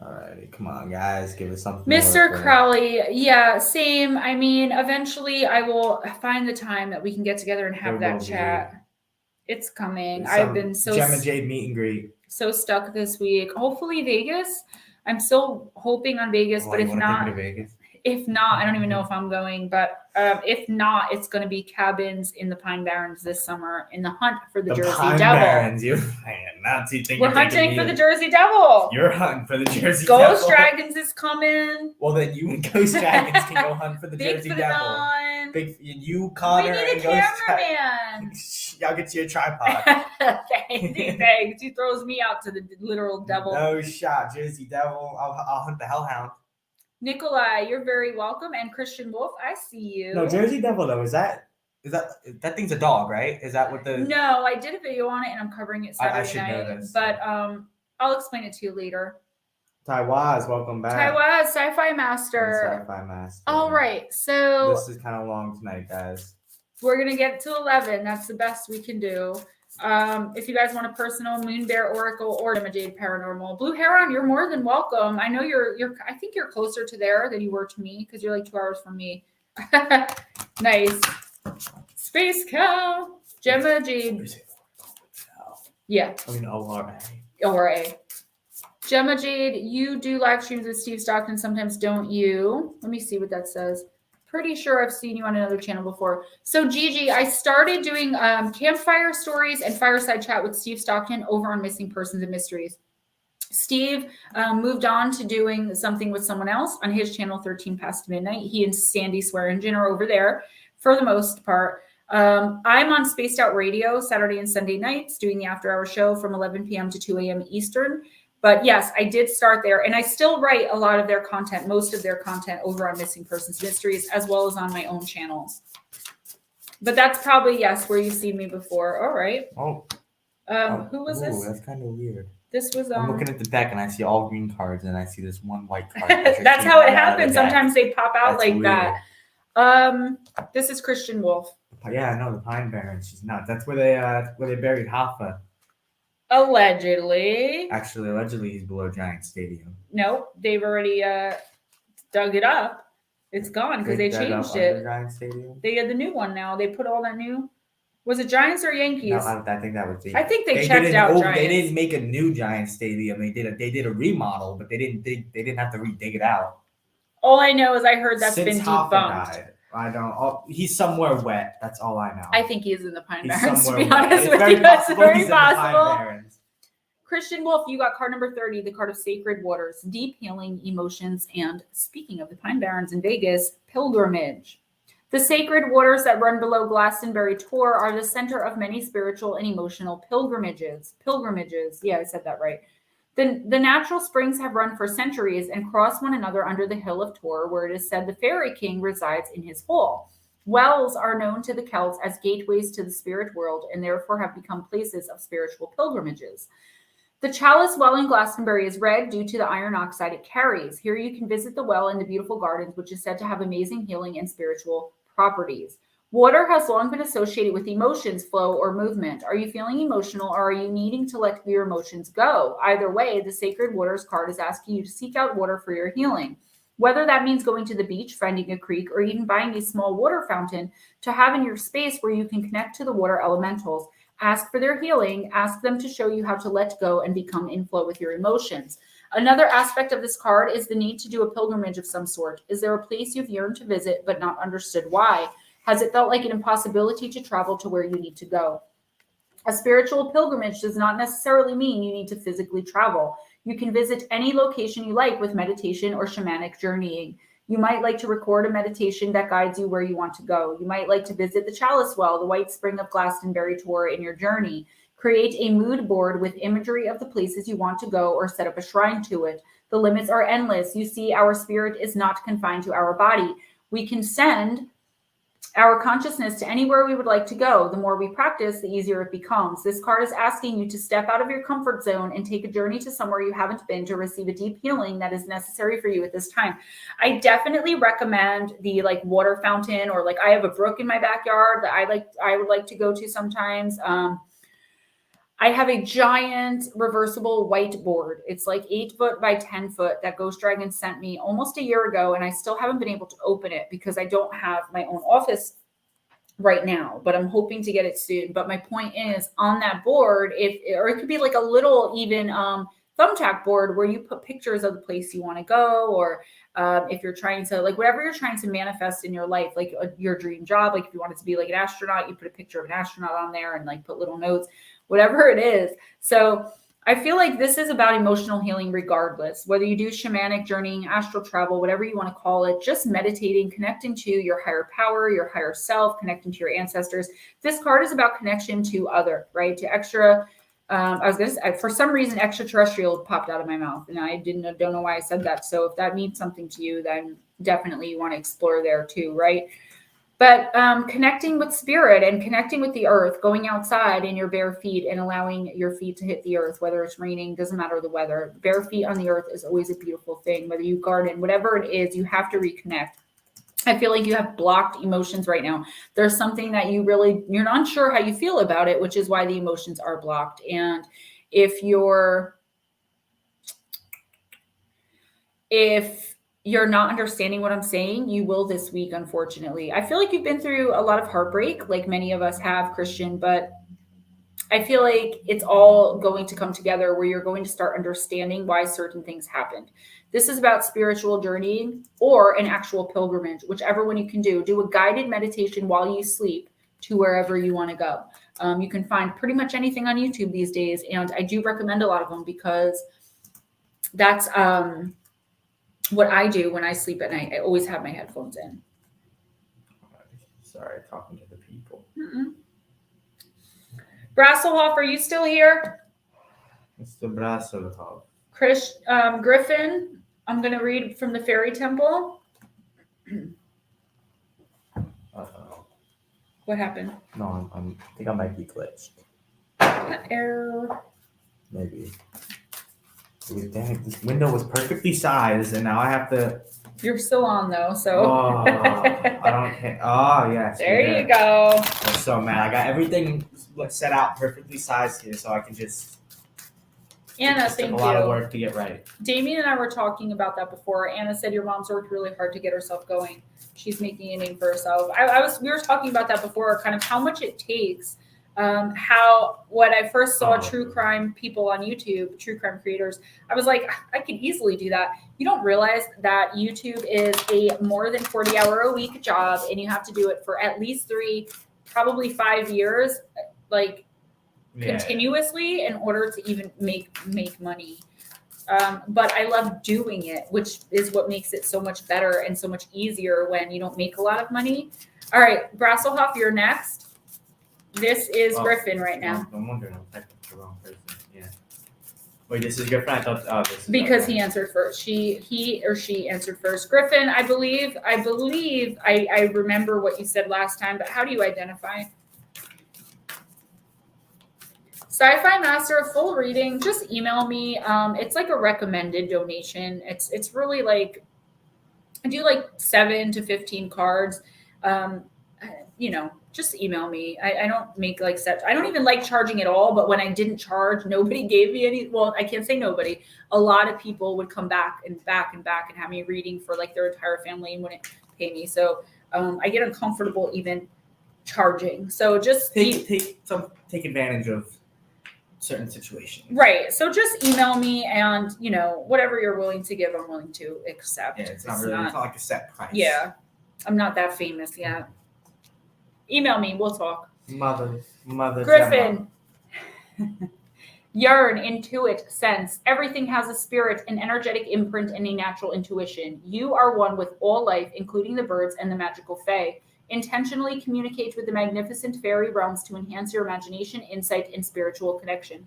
All right, come on, guys, give us something. Mr. Crowley, yeah, same. I mean, eventually I will find the time that we can get together and have that chat. It's coming. I've been so Gemma Jade meet and greet. So stuck this week. Hopefully Vegas. I'm still hoping on Vegas, but if not, I don't even know if I'm going. But if not, it's going to be cabins in the Pine Barrens this summer in the hunt for the Jersey Pine Devil. Barrens, you Nazi thing. We're hunting for the Jersey Devil. You're hunting for the Jersey Devil. Ghost Dragons is coming. Well, then you and Ghost Dragons can go hunt for the Jersey Devil. You, Connor, we need a cameraman. Y'all get you a tripod. Thanks. He throws me out to the literal devil. No shot, Jersey Devil. I'll hunt the Hellhound. Nikolai, you're very welcome. And Christian Wolf, I see you. No, Jersey Devil though, is that Is that thing's a dog, right? Is that what the? No, I did a video on it and I'm covering it I Saturday should know night. this. But I'll explain it to you later. Taiwaz, welcome back. Taiwaz, Sci-Fi Master. Sci-Fi Master. All right, so this is kind of long tonight, guys. We're gonna get to 11. That's the best we can do. If you guys want a personal Moon Bear Oracle or Gemma Jade Paranormal, Blue Heron, you're more than welcome. I know you're. I think you're closer to there than you were to me because you're like 2 hours from me. Nice. Space Cow, Gemma Jade. Yeah. I mean, ORA. ORA. Gemma Jade, you do live streams with Steve Stockton. Sometimes don't you? Let me see what that says. Pretty sure I've seen you on another channel before. So Gigi, I started doing campfire stories and fireside chat with Steve Stockton over on Missing Persons and Mysteries. Steve moved on to doing something with someone else on his channel, 13 Past Midnight. He and Sandy Swearingen are over there for the most part. I'm on Spaced Out Radio Saturday and Sunday nights doing the after hour show from 11 p.m. to 2 a.m. Eastern. But yes, I did start there, and I still write a lot of their content, most of their content over on Missing Persons Mysteries, as well as on my own channels. But that's probably, yes, where you've seen me before. All right. Who was this? That's kind of weird. This was I'm looking at the deck and I see all green cards and I see this one white card. That's how it happens. Sometimes they pop out like weird. that. This is Christian Wolf. Yeah, I know the Pine Barrens. She's nuts. That's where they buried Hoffa. Allegedly. Actually, allegedly he's below Giant Stadium. Nope, they've already dug it up. It's gone because they changed it. Giant Stadium? They had the new one now. They put all that new. Was it Giants or Yankees? No, I think that was the. I think they checked out Giants. They didn't make a new Giant Stadium. They did a remodel, but they didn't have to dig it out. All I know is I heard that's Since been Hoffa debunked. died, I don't. He's somewhere wet. That's all I know. I think he is in the Pine He's Barrens. To somewhere be wet. honest It's with very you, that's possible very he's in the Pine possible. Barrens. Christian Wolf, you got card number 30, the card of Sacred Waters, Deep Healing Emotions, and speaking of the Pine Barrens in Vegas, Pilgrimage. The sacred waters that run below Glastonbury Tor are the center of many spiritual and emotional pilgrimages. Yeah, I said that right. The natural springs have run for centuries and cross one another under the hill of Tor, where it is said the fairy king resides in his hall. Wells are known to the Celts as gateways to the spirit world and therefore have become places of spiritual pilgrimages. The chalice well in Glastonbury is red due to the iron oxide it carries. Here you can visit the well in the beautiful gardens, which is said to have amazing healing and spiritual properties. Water has long been associated with emotions, flow, or movement. Are you feeling emotional, or are you needing to let your emotions go? Either way, the Sacred Waters card is asking you to seek out water for your healing. Whether that means going to the beach, finding a creek, or even buying a small water fountain to have in your space where you can connect to the water elementals. Ask for their healing. Ask them to show you how to let go and become in flow with your emotions. Another aspect of this card is the need to do a pilgrimage of some sort. Is there a place you've yearned to visit but not understood why? Has it felt like an impossibility to travel to where you need to go? A spiritual pilgrimage does not necessarily mean you need to physically travel. You can visit any location you like with meditation or shamanic journeying. You might like to record a meditation that guides you where you want to go. You might like to visit the Chalice Well, the White Spring of Glastonbury Tor in your journey. Create a mood board with imagery of the places you want to go or set up a shrine to it. The limits are endless. You see, our spirit is not confined to our body. We can send our consciousness to anywhere we would like to go. The more we practice, the easier it becomes. This card is asking you to step out of your comfort zone and take a journey to somewhere you haven't been to receive a deep healing that is necessary for you at this time. I definitely recommend the water fountain, or I have a brook in my backyard that I would like to go to sometimes. I have a giant reversible whiteboard. It's 8 foot by 10 foot that Ghost Dragon sent me almost a year ago, and I still haven't been able to open it because I don't have my own office right now, but I'm hoping to get it soon. But my point is, on that board, or it could be a little even thumbtack board where you put pictures of the place you want to go, or if you're trying to whatever you're trying to manifest in your life, your dream job, if you want it to be an astronaut, you put a picture of an astronaut on there and put little notes, whatever it is. So I feel like this is about emotional healing regardless, whether you do shamanic journeying, astral travel, whatever you want to call it, just meditating, connecting to your higher power, your higher self, connecting to your ancestors. This card is about connection to other, right? To extra, I was going to say, for some reason, extraterrestrial popped out of my mouth, and I don't know why I said that. So if that means something to you, then definitely you want to explore there too, right? But connecting with spirit and connecting with the earth, going outside in your bare feet and allowing your feet to hit the earth, whether it's raining, doesn't matter the weather. Bare feet on the earth is always a beautiful thing. Whether you garden, whatever it is, you have to reconnect. I feel like you have blocked emotions right now. There's something that you're not sure how you feel about it, which is why the emotions are blocked. And if you're not understanding what I'm saying, you will this week, unfortunately. I feel like you've been through a lot of heartbreak, like many of us have, Christian, but I feel like it's all going to come together where you're going to start understanding why certain things happened. This is about spiritual journeying or an actual pilgrimage, whichever one you can do. Do a guided meditation while you sleep to wherever you want to go. You can find pretty much anything on YouTube these days, and I do recommend a lot of them because that's what I do when I sleep at night. I always have my headphones in. Sorry, talking to the people. Brasselhoff, are you still here? Mr. Brasselhoff. Griffin, I'm going to read from the Fairy Temple. Uh-oh. What happened? No, I think I might be glitched. Error. Maybe. Damn it, this window was perfectly sized, and now I have to... You're still on, though, so... Oh, I don't hit... Oh, yes. There you go. I'm so mad. I got everything set out perfectly sized here, so I can just... Anna, thank you. A lot of work to get right. Damien and I were talking about that before. Anna said your mom's worked really hard to get herself going. She's making a name for herself. We were talking about that before, kind of how much it takes. When I first saw true crime people on YouTube, true crime creators, I was like, I could easily do that. You don't realize that YouTube is a more than 40-hour-a-week job, and you have to do it for at least 3, probably 5 years, continuously in order to even make money. But I love doing it, which is what makes it so much better and so much easier when you don't make a lot of money. All right, Brasselhoff, you're next. This is Griffin right now. I'm wondering, I'm typing the wrong person. Yeah. Wait, this is Griffin? I thought, this is because he answered first. He or she answered first. Griffin, I believe I remember what you said last time, but how do you identify? Sci-Fi Master, a full reading, just email me. It's like a recommended donation. It's really like, I do like 7 to 15 cards. Just email me. I don't make I don't even like charging at all, but when I didn't charge, nobody gave me any. Well, I can't say nobody. A lot of people would come back and have me reading for like their entire family and wouldn't pay me. So I get uncomfortable even charging. So just take advantage of certain situations. Right. So just email me and, whatever you're willing to give, I'm willing to accept. Yeah, it's not like a set price. Yeah. I'm not that famous yet. Email me. We'll talk. Mother Griffin. Yearn, intuit, sense. Everything has a spirit, an energetic imprint, and a natural intuition. You are one with all life, including the birds and the magical fae. Intentionally communicate with the magnificent fairy realms to enhance your imagination, insight, and spiritual connection.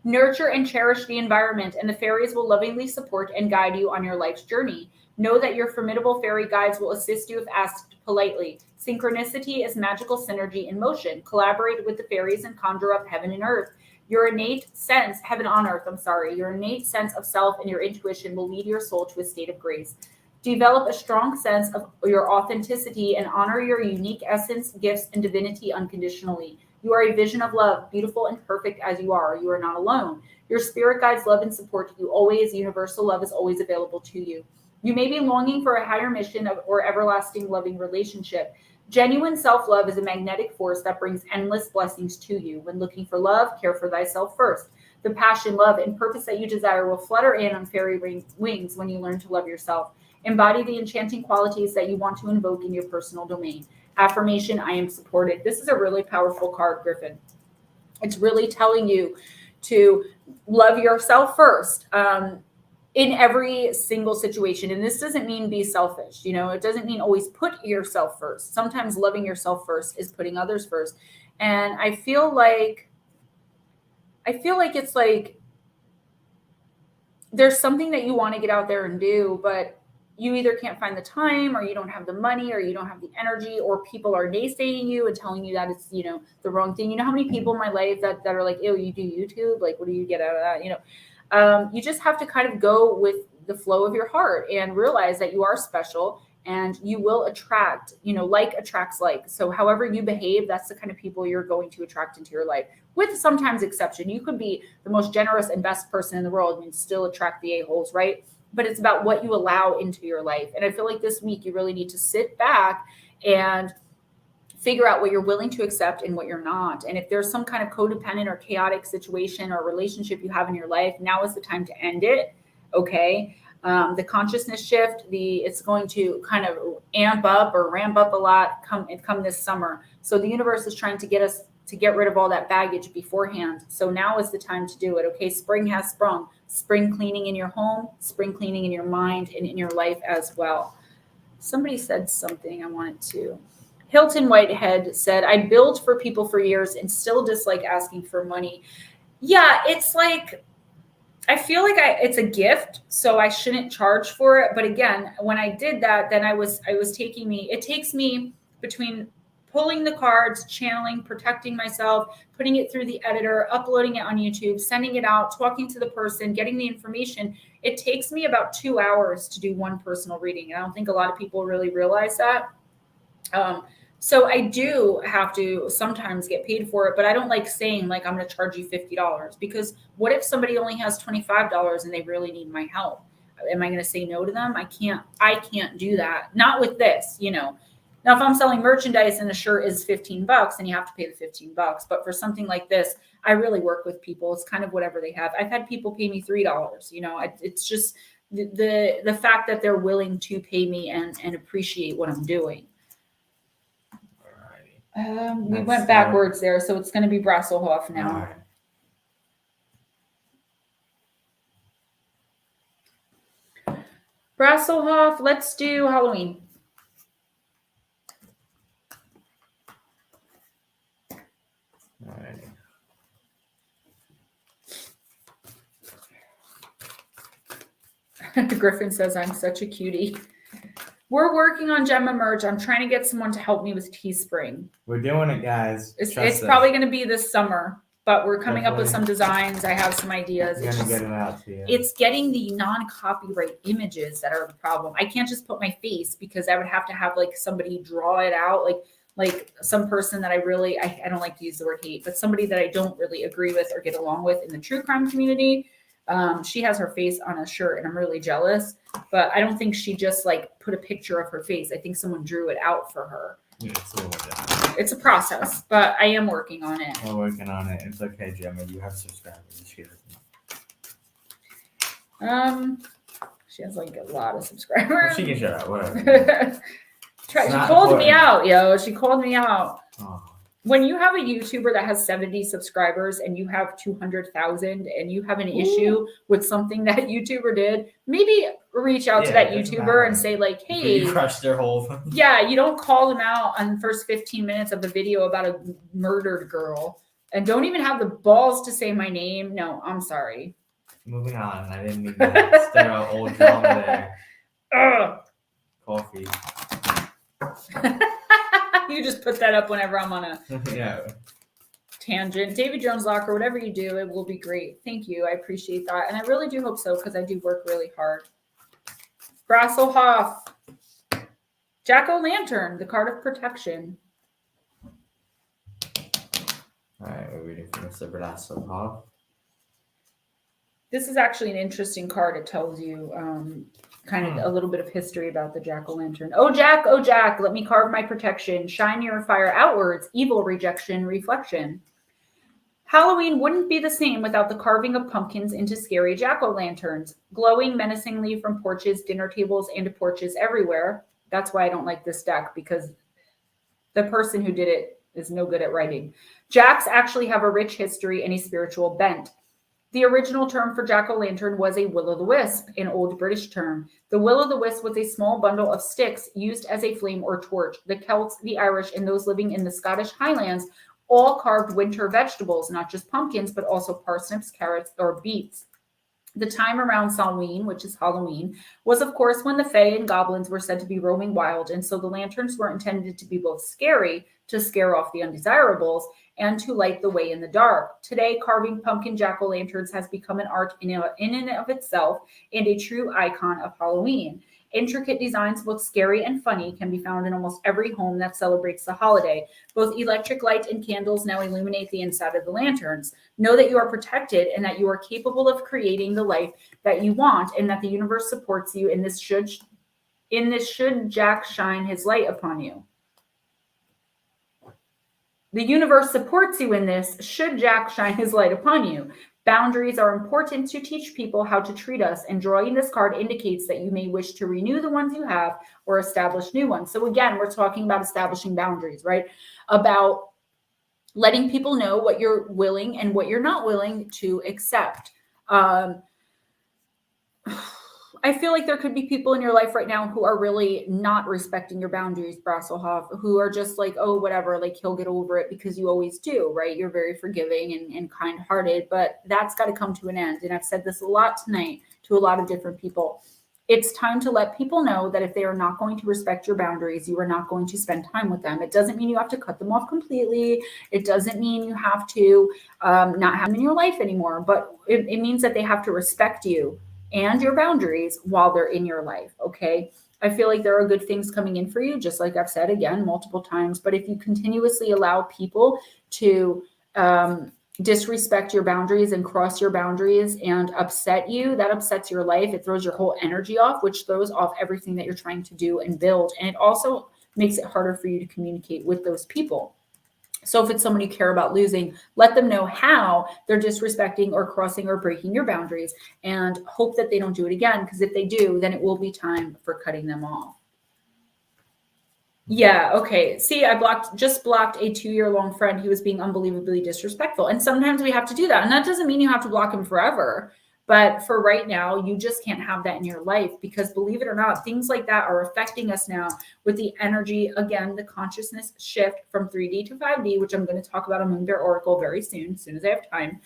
Nurture and cherish the environment, and the fairies will lovingly support and guide you on your life's journey. Know that your formidable fairy guides will assist you if asked politely. Synchronicity is magical synergy in motion. Collaborate with the fairies and conjure up heaven and earth. Your innate sense of self and your intuition will lead your soul to a state of grace. Develop a strong sense of your authenticity and honor your unique essence, gifts, and divinity unconditionally. You are a vision of love, beautiful and perfect as you are. You are not alone. Your spirit guides love and support you always. Universal love is always available to you. You may be longing for a higher mission or everlasting loving relationship. Genuine self-love is a magnetic force that brings endless blessings to you. When looking for love, care for thyself first. The passion, love, and purpose that you desire will flutter in on fairy wings when you learn to love yourself. Embody the enchanting qualities that you want to invoke in your personal domain. Affirmation, I am supported. This is a really powerful card, Griffin. It's really telling you to love yourself first. In every single situation. And this doesn't mean be selfish. It doesn't mean always put yourself first. Sometimes loving yourself first is putting others first. And I feel like it's like there's something that you want to get out there and do, but you either can't find the time, or you don't have the money, or you don't have the energy, or people are naysaying you and telling you that it's, the wrong thing. You know how many people in my life that are like, ew, you do YouTube? Like, what do you get out of that? You just have to kind of go with the flow of your heart and realize that you are special, and you will attract, like attracts like. So however you behave, that's the kind of people you're going to attract into your life, with sometimes exception. You could be the most generous and best person in the world and still attract the a-holes, right? But it's about what you allow into your life. And I feel like this week you really need to sit back and figure out what you're willing to accept and what you're not. And if there's some kind of codependent or chaotic situation or relationship you have in your life, now is the time to end it. Okay. The consciousness shift, it's going to kind of amp up or ramp up a lot come this summer. So the universe is trying to get us to get rid of all that baggage beforehand. So now is the time to do it. Okay. Spring has sprung. Spring cleaning in your home, spring cleaning in your mind and in your life as well. Somebody said something I wanted to. Hilton Whitehead said, I billed for people for years and still dislike asking for money. Yeah, it's like, I feel like it's a gift, so I shouldn't charge for it. But again, when I did that, then it takes me between pulling the cards, channeling, protecting myself, putting it through the editor, uploading it on YouTube, sending it out, talking to the person, getting the information. It takes me about 2 hours to do one personal reading. And I don't think a lot of people really realize that. So I do have to sometimes get paid for it, but I don't like saying like, I'm going to charge you $50, because what if somebody only has $25 and they really need my help? Am I going to say no to them? I can't do that. Not with this, Now, if I'm selling merchandise and a shirt is $15 and you have to pay the $15, but for something like this, I really work with people. It's kind of whatever they have. I've had people pay me $3, it's just the fact that they're willing to pay me and appreciate what I'm doing. We went backwards there, so it's going to be Brasselhoff now. Right. Brasselhoff, let's do Halloween. Alright. Griffin says, I'm such a cutie. We're working on Gemma merch. I'm trying to get someone to help me with Teespring. We're doing it, guys. It's probably going to be this summer, but we're coming up with some designs. I have some ideas. We're going to get it out to you. It's getting the non-copyright images that are the problem. I can't just put my face, because I would have to have like somebody draw it out, like some person that I don't like to use the word hate, but somebody that I don't really agree with or get along with in the true crime community. She has her face on a shirt and I'm really jealous, but I don't think she just like put a picture of her face. I think someone drew it out for her. Yeah, it's a process, but I am working on it. We're working on it. It's okay, Gemma. You have subscribers. She has like a lot of subscribers. Well, she can shut up, whatever. She called me out, yo. She called me out. Oh. When you have a YouTuber that has 70 subscribers and you have 200,000 and you have an issue with something that YouTuber did, maybe reach out to that YouTuber and say like, hey, you crushed their whole. Yeah, you don't call them out on the first 15 minutes of a video about a murdered girl, and don't even have the balls to say my name. No, I'm sorry. Moving on. I didn't mean to stir out old drama there. Coffee. You just put that up whenever I'm on a tangent. David Jones Locker, whatever you do, it will be great. Thank you. I appreciate that. And I really do hope so, because I do work really hard. Brasselhoff. Jack-o'-lantern, the card of protection. All right, we're reading from Mr. Brasselhoff. This is actually an interesting card. It tells you kind of a little bit of history about the jack-o'-lantern. Oh, Jack, let me carve my protection. Shine your fire outwards. Evil, rejection, reflection. Halloween wouldn't be the same without the carving of pumpkins into scary jack-o'-lanterns, glowing menacingly from porches, dinner tables, and porches everywhere. That's why I don't like this deck, because the person who did it is no good at writing. Jacks actually have a rich history and a spiritual bent. The original term for jack-o'-lantern was a will-o'-the-wisp, an old British term. The will-o'-the-wisp was a small bundle of sticks used as a flame or torch. The Celts, the Irish, and those living in the Scottish Highlands all carved winter vegetables, not just pumpkins, but also parsnips, carrots, or beets. The time around Samhain, which is Halloween, was of course when the Fae and goblins were said to be roaming wild, and so the lanterns were intended to be both scary, to scare off the undesirables, and to light the way in the dark. Today, carving pumpkin jack-o'-lanterns has become an art in and of itself and a true icon of Halloween. Intricate designs, both scary and funny, can be found in almost every home that celebrates the holiday. Both electric light and candles now illuminate the inside of the lanterns. Know that you are protected and that you are capable of creating the life that you want, and that the universe supports you in this should Jack shine his light upon you. The universe supports you in this should Jack shine his light upon you. Boundaries are important to teach people how to treat us, and drawing this card indicates that you may wish to renew the ones you have or establish new ones. So again, we're talking about establishing boundaries, right? About letting people know what you're willing and what you're not willing to accept. I feel like there could be people in your life right now who are really not respecting your boundaries, Brasselhoff, who are just like, oh, whatever, like he'll get over it because you always do, right? You're very forgiving and kind-hearted, but that's got to come to an end. And I've said this a lot tonight to a lot of different people. It's time to let people know that if they are not going to respect your boundaries, you are not going to spend time with them. It doesn't mean you have to cut them off completely. It doesn't mean you have to not have them in your life anymore, but it means that they have to respect you and your boundaries while they're in your life, okay? I feel like there are good things coming in for you, just like I've said again multiple times. But if you continuously allow people to disrespect your boundaries and cross your boundaries and upset you, that upsets your life. It throws your whole energy off, which throws off everything that you're trying to do and build. And it also makes it harder for you to communicate with those people. So if it's someone you care about losing, let them know how they're disrespecting or crossing or breaking your boundaries, and hope that they don't do it again. Because if they do, then it will be time for cutting them off. Yeah, okay. See, I just blocked a 2-year-long friend who was being unbelievably disrespectful. And sometimes we have to do that. And that doesn't mean you have to block him forever. But for right now, you just can't have that in your life, because believe it or not, things like that are affecting us now with the energy. Again, the consciousness shift from 3D to 5D, which I'm going to talk about on Moon Bear Oracle very soon as I have time.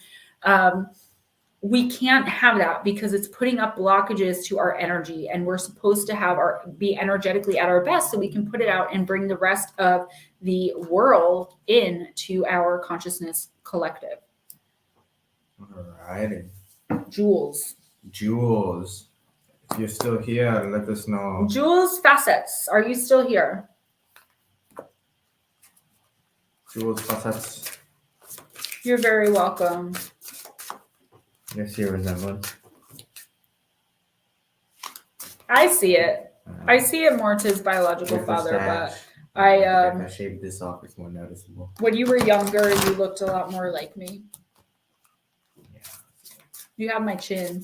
We can't have that because it's putting up blockages to our energy, and we're supposed to be energetically at our best so we can put it out and bring the rest of the world into our consciousness collective. All right. Jules, if you're still here, let us know. Jules Facets, are you still here? Jules Facets. You're very welcome. I see a resemblance. I see it. I see it more to his biological father, but if I shaved this off, it's more noticeable. When you were younger, you looked a lot more like me. Yeah. You have my chin.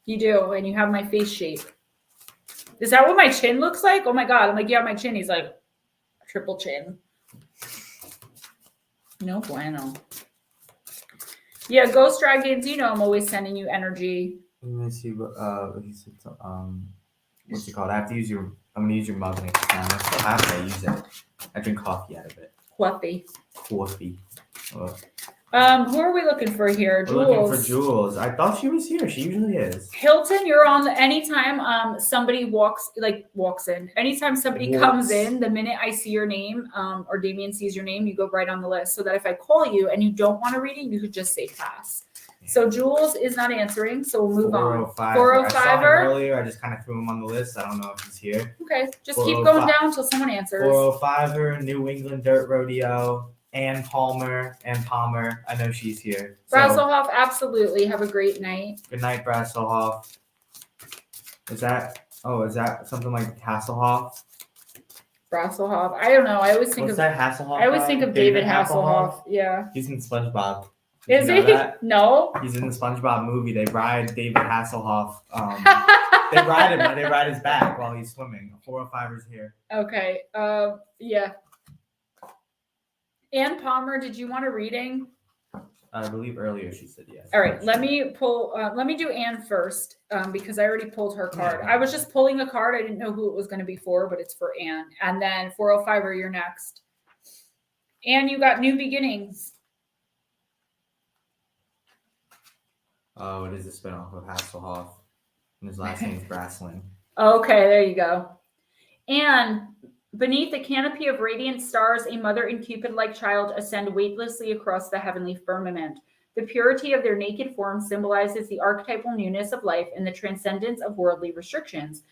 You do, and you have my face shape. Is that what my chin looks like? Oh my God. I'm like, you have my chin. He's like, triple chin. No bueno. Yeah, Ghost Dragons, I'm always sending you energy. Let me see what he said. What's it called? I'm gonna use your mug next time. I still have it. I use it. I drink coffee out of it. Coffee. Oh. Who are we looking for here? We're looking for Jules. I thought she was here. She usually is. Hilton, you're on anytime somebody walks in. Anytime somebody comes in, the minute I see your name, or Damien sees your name, you go right on the list, so that if I call you and you don't want a reading, you could just say pass. Yeah. So Jules is not answering, so we'll move on. 405. I saw him earlier. I just kind of threw him on the list. I don't know if he's here. Okay, just keep going down until someone answers. 405er, New England Dirt Rodeo. Ann Palmer. I know she's here. Brasselhoff, absolutely. Have a great night. Good night, Brasselhoff. Is that something like Hasselhoff? Brasselhoff. I don't know. I always think Hasselhoff. I always think of David Hasselhoff. Yeah. He's in SpongeBob. Is he? No. He's in the SpongeBob movie. They ride David Hasselhoff. They ride his back while he's swimming. 405er's here. Okay. Yeah. Ann Palmer, did you want a reading? I believe earlier she said yes. All right, let me do Ann first, because I already pulled her card. I was just pulling a card. I didn't know who it was going to be for, but it's for Ann. And then 405er, you're next. Ann, you got new beginnings. Oh, it is a spinoff of Hasselhoff. And his last name's Braslin. Okay, there you go. And beneath a canopy of radiant stars, a mother and Cupid-like child ascend weightlessly across the heavenly firmament. The purity of their naked form symbolizes the archetypal newness of life and the transcendence of worldly restrictions.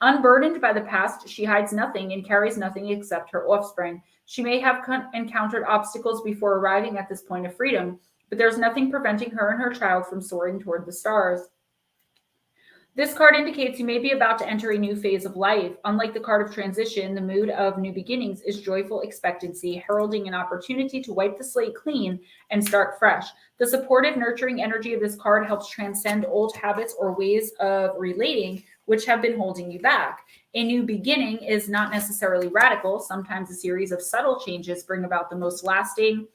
Unburdened by the past, she hides nothing and carries nothing except her offspring. She may have encountered obstacles before arriving at this point of freedom, but there's nothing preventing her and her child from soaring toward the stars. This card indicates you may be about to enter a new phase of life. Unlike the card of transition, the mood of new beginnings is joyful expectancy, heralding an opportunity to wipe the slate clean and start fresh. The supportive, nurturing energy of this card helps transcend old habits or ways of relating which have been holding you back. A new beginning is not necessarily radical. Sometimes a series of subtle changes bring about the most lasting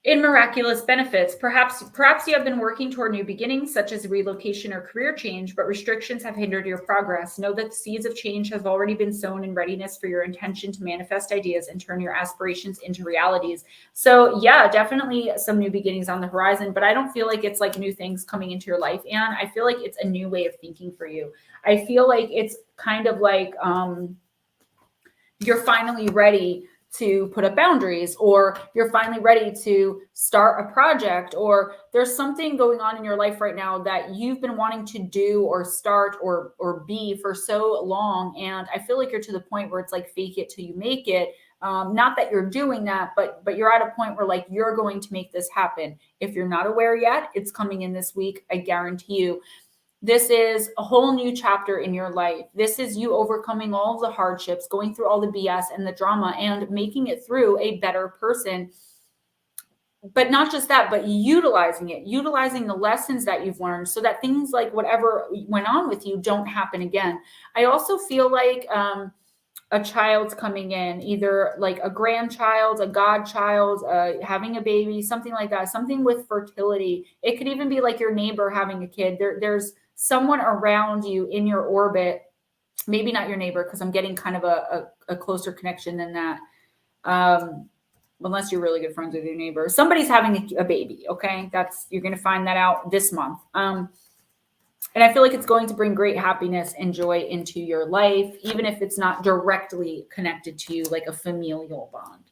in miraculous benefits. Perhaps you have been working toward new beginnings, such as relocation or career change, but restrictions have hindered your progress. Know that the seeds of change have already been sown in readiness for your intention to manifest ideas and turn your aspirations into realities. So yeah, definitely some new beginnings on the horizon, but I don't feel like it's like new things coming into your life, and I feel like it's a new way of thinking for you. I feel like it's kind of like you're finally ready to put up boundaries, or you're finally ready to start a project, or there's something going on in your life right now that you've been wanting to do or start or be for so long. And I feel like you're to the point where it's like fake it till you make it. Not that you're doing that, but you're at a point where like you're going to make this happen. If you're not aware yet, it's coming in this week. I guarantee you. This is a whole new chapter in your life. This is you overcoming all of the hardships, going through all the BS and the drama, and making it through a better person. But not just that, but utilizing it, utilizing the lessons that you've learned so that things like whatever went on with you don't happen again. I also feel like a child's coming in, either like a grandchild, a godchild, having a baby, something like that, something with fertility. It could even be like your neighbor having a kid. There's someone around you in your orbit, maybe not your neighbor, because I'm getting kind of a closer connection than that. Unless you're really good friends with your neighbor. Somebody's having a baby, okay? You're going to find that out this month. And I feel like it's going to bring great happiness and joy into your life, even if it's not directly connected to you like a familial bond.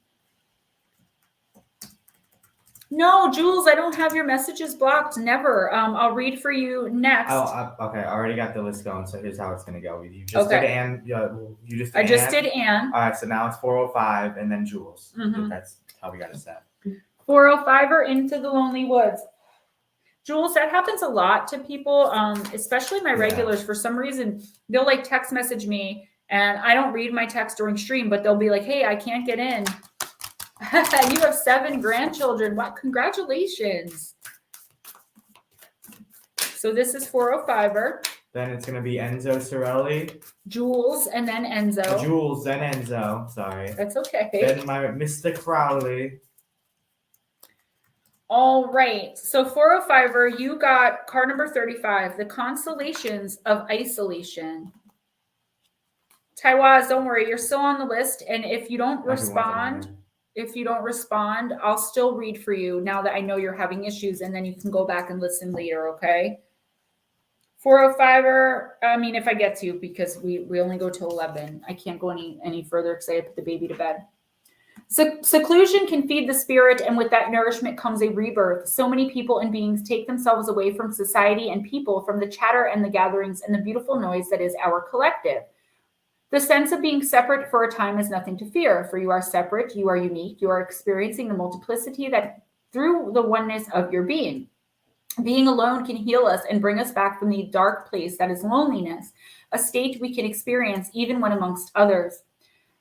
No, Jules, I don't have your messages blocked. Never. I'll read for you next. Okay. I already got the list going, so here's how it's going to go. You just did Anne. I just did Anne. All right, so now it's 405 and then Jules. Mm-hmm. That's how we got it set. 405 or Into the Lonely Woods. Jules, that happens a lot to people, especially my regulars. For some reason, they'll like text message me, and I don't read my text during stream, but they'll be like, hey, I can't get in. You have 7 grandchildren. Wow, congratulations. So this is 405er. Then it's going to be Enzo Sorelli. Jules, and then Enzo. Jules, then Enzo. Sorry. That's okay. Then my Mr. Crowley. All right. So 405er, you got card number 35, the Constellations of Isolation. Taiwaz, don't worry. You're still on the list. And if you don't respond, I'll still read for you now that I know you're having issues, and then you can go back and listen later, okay? 405er, I mean, if I get to, because we only go till 11. I can't go any further because I put the baby to bed. Seclusion can feed the spirit, and with that nourishment comes a rebirth. So many people and beings take themselves away from society and people, from the chatter and the gatherings and the beautiful noise that is our collective. The sense of being separate for a time is nothing to fear, for you are separate, you are unique, you are experiencing the multiplicity that through the oneness of your being. Being alone can heal us and bring us back from the dark place that is loneliness, a state we can experience even when amongst others.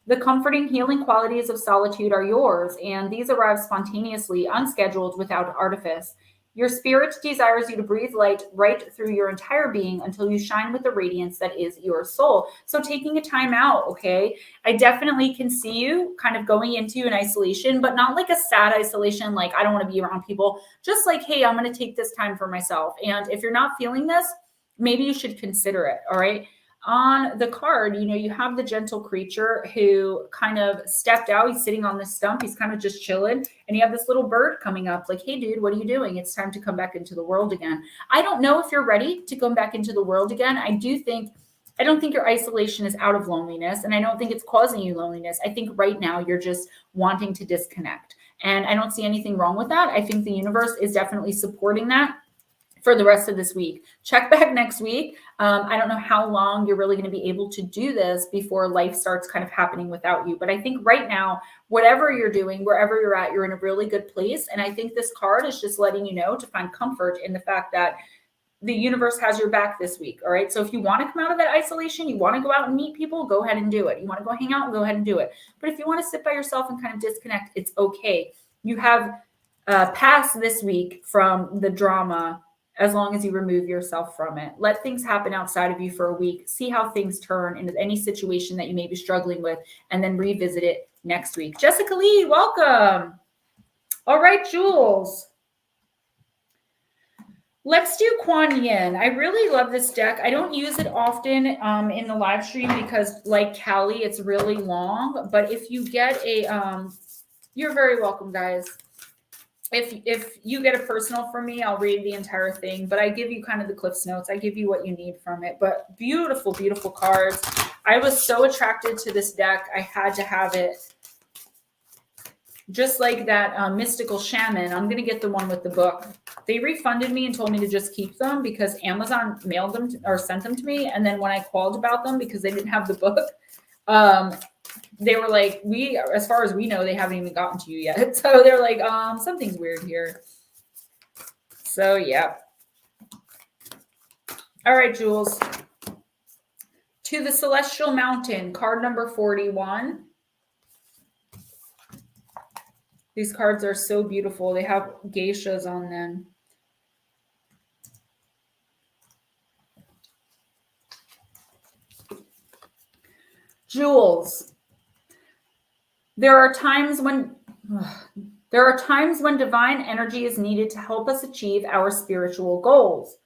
The comforting, healing qualities of solitude are yours, and these arrive spontaneously, unscheduled, without artifice. Your spirit desires you to breathe light right through your entire being until you shine with the radiance that is your soul. So taking a time out, okay? I definitely can see you kind of going into an isolation, but not like a sad isolation, like I don't want to be around people. Just like, hey, I'm going to take this time for myself. And if you're not feeling this, maybe you should consider it, all right? on the card, you have the gentle creature who kind of stepped out. He's sitting on this stump. He's kind of just chilling. And you have this little bird coming up like, hey, dude, what are you doing? It's time to come back into the world again. I don't know if you're ready to come back into the world again. I don't think your isolation is out of loneliness. And I don't think it's causing you loneliness. I think right now you're just wanting to disconnect. And I don't see anything wrong with that. I think the universe is definitely supporting that for the rest of this week. Check back next week. I don't know how long you're really going to be able to do this before life starts kind of happening without you. But I think right now, whatever you're doing, wherever you're at, you're in a really good place. And I think this card is just letting you know to find comfort in the fact that the universe has your back this week. All right. So if you want to come out of that isolation, you want to go out and meet people, go ahead and do it. You want to go hang out, go ahead and do it. But if you want to sit by yourself and kind of disconnect, it's okay. You have passed this week from the drama as long as you remove yourself from it. Let things happen outside of you for a week. See how things turn in any situation that you may be struggling with, and then revisit it next week. Jessica Lee, welcome. All right, Jules. Let's do Kuan Yin. I really love this deck. I don't use it often in the live stream because, like Callie, it's really long. But if you get you're very welcome, guys. If you get a personal from me, I'll read the entire thing, but I give you kind of the Cliff's Notes. I give you what you need from it, but beautiful, beautiful cards. I was so attracted to this deck. I had to have it. Just like that Mystical Shaman, I'm going to get the one with the book. They refunded me and told me to just keep them because Amazon mailed them or sent them to me. And then when I called about them because they didn't have the book, they were like, as far as we know, they haven't even gotten to you yet. So they're like, something's weird here. So, yeah. All right, Jules. To the Celestial Mountain, card number 41. These cards are so beautiful. They have geishas on them. Jules. There are times when divine energy is needed to help us achieve our spiritual goals.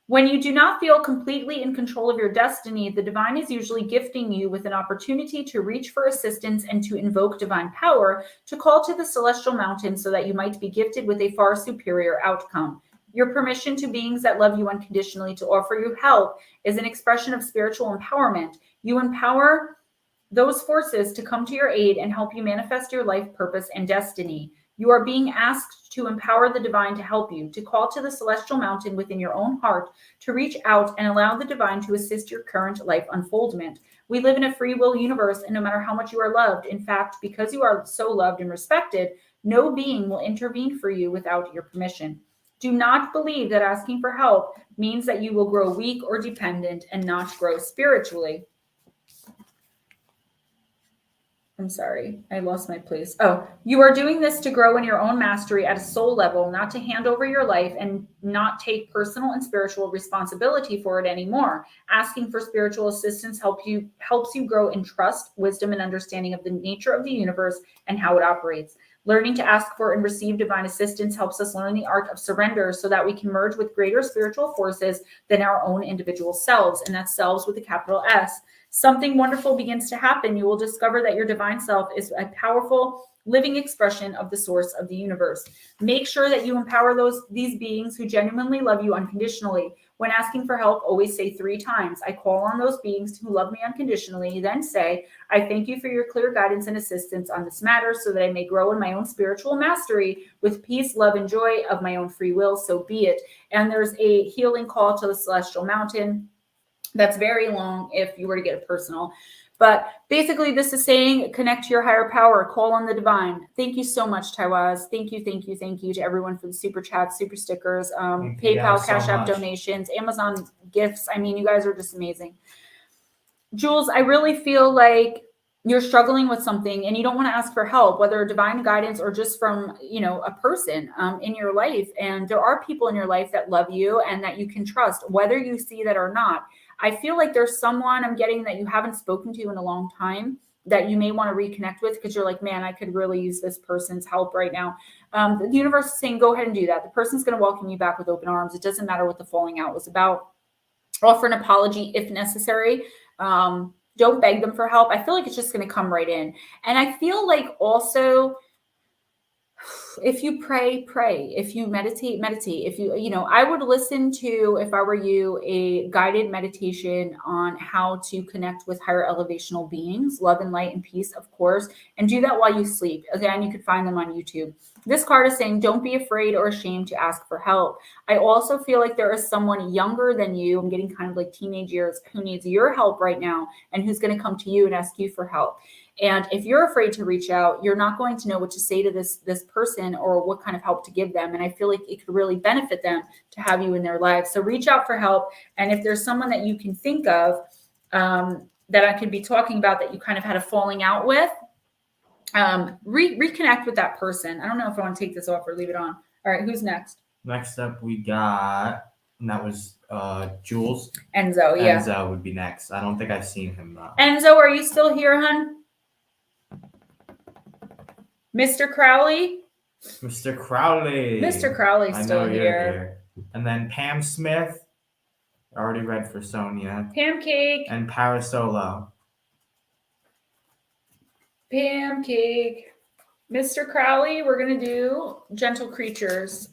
When you do not feel completely in control of your destiny, the divine is usually gifting you with an opportunity to reach for assistance and to invoke divine power, to call to the celestial mountain so that you might be gifted with a far superior outcome. Your permission to beings that love you unconditionally to offer you help is an expression of spiritual empowerment. You empower those forces to come to your aid and help you manifest your life purpose and destiny. You are being asked to empower the divine to help you, to call to the celestial mountain within your own heart, to reach out and allow the divine to assist your current life unfoldment. We live in a free will universe, and no matter how much you are loved, in fact, because you are so loved and respected, no being will intervene for you without your permission. Do not believe that asking for help means that you will grow weak or dependent and not grow spiritually. I'm sorry, I lost my place. Oh, you are doing this to grow in your own mastery at a soul level, not to hand over your life and not take personal and spiritual responsibility for it anymore. Asking for spiritual assistance helps you grow in trust, wisdom, and understanding of the nature of the universe and how it operates. Learning to ask for and receive divine assistance helps us learn the art of surrender so that we can merge with greater spiritual forces than our own individual selves, and that's selves with a capital S. Something wonderful begins to happen. You will discover that your divine self is a powerful, living expression of the source of the universe. Make sure that you empower these beings who genuinely love you unconditionally. When asking for help, always say 3 times, I call on those beings who love me unconditionally. Then say, I thank you for your clear guidance and assistance on this matter so that I may grow in my own spiritual mastery with peace, love, and joy of my own free will. So be it. And there's a healing call to the celestial mountain. That's very long if you were to get it personal. But basically, this is saying connect to your higher power, call on the divine. Thank you so much, Taiwaz. Thank you to everyone for the super chats, super stickers, PayPal, Cash App donations, Amazon gifts. I mean, you guys are just amazing. Jules, I really feel like you're struggling with something and you don't want to ask for help, whether divine guidance or just from, a person in your life. And there are people in your life that love you and that you can trust, whether you see that or not. I feel like there's someone I'm getting that you haven't spoken to in a long time that you may want to reconnect with because you're like, man, I could really use this person's help right now. The universe is saying, go ahead and do that. The person's going to welcome you back with open arms. It doesn't matter what the falling out was about. Offer an apology if necessary. Don't beg them for help. I feel like it's just going to come right in. And I feel like also, if you pray, pray. If you meditate, meditate. If I would listen to, if I were you, a guided meditation on how to connect with higher elevational beings, love and light and peace, of course, and do that while you sleep. Again, you could find them on YouTube. This card is saying, don't be afraid or ashamed to ask for help. I also feel like there is someone younger than you, I'm getting kind of like teenage years, who needs your help right now and who's going to come to you and ask you for help. And if you're afraid to reach out, you're not going to know what to say to this person or what kind of help to give them. And I feel like it could really benefit them to have you in their lives. So reach out for help. And if there's someone that you can think of that I could be talking about that you kind of had a falling out with, reconnect with that person. I don't know if I want to take this off or leave it on. All right, who's next? Next up, we got, and that was Jules. Enzo, yeah. Enzo would be next. I don't think I've seen him though. Enzo, are you still here, hun? Mr. Crowley? Mr. Crowley. Mr. Crowley's still here. And then Pam Smith. Already read for Sonia. Pancake. And Parasolo. Pancake. Mr. Crowley, we're going to do Gentle Creatures.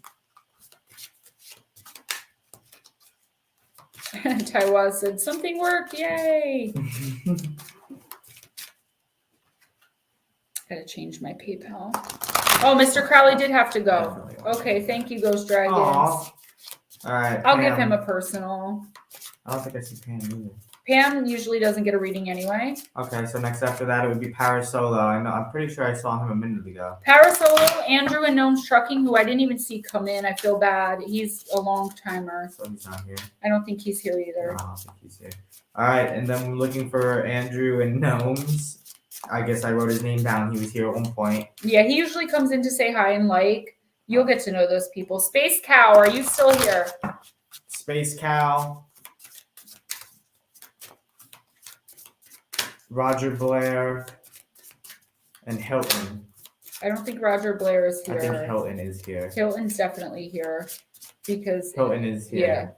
Taiwan said, something worked. Yay. Gotta change my PayPal. Oh, Mr. Crowley did have to go. Okay, thank you, Ghost Dragons. Aww. All right. I'll give him a personal. I don't think I see Pam either. Pam usually doesn't get a reading anyway. Okay, so next after that it would be Parasolo. I'm pretty sure I saw him a minute ago. Parasolo, Andrew and Gnomes Trucking, who I didn't even see come in. I feel bad. He's a long timer. So he's not here. I don't think he's here either. No, I don't think he's here. All right, and then we're looking for Andrew and Gnomes. I guess I wrote his name down. He was here at one point. Yeah, he usually comes in to say hi and like. You'll get to know those people. Space Cow, are you still here? Space Cow. Roger Blair. And Hilton. I don't think Roger Blair is here. I think Hilton is here. Hilton's definitely here. Because Hilton is here. Yeah.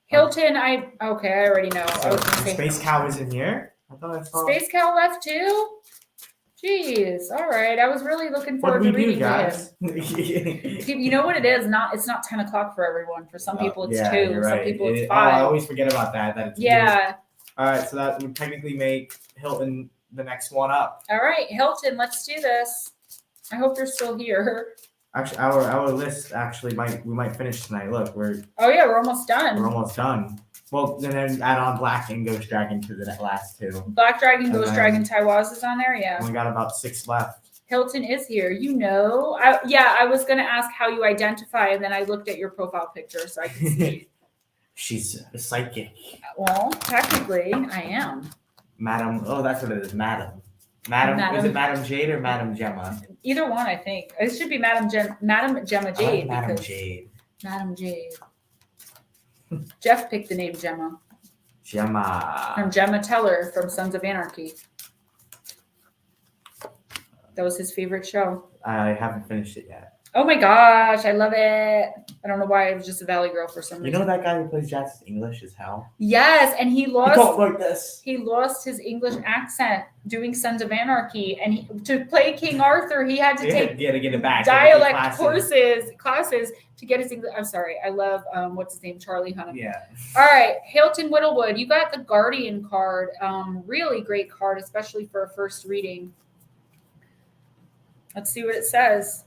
Hilton, I already know. So I was gonna say Space Cow isn't here? I thought I saw Space Cow left too? Jeez. All right. I was really looking forward to reading guys? You know what it is? It's not 10 o'clock for everyone. For some people it's 2. You're right. Some people it's 5. I always forget about that. That it's yeah. All right, so that would technically make Hilton the next one up. All right, Hilton, let's do this. I hope you're still here. Actually, our list we might finish tonight. Look, we're almost done. We're almost done. Well, then add on Black and Ghost Dragon to the last 2. Black Dragon, Ghost Dragon, Taiwaz is on there. Yeah. We got about 6 left. Hilton is here. I was gonna ask how you identify, and then I looked at your profile picture so I could see. She's a psychic. Well, technically, I am. Madam. Oh, that's what it is. Madam. Is it Madam Jade or Madam Gemma? Either one, I think. It should be Madam Gemma Jade. Madam Jade. Madam Jade. Jeff picked the name Gemma. Gemma. From Gemma Teller from Sons of Anarchy. That was his favorite show. I haven't finished it yet. Oh my gosh, I love it. I don't know why I was just a Valley Girl for some reason. You know that guy who plays jazz is English as hell? Yes, and he lost. He talks like this. He lost his English accent doing Sons of Anarchy, and to play King Arthur, he had to take get it back. dialect classes to get his English. I'm sorry, I love what's his name, Charlie Hunnam. Yeah. All right, Hilton Whittlewood, you got the Guardian card. Really great card, especially for a first reading. Let's see what it says.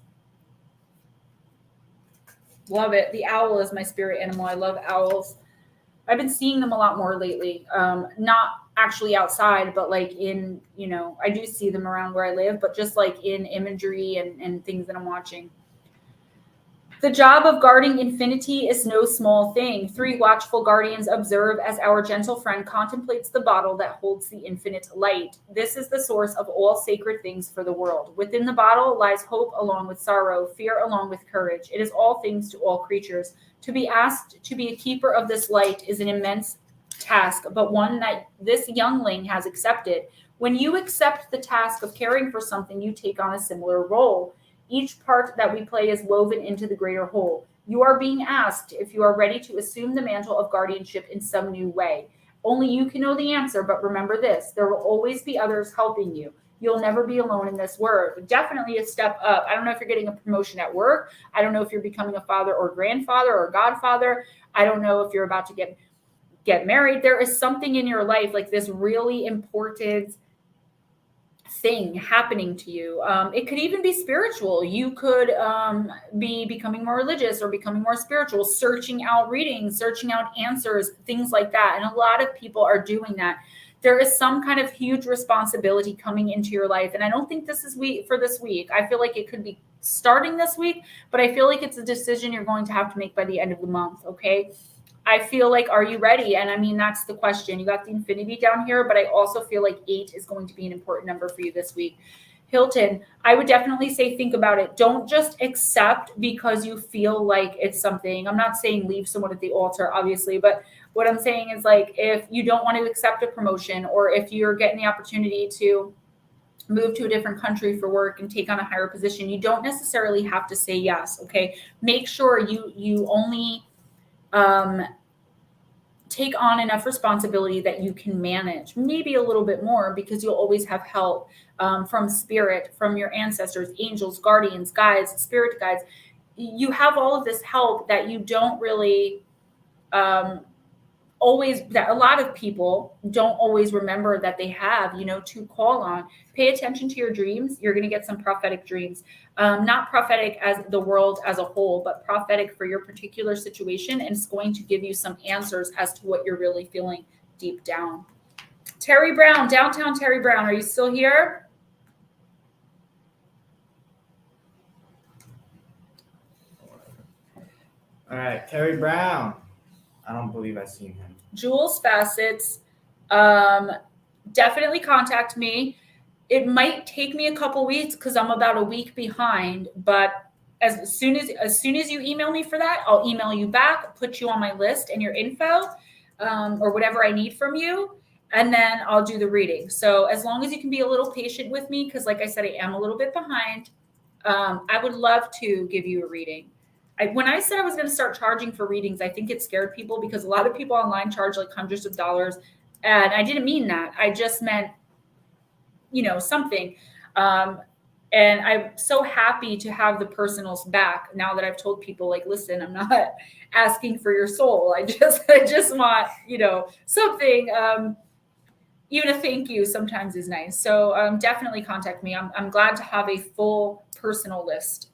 Love it. The owl is my spirit animal. I love owls. I've been seeing them a lot more lately. Not actually outside, but like in, I do see them around where I live, but just like in imagery and things that I'm watching. The job of guarding infinity is no small thing. 3 watchful guardians observe as our gentle friend contemplates the bottle that holds the infinite light. This is the source of all sacred things for the world. Within the bottle lies hope along with sorrow, fear along with courage. It is all things to all creatures. To be asked to be a keeper of this light is an immense task, but one that this youngling has accepted. When you accept the task of caring for something, you take on a similar role. Each part that we play is woven into the greater whole. You are being asked if you are ready to assume the mantle of guardianship in some new way. Only you can know the answer, but remember this, there will always be others helping you. You'll never be alone in this world. Definitely a step up. I don't know if you're getting a promotion at work. I don't know if you're becoming a father or grandfather or godfather. I don't know if you're about to get married. There is something in your life, like this really important thing happening to you. It could even be spiritual. You could be becoming more religious or becoming more spiritual, searching out readings, searching out answers, things like that. And a lot of people are doing that. There is some kind of huge responsibility coming into your life. And I don't think this is for this week. I feel like it could be starting this week, but I feel like it's a decision you're going to have to make by the end of the month. Okay. I feel like, are you ready? And I mean, that's the question. You got the infinity down here, but I also feel like 8 is going to be an important number for you this week. Hilton, I would definitely say think about it. Don't just accept because you feel like it's something. I'm not saying leave someone at the altar, obviously, but what I'm saying is, like, if you don't want to accept a promotion, or if you're getting the opportunity to move to a different country for work and take on a higher position, you don't necessarily have to say yes. Okay. Make sure you only take on enough responsibility that you can manage, maybe a little bit more, because you'll always have help from spirit, from your ancestors, angels, guardians, guides, spirit guides. You have all of this help that you don't really always, that a lot of people don't always remember that they have, to call on. Pay attention to your dreams. You're going to get some prophetic dreams. Not prophetic as the world as a whole, but prophetic for your particular situation. And it's going to give you some answers as to what you're really feeling deep down. Terry Brown, downtown Terry Brown, are you still here? All right, Terry Brown. I don't believe I've seen him. Jules Facets, definitely contact me. It might take me a couple weeks because I'm about a week behind, but as soon as you email me for that, I'll email you back, put you on my list and your info, or whatever I need from you, and then I'll do the reading. So as long as you can be a little patient with me, because like I said, I am a little bit behind, I would love to give you a reading. When I said I was going to start charging for readings, I think it scared people because a lot of people online charge like hundreds of dollars. And I didn't mean that. I just meant, something. And I'm so happy to have the personals back now that I've told people, like, listen, I'm not asking for your soul. I just want, something. Even a thank you sometimes is nice. So definitely contact me. I'm glad to have a full personal list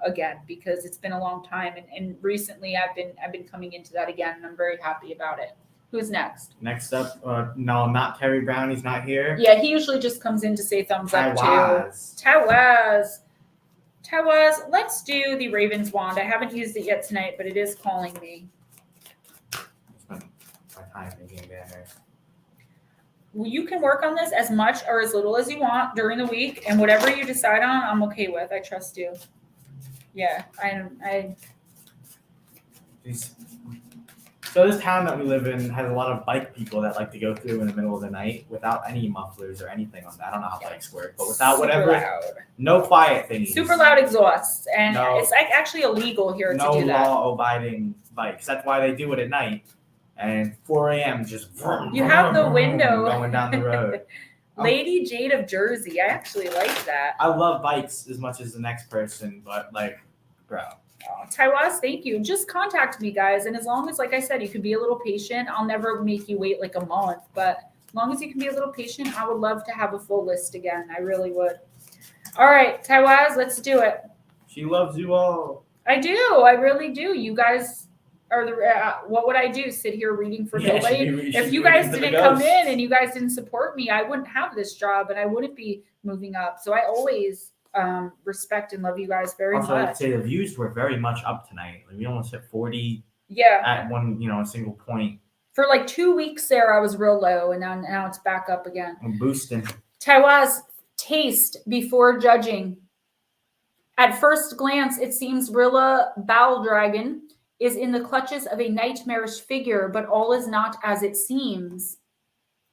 again, because it's been a long time, and recently I've been coming into that again, and I'm very happy about it. Who's next? Next up, no, not Terry Brown. He's not here. Yeah, he usually just comes in to say thumbs up too. Tawaz, let's do the Raven's Wand. I haven't used it yet tonight, but it is calling me. Spent my time thinking there. Well, you can work on this as much or as little as you want during the week, and whatever you decide on, I'm okay with. I trust you. Yeah, I. So this town that we live in has a lot of bike people that like to go through in the middle of the night without any mufflers or anything on that. I don't know how bikes work, but without Super whatever, loud. No quiet things. Super loud exhausts, and it's like actually illegal here to do that. No law-abiding bikes. That's why they do it at night. And 4 a.m. just you have the window going down the road. Lady Jade of Jersey. I actually like that. I love bikes as much as the next person, but like, bro. Oh, Taiwas, thank you. Just contact me, guys. And as long as, like I said, you could be a little patient, I'll never make you wait like a month. But as long as you can be a little patient, I would love to have a full list again. I really would. All right, Taiwas, let's do it. She loves you all. I do. I really do. You guys are the what would I do? Sit here reading for nobody? If you guys didn't come in and you guys didn't support me, I wouldn't have this job and I wouldn't be moving up. So I always respect and love you guys very much. I'd say the views were very much up tonight. Like we almost hit 40. Yeah. At one, single point. For like 2 weeks there, I was real low, and now it's back up again. I'm boosting. Taiwas, taste before judging. At first glance, it seems Rilla Baldragon is in the clutches of a nightmarish figure, but all is not as it seems.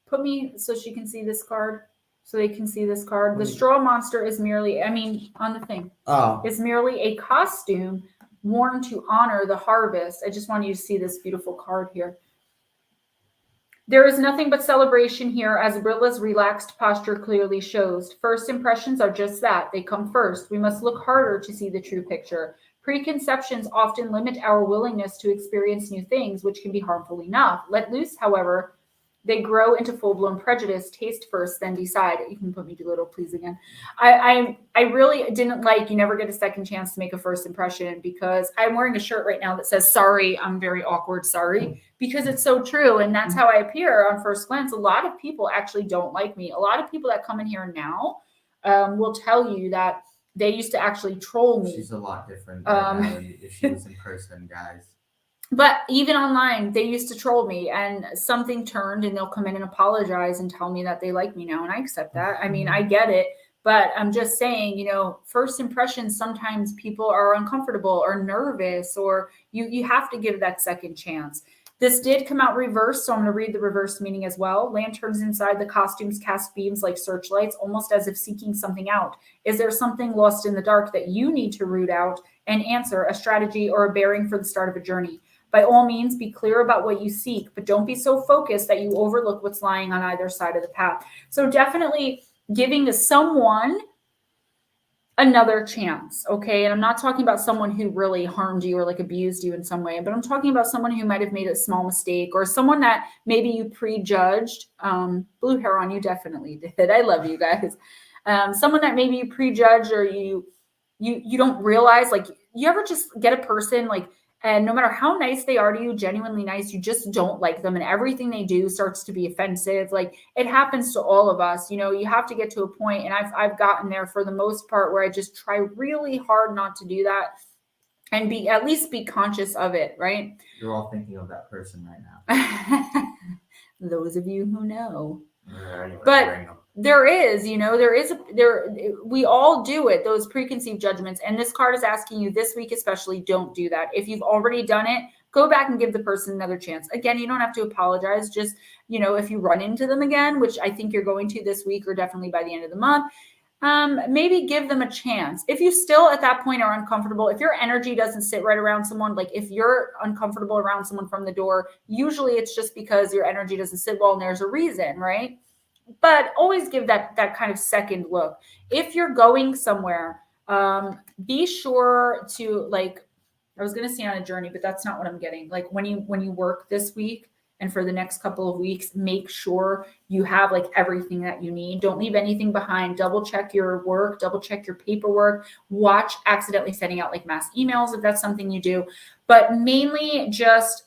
Put me so she can see this card. So they can see this card. The straw monster is merely, on the thing. Oh. It's merely a costume worn to honor the harvest. I just want you to see this beautiful card here. There is nothing but celebration here, as Brilla's relaxed posture clearly shows. First impressions are just that. They come first. We must look harder to see the true picture. Preconceptions often limit our willingness to experience new things, which can be harmful enough. Let loose, however, they grow into full-blown prejudice. Taste first, then decide. You can put me to little, please, again. I really didn't like you never get a second chance to make a first impression, because I'm wearing a shirt right now that says, sorry, I'm very awkward, sorry, because it's so true. And that's how I appear on first glance. A lot of people actually don't like me. A lot of people that come in here now will tell you that they used to actually troll me. She's a lot different right now if she was in person, guys. But even online, they used to troll me, and something turned, and they'll come in and apologize and tell me that they like me now. And I accept that. I mean, I get it, but I'm just saying, first impressions, sometimes people are uncomfortable or nervous, or you have to give that second chance. This did come out reversed, so I'm going to read the reverse meaning as well. Lanterns inside the costumes cast beams like searchlights, almost as if seeking something out. Is there something lost in the dark that you need to root out and answer, a strategy or a bearing for the start of a journey? By all means, be clear about what you seek, but don't be so focused that you overlook what's lying on either side of the path. So definitely giving to someone another chance, okay? And I'm not talking about someone who really harmed you or like abused you in some way, but I'm talking about someone who might have made a small mistake, or someone that maybe you prejudged. Blue hair on you definitely did. I love you guys. Someone that maybe you prejudged, or you don't realize, like, you ever just get a person, like, and no matter how nice they are to you, genuinely nice, you just don't like them, and everything they do starts to be offensive. Like, it happens to all of us. You have to get to a point, and I've gotten there for the most part, where I just try really hard not to do that, and at least be conscious of it, right? You're all thinking of that person right now. Those of you who know. Anyway, but we all do it, those preconceived judgments. And this card is asking you this week, especially, don't do that. If you've already done it, go back and give the person another chance. Again, you don't have to apologize. Just, if you run into them again, which I think you're going to this week, or definitely by the end of the month, maybe give them a chance. If you still at that point are uncomfortable, if your energy doesn't sit right around someone, like if you're uncomfortable around someone from the door, usually it's just because your energy doesn't sit well, and there's a reason, right? But always give that kind of second look. If you're going somewhere, be sure to, like, I was going to say on a journey, but that's not what I'm getting. Like, when you work this week and for the next couple of weeks, make sure you have like everything that you need. Don't leave anything behind. Double check your work, double check your paperwork, watch accidentally sending out like mass emails if that's something you do. But mainly just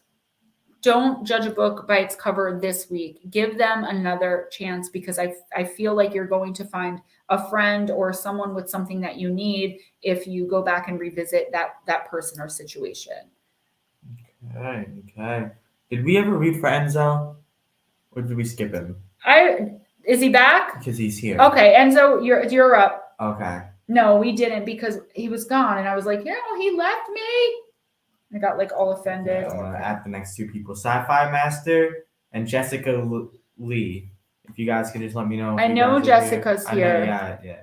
don't judge a book by its cover this week. Give them another chance, because I feel like you're going to find a friend or someone with something that you need if you go back and revisit that person or situation. Okay. Did we ever read for Enzo? Or did we skip him? Is he back? Because he's here. Okay, Enzo, you're up. Okay. No, we didn't, because he was gone, and I was like, he left me. I got like all offended. I'm gonna add the next two people: Sci-Fi Master and Jessica Lee. If you guys can just let me know. I know Jessica's here. Yeah.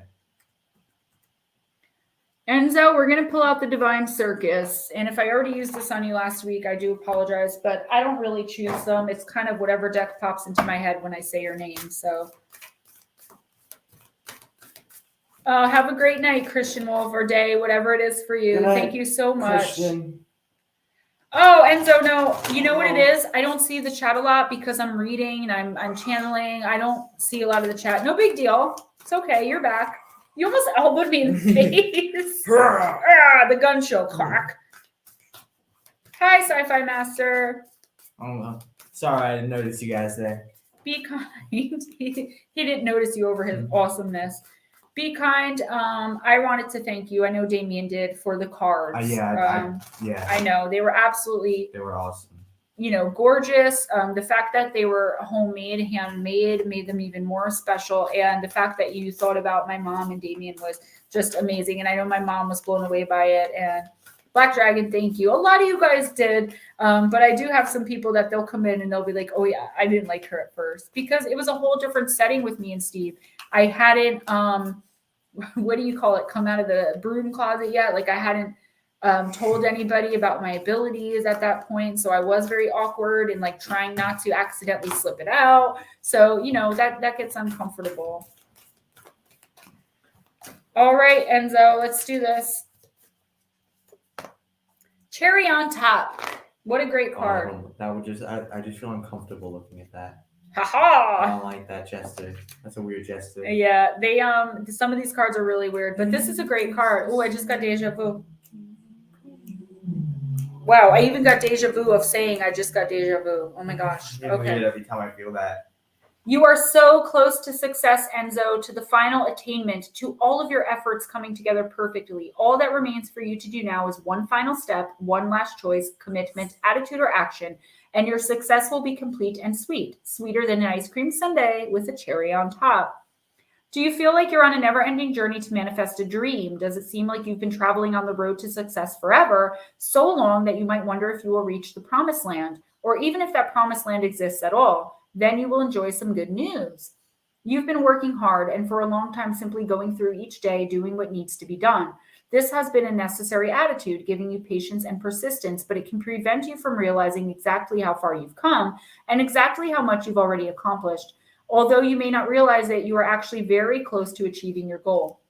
Enzo, we're gonna pull out the Divine Circus, and if I already used this on you last week, I do apologize, but I don't really choose them. It's kind of whatever deck pops into my head when I say your name. So, have a great night, Christian Wolf, or day, whatever it is for you. Thank you so much. Christian. Oh, Enzo, no, you know what it is? I don't see the chat a lot because I'm reading and I'm channeling. I don't see a lot of the chat. No big deal. It's okay. You're back. You almost elbowed me in the face. The gun show clock. Hi, Sci-Fi Master. Oh, sorry, I didn't notice you guys there. Be kind. He didn't notice you over his awesomeness. Be kind. I wanted to thank you. I know Damien did, for the cards. I know they were awesome. Gorgeous. The fact that they were homemade, handmade, made them even more special. And the fact that you thought about my mom and Damien was just amazing. And I know my mom was blown away by it. And Black Dragon, thank you. A lot of you guys did. But I do have some people that they'll come in and they'll be like, oh yeah, I didn't like her at first, because it was a whole different setting with me and Steve. I hadn't, what do you call it? Come out of the broom closet yet. Like, I hadn't told anybody about my abilities at that point. So I was very awkward and like trying not to accidentally slip it out. So, that gets uncomfortable. All right, Enzo, let's do this. Cherry on top. What a great card. I just feel uncomfortable looking at that. I Ha don't like that gesture. That's a weird gesture. Yeah, they some of these cards are really weird, but this is a great card. Oh, I just got deja vu. Wow, I even got deja vu of saying I just got deja vu. Oh my gosh. Okay. Weird every time I feel that. You are so close to success, Enzo, to the final attainment, to all of your efforts coming together perfectly. All that remains for you to do now is one final step, one last choice, commitment, attitude, or action, and your success will be complete and sweet, sweeter than an ice cream sundae with a cherry on top. Do you feel like you're on a never-ending journey to manifest a dream? Does it seem like you've been traveling on the road to success forever, so long that you might wonder if you will reach the promised land, or even if that promised land exists at all? Then you will enjoy some good news. You've been working hard and for a long time simply going through each day doing what needs to be done. This has been a necessary attitude, giving you patience and persistence, but it can prevent you from realizing exactly how far you've come and exactly how much you've already accomplished. Although you may not realize it, you are actually very close to achieving your goal.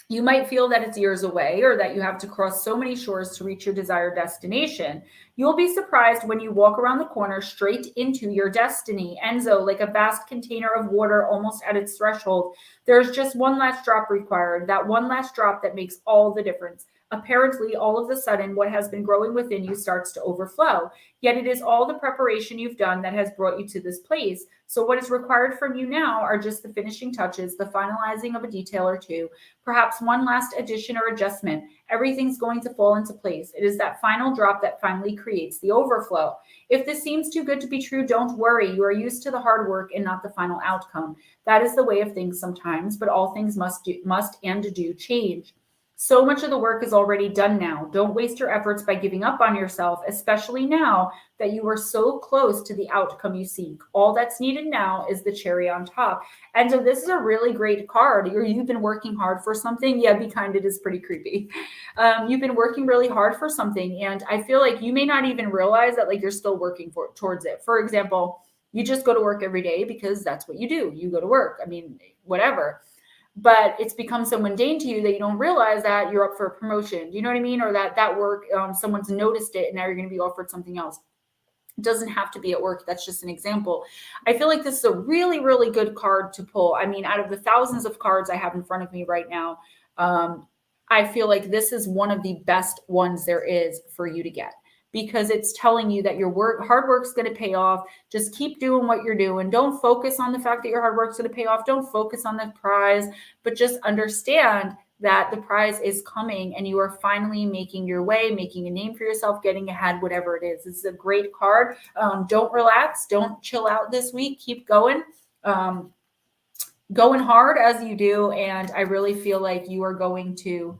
You might feel that it's years away or that you have to cross so many shores to reach your desired destination. You'll be surprised when you walk around the corner straight into your destiny. Enzo, like a vast container of water almost at its threshold, there's just one last drop required, that one last drop that makes all the difference. Apparently, all of a sudden, what has been growing within you starts to overflow. Yet it is all the preparation you've done that has brought you to this place. So what is required from you now are just the finishing touches, the finalizing of a detail or two, perhaps one last addition or adjustment. Everything's going to fall into place. It is that final drop that finally creates the overflow. If this seems too good to be true, don't worry. You are used to the hard work and not the final outcome. That is the way of things sometimes, but all things must and do change. So much of the work is already done now. Don't waste your efforts by giving up on yourself, especially now that you are so close to the outcome you seek. All that's needed now is the cherry on top. And so this is a really great card. You've been working hard for something. Yeah, be kind. It is pretty creepy. You've been working really hard for something. And I feel like you may not even realize that like you're still working towards it. For example, you just go to work every day because that's what you do. You go to work. I mean, whatever. But it's become so mundane to you that you don't realize that you're up for a promotion. Do you know what I mean? Or that work, someone's noticed it and now you're going to be offered something else. It doesn't have to be at work. That's just an example. I feel like this is a really, really good card to pull. I mean, out of the thousands of cards I have in front of me right now, I feel like this is one of the best ones there is for you to get, because it's telling you that your hard work's going to pay off. Just keep doing what you're doing. Don't focus on the fact that your hard work's going to pay off. Don't focus on the prize, but just understand that the prize is coming and you are finally making your way, making a name for yourself, getting ahead, whatever it is. This is a great card. Don't relax. Don't chill out this week. Keep going. Going hard as you do. And I really feel like you are going to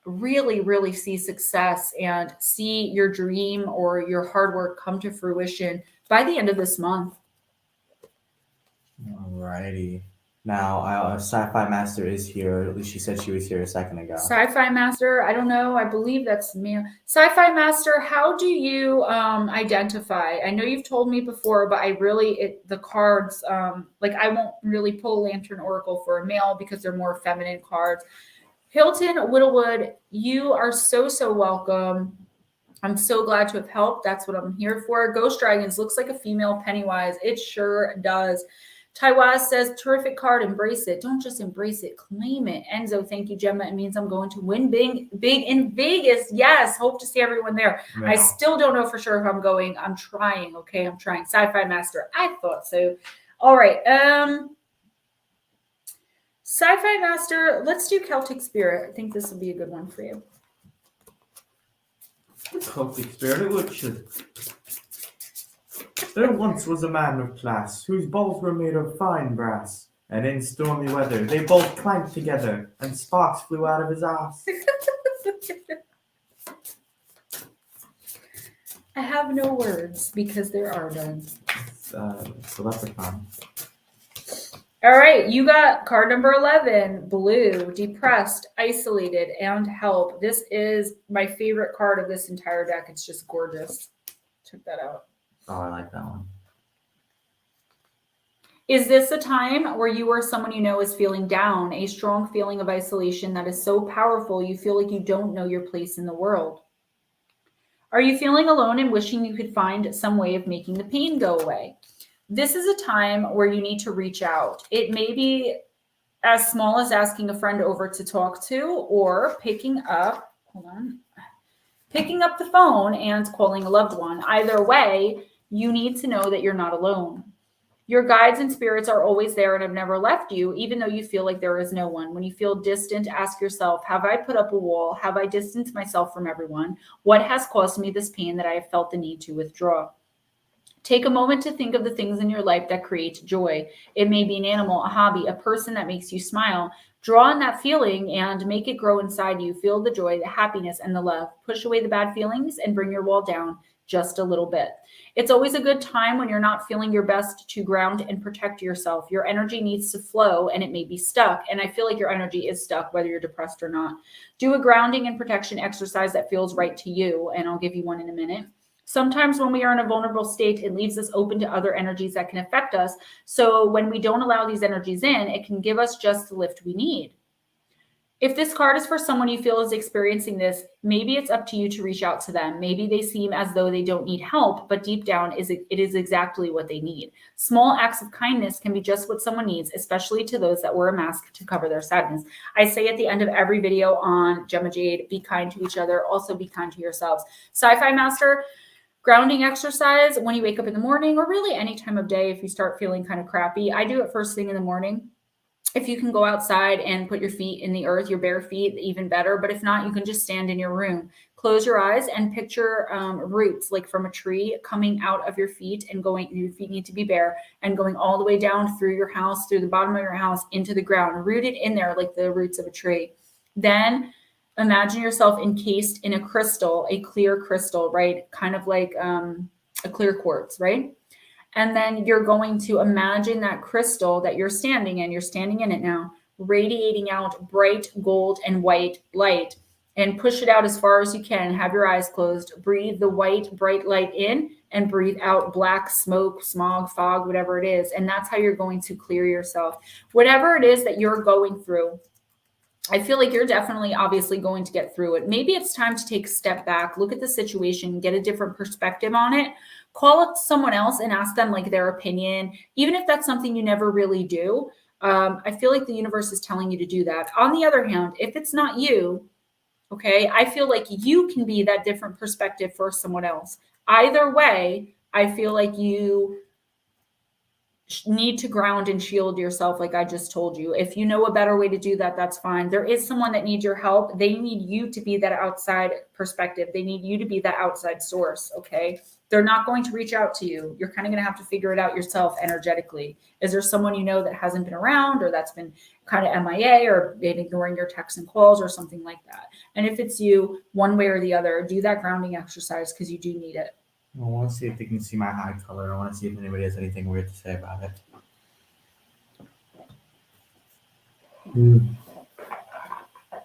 really, really see success and see your dream or your hard work come to fruition by the end of this month. Alrighty. Now, Sci-Fi Master is here. At least she said she was here a second ago. Sci-Fi Master, I don't know. I believe that's me. Sci-Fi Master, how do you identify? I know you've told me before, but the cards, like I won't really pull Lantern Oracle for a male because they're more feminine cards. Hilton Whittlewood, you are so, so welcome. I'm so glad to have helped. That's what I'm here for. Ghost Dragons looks like a female Pennywise. It sure does. Taiwaz says, terrific card. Embrace it. Don't just embrace it. Claim it. Enzo, thank you, Gemma. It means I'm going to win big in Vegas. Yes. Hope to see everyone there. No. I still don't know for sure if I'm going. I'm trying. Okay. I'm trying. Sci-Fi Master. I thought so. All right. Sci-Fi Master, let's do Celtic Spirit. I think this will be a good one for you. Celtic Spirit, it would should. There once was a man of class, whose balls were made of fine brass, and in stormy weather they both clanked together, and sparks flew out of his ass. I have no words because there are none. So that's a fun. All right, you got card number 11, blue, depressed, isolated, and help. This is my favorite card of this entire deck. It's just gorgeous. Check that out. Oh, I like that one. Is this a time where you or someone you know is feeling down, a strong feeling of isolation that is so powerful you feel like you don't know your place in the world? Are you feeling alone and wishing you could find some way of making the pain go away? This is a time where you need to reach out. It may be as small as asking a friend over to talk to, or picking up the phone and calling a loved one. Either way, you need to know that you're not alone. Your guides and spirits are always there and have never left you, even though you feel like there is no one. When you feel distant, ask yourself, have I put up a wall? Have I distanced myself from everyone? What has caused me this pain that I have felt the need to withdraw? Take a moment to think of the things in your life that create joy. It may be an animal, a hobby, a person that makes you smile. Draw on that feeling and make it grow inside you. Feel the joy, the happiness, and the love. Push away the bad feelings and bring your wall down just a little bit. It's always a good time when you're not feeling your best to ground and protect yourself. Your energy needs to flow and it may be stuck. And I feel like your energy is stuck whether you're depressed or not. Do a grounding and protection exercise that feels right to you. And I'll give you one in a minute. Sometimes when we are in a vulnerable state, it leaves us open to other energies that can affect us. So when we don't allow these energies in, it can give us just the lift we need. If this card is for someone you feel is experiencing this, maybe it's up to you to reach out to them. Maybe they seem as though they don't need help, but deep down it is exactly what they need. Small acts of kindness can be just what someone needs, especially to those that wear a mask to cover their sadness. I say at the end of every video on Gemma Jade, be kind to each other. Also be kind to yourselves. Sci-Fi Master, grounding exercise when you wake up in the morning, or really any time of day if you start feeling kind of crappy. I do it first thing in the morning. If you can go outside and put your feet in the earth, your bare feet, even better. But if not, you can just stand in your room. Close your eyes and picture roots like from a tree coming out of your feet and going, your feet need to be bare, and going all the way down through your house, through the bottom of your house, into the ground, rooted in there like the roots of a tree. Then imagine yourself encased in a crystal, a clear crystal, right? Kind of like a clear quartz, right? And then you're going to imagine that crystal that you're standing in it now, radiating out bright gold and white light, and push it out as far as you can. Have your eyes closed. Breathe the white, bright light in and breathe out black smoke, smog, fog, whatever it is. And that's how you're going to clear yourself. Whatever it is that you're going through, I feel like you're definitely obviously going to get through it. Maybe it's time to take a step back, look at the situation, get a different perspective on it. Call up someone else and ask them like their opinion, even if that's something you never really do. I feel like the universe is telling you to do that. On the other hand, if it's not you, okay, I feel like you can be that different perspective for someone else. Either way, I feel like you need to ground and shield yourself like I just told you. If you know a better way to do that, that's fine. There is someone that needs your help. They need you to be that outside perspective. They need you to be that outside source, okay? They're not going to reach out to you. You're kind of going to have to figure it out yourself energetically. Is there someone you know that hasn't been around, or that's been kind of MIA, or been ignoring your texts and calls or something like that? And if it's you, one way or the other, do that grounding exercise because you do need it. I want to see if they can see my eye color. I want to see if anybody has anything weird to say about it.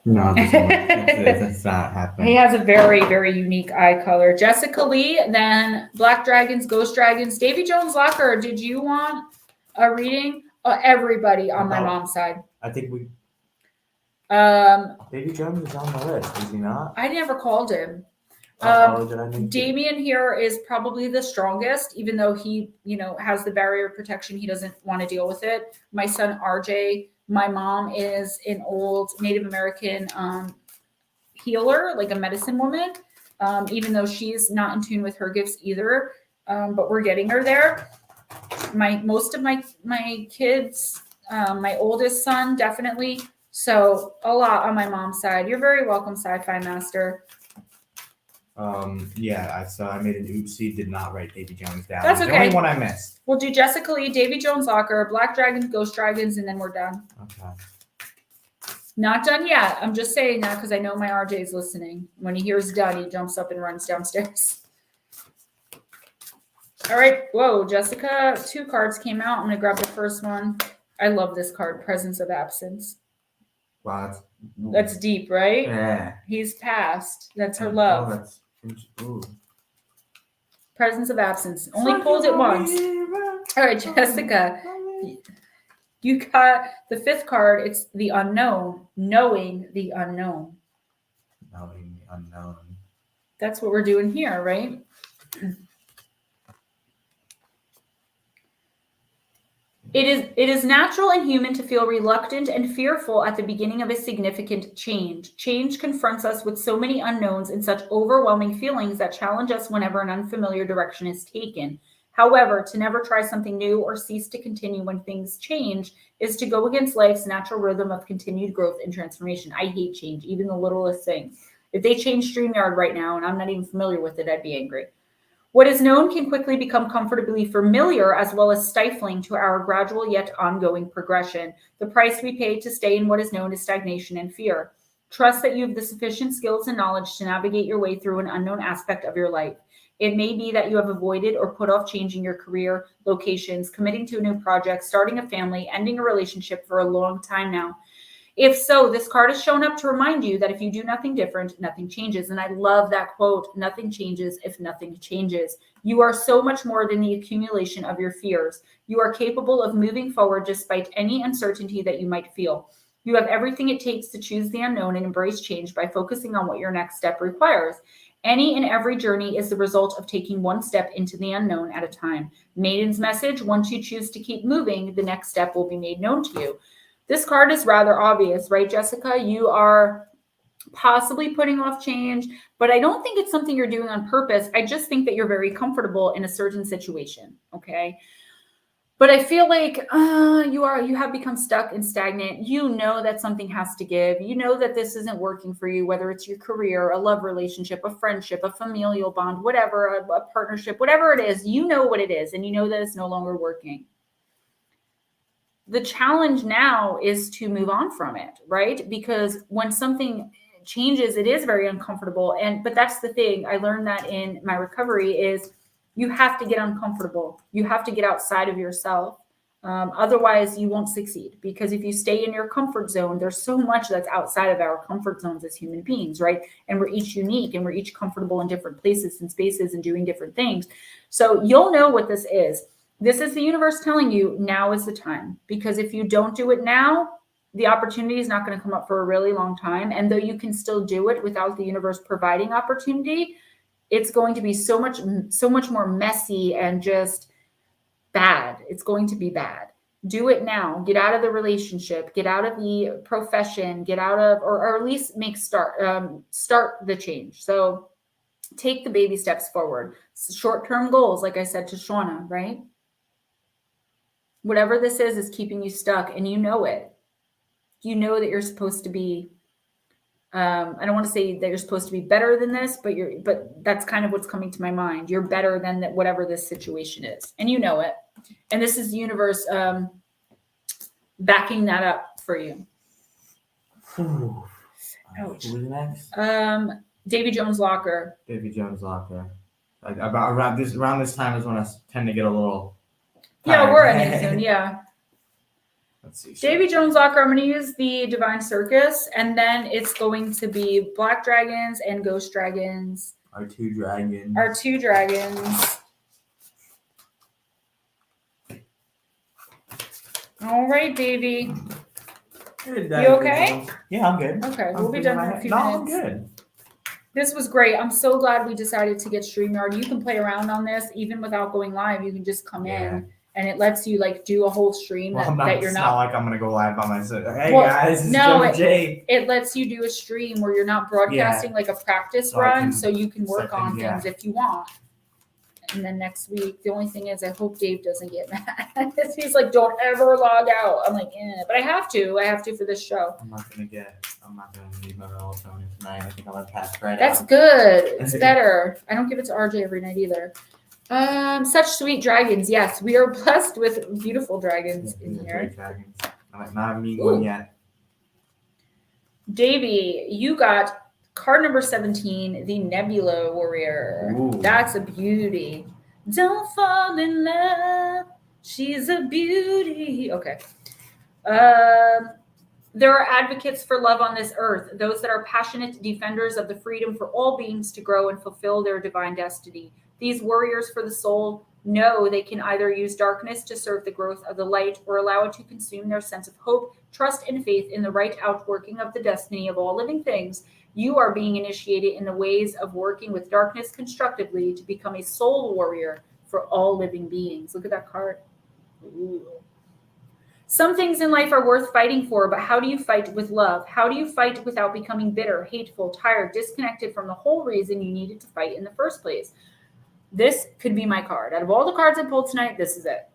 No, that's not happening. He has a very, very unique eye color. Jessica Lee, then Black Dragons, Ghost Dragons. Davy Jones Locker, did you want a reading? Everybody on my mom's side. I think we. Davy Jones is on the list, is he not? I never called him. Damien here is probably the strongest, even though he, has the barrier of protection. He doesn't want to deal with it. My son, RJ, my mom is an old Native American healer, like a medicine woman, even though she's not in tune with her gifts either. But we're getting her there. Most of my kids, my oldest son, definitely. So a lot on my mom's side. You're very welcome, Sci-Fi Master. I made an oopsie, did not write Davy Jones down. That's okay. The only one I missed. We'll do Jessica Lee, Davy Jones Locker, Black Dragons, Ghost Dragons, and then we're done. Okay. Not done yet. I'm just saying that because I know my RJ is listening. When he hears done, he jumps up and runs downstairs. All right. Whoa, Jessica, 2 cards came out. I'm going to grab the first one. I love this card, Presence of Absence. Wow, That's deep, right? yeah. He's passed. That's her Oh, love. that's ooh. Presence of Absence. Only pulled it once. All right, Jessica. You got the 5th card. It's the unknown. Knowing the unknown. Knowing the unknown. That's what we're doing here, right? It is natural and human to feel reluctant and fearful at the beginning of a significant change. Change confronts us with so many unknowns and such overwhelming feelings that challenge us whenever an unfamiliar direction is taken. However, to never try something new or cease to continue when things change is to go against life's natural rhythm of continued growth and transformation. I hate change, even the littlest thing. If they change StreamYard right now and I'm not even familiar with it, I'd be angry. What is known can quickly become comfortably familiar as well as stifling to our gradual yet ongoing progression. The price we pay to stay in what is known as stagnation and fear. Trust that you have the sufficient skills and knowledge to navigate your way through an unknown aspect of your life. It may be that you have avoided or put off changing your career, locations, committing to a new project, starting a family, ending a relationship for a long time now. If so, this card has shown up to remind you that if you do nothing different, nothing changes. And I love that quote, nothing changes if nothing changes. You are so much more than the accumulation of your fears. You are capable of moving forward despite any uncertainty that you might feel. You have everything it takes to choose the unknown and embrace change by focusing on what your next step requires. Any and every journey is the result of taking one step into the unknown at a time. Maiden's message, once you choose to keep moving, the next step will be made known to you. This card is rather obvious, right, Jessica? You are possibly putting off change, but I don't think it's something you're doing on purpose. I just think that you're very comfortable in a certain situation, okay? But I feel like you have become stuck and stagnant. You know that something has to give. You know that this isn't working for you, whether it's your career, a love relationship, a friendship, a familial bond, whatever, a partnership, whatever it is. You know what it is, and you know that it's no longer working. The challenge now is to move on from it, right? Because when something changes, it is very uncomfortable. But that's the thing. I learned that in my recovery is you have to get uncomfortable. You have to get outside of yourself. Otherwise, you won't succeed. Because if you stay in your comfort zone, there's so much that's outside of our comfort zones as human beings, right? And we're each unique and we're each comfortable in different places and spaces and doing different things. So you'll know what this is. This is the universe telling you now is the time, because if you don't do it now, the opportunity is not going to come up for a really long time. And though you can still do it without the universe providing opportunity, it's going to be so much more messy and just bad. It's going to be bad. Do it now. Get out of the relationship, get out of the profession, get out of, or at least start the change. So take the baby steps forward. Short-term goals, like I said to Shauna, right? Whatever this is keeping you stuck, and you know it. You know that you're supposed to be, I don't want to say that you're supposed to be better than this, but that's kind of what's coming to my mind. You're better than that, whatever this situation is, and you know it. And this is the universe backing that up for you. Ouch. Who's next? Davy Jones Locker. Davy Jones Locker. Like around this time is when I tend to get a little. Yeah, we're ending soon. Yeah. Let's see. Davy Jones Locker. I'm going to use the Divine Circus, and then it's going to be Black Dragons and Ghost Dragons. Our two dragons. All right, Davy. Good, you okay? Yeah, I'm good. Okay, we'll be done in a few minutes. I'm good. This was great. I'm so glad we decided to get StreamYard. You can play around on this even without going live. You can just come in. And it lets you like do a whole stream that you're not. It's not like I'm gonna go live by myself. Hey guys, this is Gemma. It lets you do a stream where you're not broadcasting like a practice run, so you can work on things if you want. And then next week, the only thing is, I hope Dave doesn't get mad. He's like, "Don't ever log out." I'm like, but I have to for this show. I'm not gonna need my melatonin tonight. I think I'm gonna pass right out. That's good. It's better. I don't give it to RJ every night either. Such sweet dragons. Yes, we are blessed with beautiful dragons in here. Dragons. Not a mean one yet. Davey, you got card number 17, the Nebula Warrior. Ooh. That's a beauty. Don't fall in love. She's a beauty. Okay. There are advocates for love on this earth, those that are passionate defenders of the freedom for all beings to grow and fulfill their divine destiny. These warriors for the soul know they can either use darkness to serve the growth of the light or allow it to consume their sense of hope, trust, and faith in the right outworking of the destiny of all living things. You are being initiated in the ways of working with darkness constructively to become a soul warrior for all living beings. Look at that card. Ooh. Some things in life are worth fighting for, but how do you fight with love? How do you fight without becoming bitter, hateful, tired, disconnected from the whole reason you needed to fight in the first place? This could be my card. Out of all the cards I pulled tonight, this is it.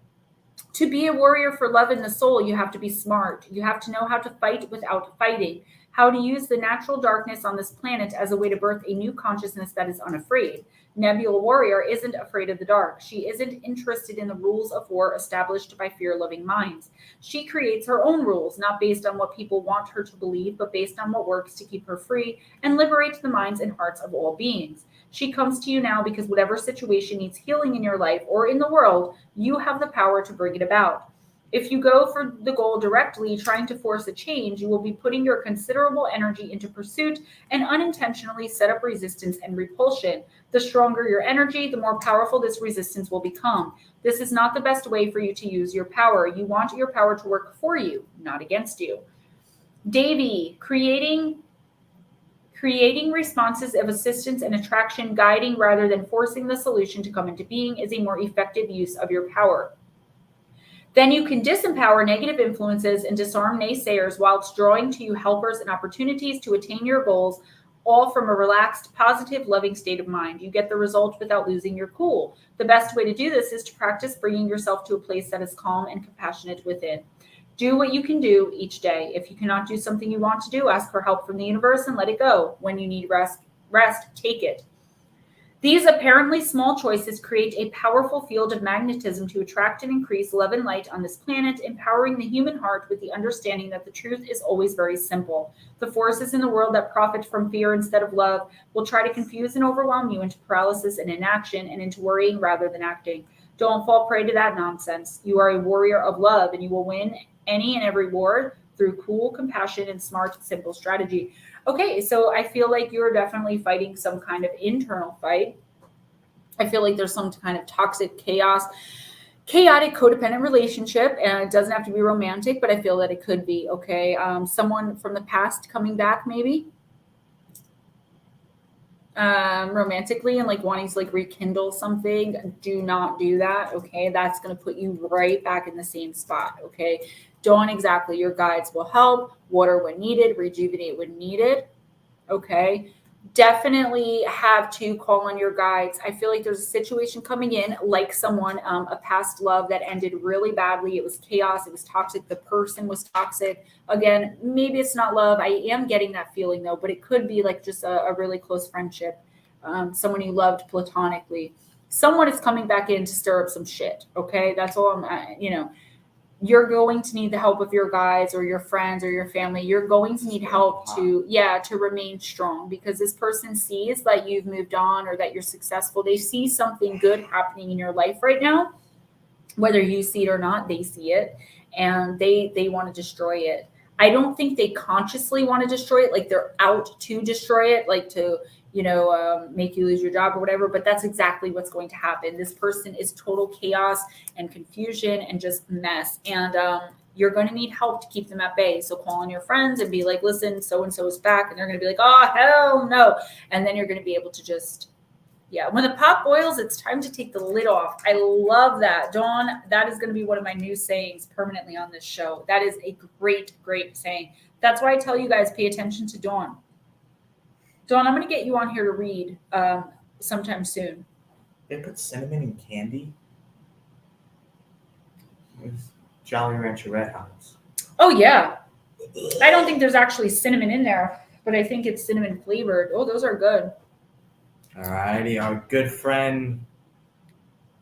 To be a warrior for love in the soul, you have to be smart. You have to know how to fight without fighting, how to use the natural darkness on this planet as a way to birth a new consciousness that is unafraid. Nebula Warrior isn't afraid of the dark. She isn't interested in the rules of war established by fear-loving minds. She creates her own rules, not based on what people want her to believe, but based on what works to keep her free and liberate the minds and hearts of all beings. She comes to you now because whatever situation needs healing in your life or in the world, you have the power to bring it about. If you go for the goal directly, trying to force a change, you will be putting your considerable energy into pursuit and unintentionally set up resistance and repulsion. The stronger your energy, the more powerful this resistance will become. This is not the best way for you to use your power. You want your power to work for you, not against you. Davy, creating responses of assistance and attraction, guiding rather than forcing the solution to come into being is a more effective use of your power. Then you can disempower negative influences and disarm naysayers whilst drawing to you helpers and opportunities to attain your goals, all from a relaxed, positive, loving state of mind. You get the result without losing your cool. The best way to do this is to practice bringing yourself to a place that is calm and compassionate within. Do what you can do each day. If you cannot do something you want to do, ask for help from the universe and let it go. When you need rest, take it. These apparently small choices create a powerful field of magnetism to attract and increase love and light on this planet, empowering the human heart with the understanding that the truth is always very simple. The forces in the world that profit from fear instead of love will try to confuse and overwhelm you into paralysis and inaction and into worrying rather than acting. Don't fall prey to that nonsense. You are a warrior of love, and you will win any and every war through cool compassion and smart, simple strategy. Okay, so I feel like you're definitely fighting some kind of internal fight. I feel like there's some kind of toxic chaotic codependent relationship, and it doesn't have to be romantic, but I feel that it could be. Okay, someone from the past coming back, maybe romantically, and like wanting to like rekindle something. Do not do that. Okay, that's going to put you right back in the same spot. Okay, Dawn, exactly. Your guides will help, water when needed, rejuvenate when needed. Okay, definitely have to call on your guides. I feel like there's a situation coming in, like someone, a past love that ended really badly. It was chaos. It was toxic. The person was toxic. Again, maybe it's not love. I am getting that feeling though, but it could be like just a really close friendship. Someone you loved platonically. Someone is coming back in to stir up some shit. Okay, that's all you're going to need the help of your guides or your friends or your family. You're going to need help to remain strong, because this person sees that you've moved on or that you're successful. They see something good happening in your life right now. Whether you see it or not, they see it, and they want to destroy it. I don't think they consciously want to destroy it, like they're out to destroy it, like to make you lose your job or whatever, but that's exactly what's going to happen. This person is total chaos and confusion and just mess. And you're going to need help to keep them at bay. So call on your friends and be like, listen, so-and-so is back. And they're going to be like, oh, hell no. And then you're going to be able to just, when the pot boils, it's time to take the lid off. I love that. Dawn, that is going to be one of my new sayings permanently on this show. That is a great, great saying. That's why I tell you guys, pay attention to Dawn. Dawn, I'm going to get you on here to read sometime soon. They put cinnamon in candy? It's Jolly Rancher Red Hots. Oh, yeah. I don't think there's actually cinnamon in there, but I think it's cinnamon flavored. Oh, those are good. All righty. Our good friend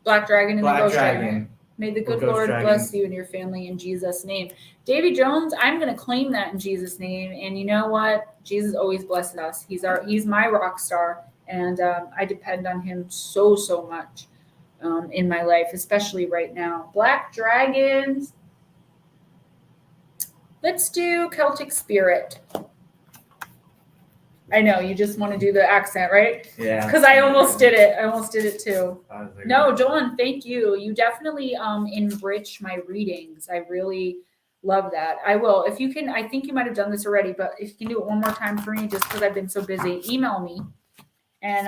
Black Dragon and the Ghost Dragon. Dragon. May the good Lord bless you and your family in Jesus' name. Davy Jones, I'm going to claim that in Jesus' name. And you know what? Jesus always blesses us. He's my rock star, and I depend on him so much in my life, especially right now. Black Dragons. Let's do Celtic Spirit. I know, you just want to do the accent, right? Yeah. Because I almost did it. I almost did it too. Like, no, John, thank you. You definitely enrich my readings. I really love that. I will. If you can, I think you might have done this already, but if you can do it one more time for me, just because I've been so busy, email me and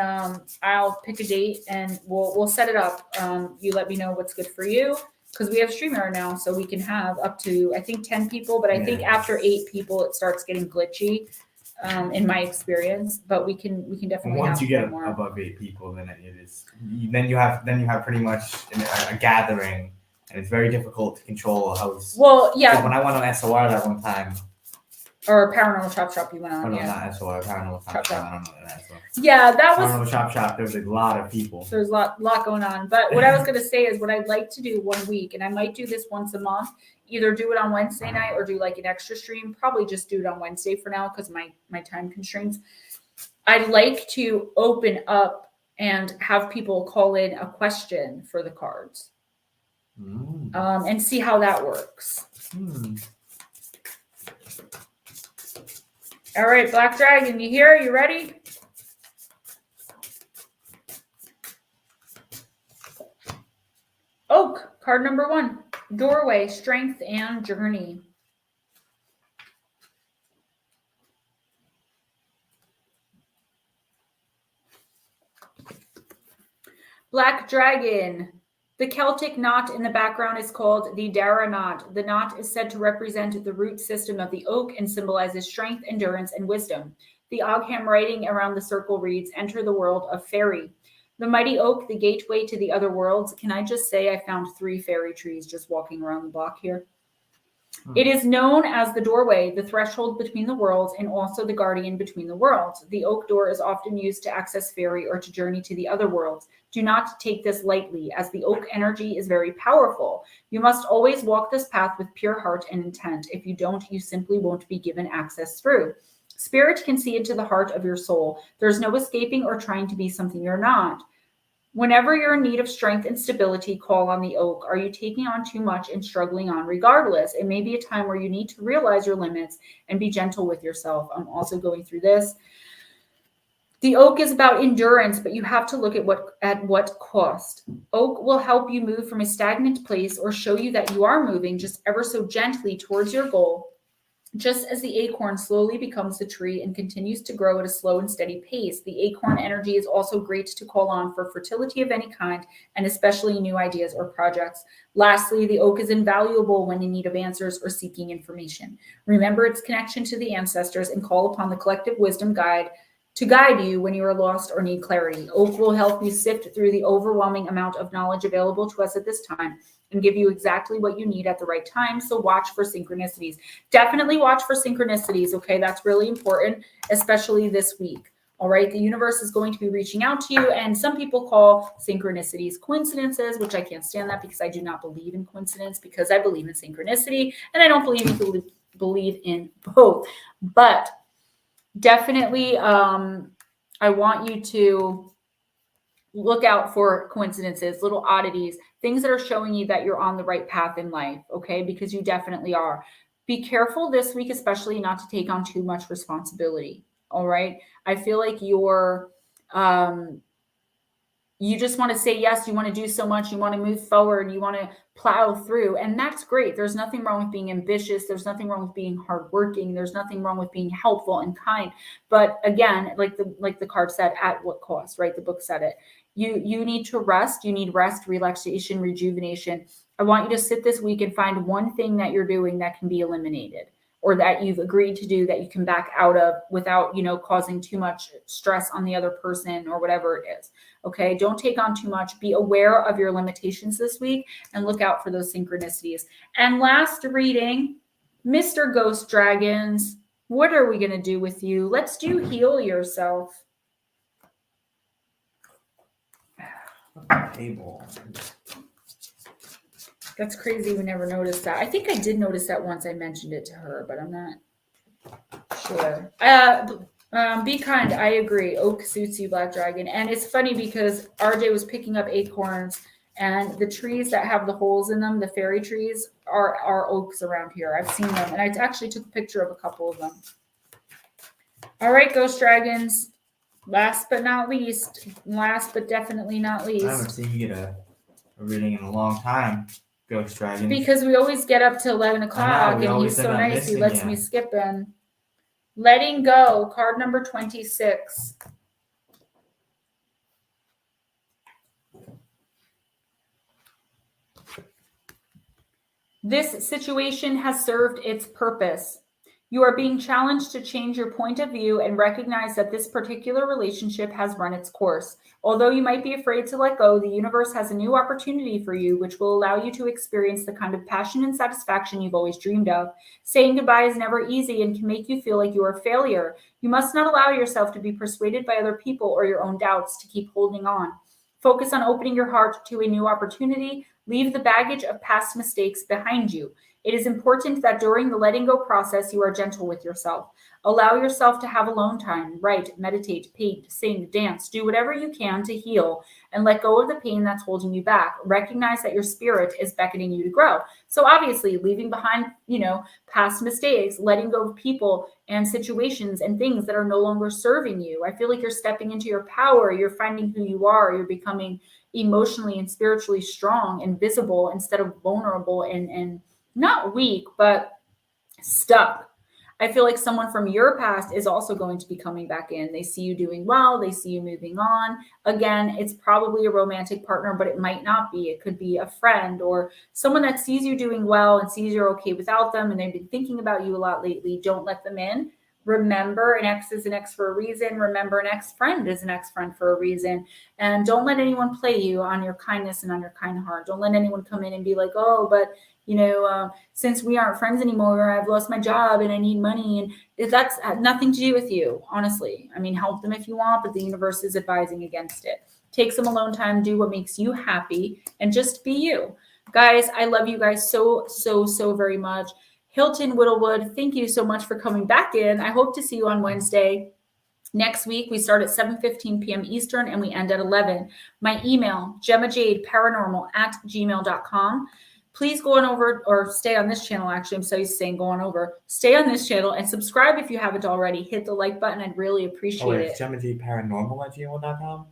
I'll pick a date and we'll set it up. You let me know what's good for you. Because we have StreamYard now, so we can have up to, I think, 10 people, but I think after 8 people, it starts getting glitchy. In my experience, but we can definitely. Once you get above 8 people, then it is. Then you have pretty much a gathering, and it's very difficult to control a house. Well, yeah. When I went on SOR that one time, or Paranormal Chop Shop, you went on. Oh, no, yeah. not SOR. Paranormal Chop Shop. I don't know that SOR. Yeah, that was Paranormal Chop Shop. There was a lot of people. There's a lot going on, but what I was going to say is what I'd like to do one week, and I might do this once a month. Either do it on Wednesday night or do like an extra stream. Probably just do it on Wednesday for now because my time constraints. I'd like to open up and have people call in a question for the cards, and see how that works. All right, Black Dragon, you here? You ready? Oak, card number 1. Doorway, strength and journey. Black Dragon. The Celtic knot in the background is called the Dara knot. The knot is said to represent the root system of the oak and symbolizes strength, endurance, and wisdom. The Ogham writing around the circle reads, "Enter the world of fairy." The mighty oak, the gateway to the other worlds. Can I just say I found 3 fairy trees just walking around the block here? It is known as the doorway, the threshold between the worlds, and also the guardian between the worlds. The oak door is often used to access fairy or to journey to the other worlds. Do not take this lightly, as the oak energy is very powerful. You must always walk this path with pure heart and intent. If you don't, you simply won't be given access through. Spirit can see into the heart of your soul. There's no escaping or trying to be something you're not. Whenever you're in need of strength and stability, call on the oak. Are you taking on too much and struggling on regardless? It may be a time where you need to realize your limits and be gentle with yourself. I'm also going through this. The oak is about endurance, but you have to look at what cost. Oak will help you move from a stagnant place or show you that you are moving just ever so gently towards your goal. Just as the acorn slowly becomes the tree and continues to grow at a slow and steady pace, the acorn energy is also great to call on for fertility of any kind, and especially new ideas or projects. Lastly, the oak is invaluable when in need of answers or seeking information. Remember its connection to the ancestors and call upon the collective wisdom guide to guide you when you are lost or need clarity. Oak will help you sift through the overwhelming amount of knowledge available to us at this time and give you exactly what you need at the right time. So watch for synchronicities. Definitely watch for synchronicities, okay? That's really important, especially this week. All right, the universe is going to be reaching out to you, and some people call synchronicities coincidences, which I can't stand that because I do not believe in coincidence, because I believe in synchronicity, and I don't believe in both. But definitely, I want you to look out for coincidences, little oddities, things that are showing you that you're on the right path in life, okay? Because you definitely are. Be careful this week, especially not to take on too much responsibility, all right? I feel like you're, you just want to say yes, you want to do so much, you want to move forward, you want to plow through, and that's great. There's nothing wrong with being ambitious. There's nothing wrong with being hardworking. There's nothing wrong with being helpful and kind. But again, like the card said, at what cost, right? The book said it. You need to rest. You need rest, relaxation, rejuvenation. I want you to sit this week and find one thing that you're doing that can be eliminated, or that you've agreed to do that you can back out of without, causing too much stress on the other person or whatever it is. Okay. Don't take on too much. Be aware of your limitations this week and look out for those synchronicities. And last reading, Mr. Ghost Dragons, what are we going to do with you? Let's do heal yourself. Table. That's crazy. We never noticed that. I think I did notice that once I mentioned it to her, but I'm not sure. Be kind. I agree. Oak suits you, Black Dragon. And it's funny because RJ was picking up acorns And the trees that have the holes in them, the fairy trees, are oaks around here. I've seen them, and I actually took a picture of a couple of them. All right, Ghost Dragons. Last but not least, last but definitely not least. I haven't seen you get a reading in a long time, Ghost Dragon. Because we always get up to 11 o'clock, and he's so nice, he lets me skip in. Letting Go, card number 26. This situation has served its purpose. You are being challenged to change your point of view and recognize that this particular relationship has run its course. Although you might be afraid to let go, the universe has a new opportunity for you, which will allow you to experience the kind of passion and satisfaction you've always dreamed of. Saying goodbye is never easy and can make you feel like you are a failure. You must not allow yourself to be persuaded by other people or your own doubts to keep holding on. Focus on opening your heart to a new opportunity. Leave the baggage of past mistakes behind you. It is important that during the letting go process, you are gentle with yourself. Allow yourself to have alone time. Write, meditate, paint, sing, dance. Do whatever you can to heal and let go of the pain that's holding you back. Recognize that your spirit is beckoning you to grow. So obviously, leaving behind, past mistakes, letting go of people and situations and things that are no longer serving you. I feel like you're stepping into your power. You're finding who you are. You're becoming emotionally and spiritually strong and visible instead of vulnerable and not weak, but stuck. I feel like someone from your past is also going to be coming back in. They see you doing well. They see you moving on. Again, it's probably a romantic partner, but it might not be. It could be a friend or someone that sees you doing well and sees you're okay without them, and they've been thinking about you a lot lately. Don't let them in. Remember, an ex is an ex for a reason. Remember, an ex-friend is an ex-friend for a reason. And don't let anyone play you on your kindness and on your kind heart. Don't let anyone come in and be like, oh, but since we aren't friends anymore, I've lost my job and I need money. And if that's nothing to do with you, honestly. I mean, help them if you want, but the universe is advising against it. Take some alone time, do what makes you happy, and just be you. Guys, I love you guys so, so, so very much. Hilton Whittlewood, thank you so much for coming back in. I hope to see you on Wednesday. Next week, we start at 7:15 p.m. Eastern and we end at 11. My email, GemmaJadeParanormal@gmail.com. Please go on over or stay on this channel. Actually, I'm so used to saying go on over. Stay on this channel and subscribe if you haven't already. Hit the like button. I'd really appreciate it. GemmaJadeParanormal@gmail.com?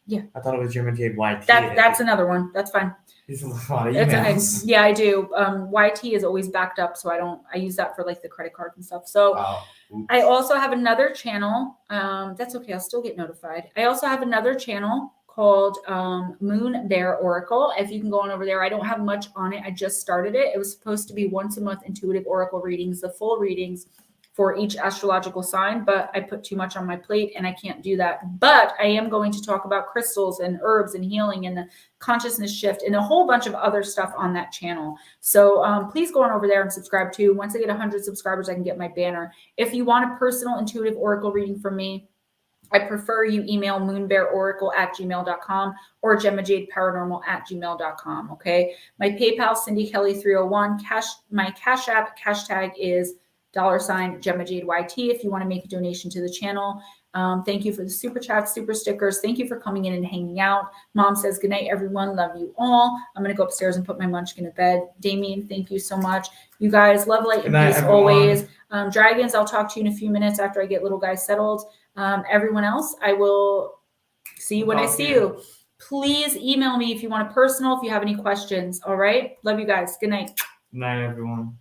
Yeah. I thought it was GemmaJadeYT. That's another one. That's fine. There's a lot of emails. Yeah, I do. YT is always backed up, so I use that for like the credit card and stuff. So I also have another channel. That's okay. I'll still get notified. I also have another channel called Moon Bear Oracle. If you can go on over there, I don't have much on it. I just started it. It was supposed to be once a month intuitive oracle readings, the full readings for each astrological sign, but I put too much on my plate and I can't do that. But I am going to talk about crystals and herbs and healing and the consciousness shift and a whole bunch of other stuff on that channel. So please go on over there and subscribe too. Once I get 100 subscribers, I can get my banner. If you want a personal intuitive oracle reading from me, I prefer you email moonbearoracle@gmail.com or GemmaJadeParanormal@gmail.com. Okay. My PayPal, CindyKelly301. My Cash App hashtag is $GemmaJadeYT if you want to make a donation to the channel. Thank you for the super chats, super stickers. Thank you for coming in and hanging out. Mom says, good night, everyone. Love you all. I'm going to go upstairs and put my munchkin to bed. Damien, thank you so much. You guys, love, light, and peace always. Dragons, I'll talk to you in a few minutes after I get little guys settled. Everyone else, I will see you when I see you. Please email me if you want a personal, if you have any questions. All right. Love you guys. Good night. Good night, everyone.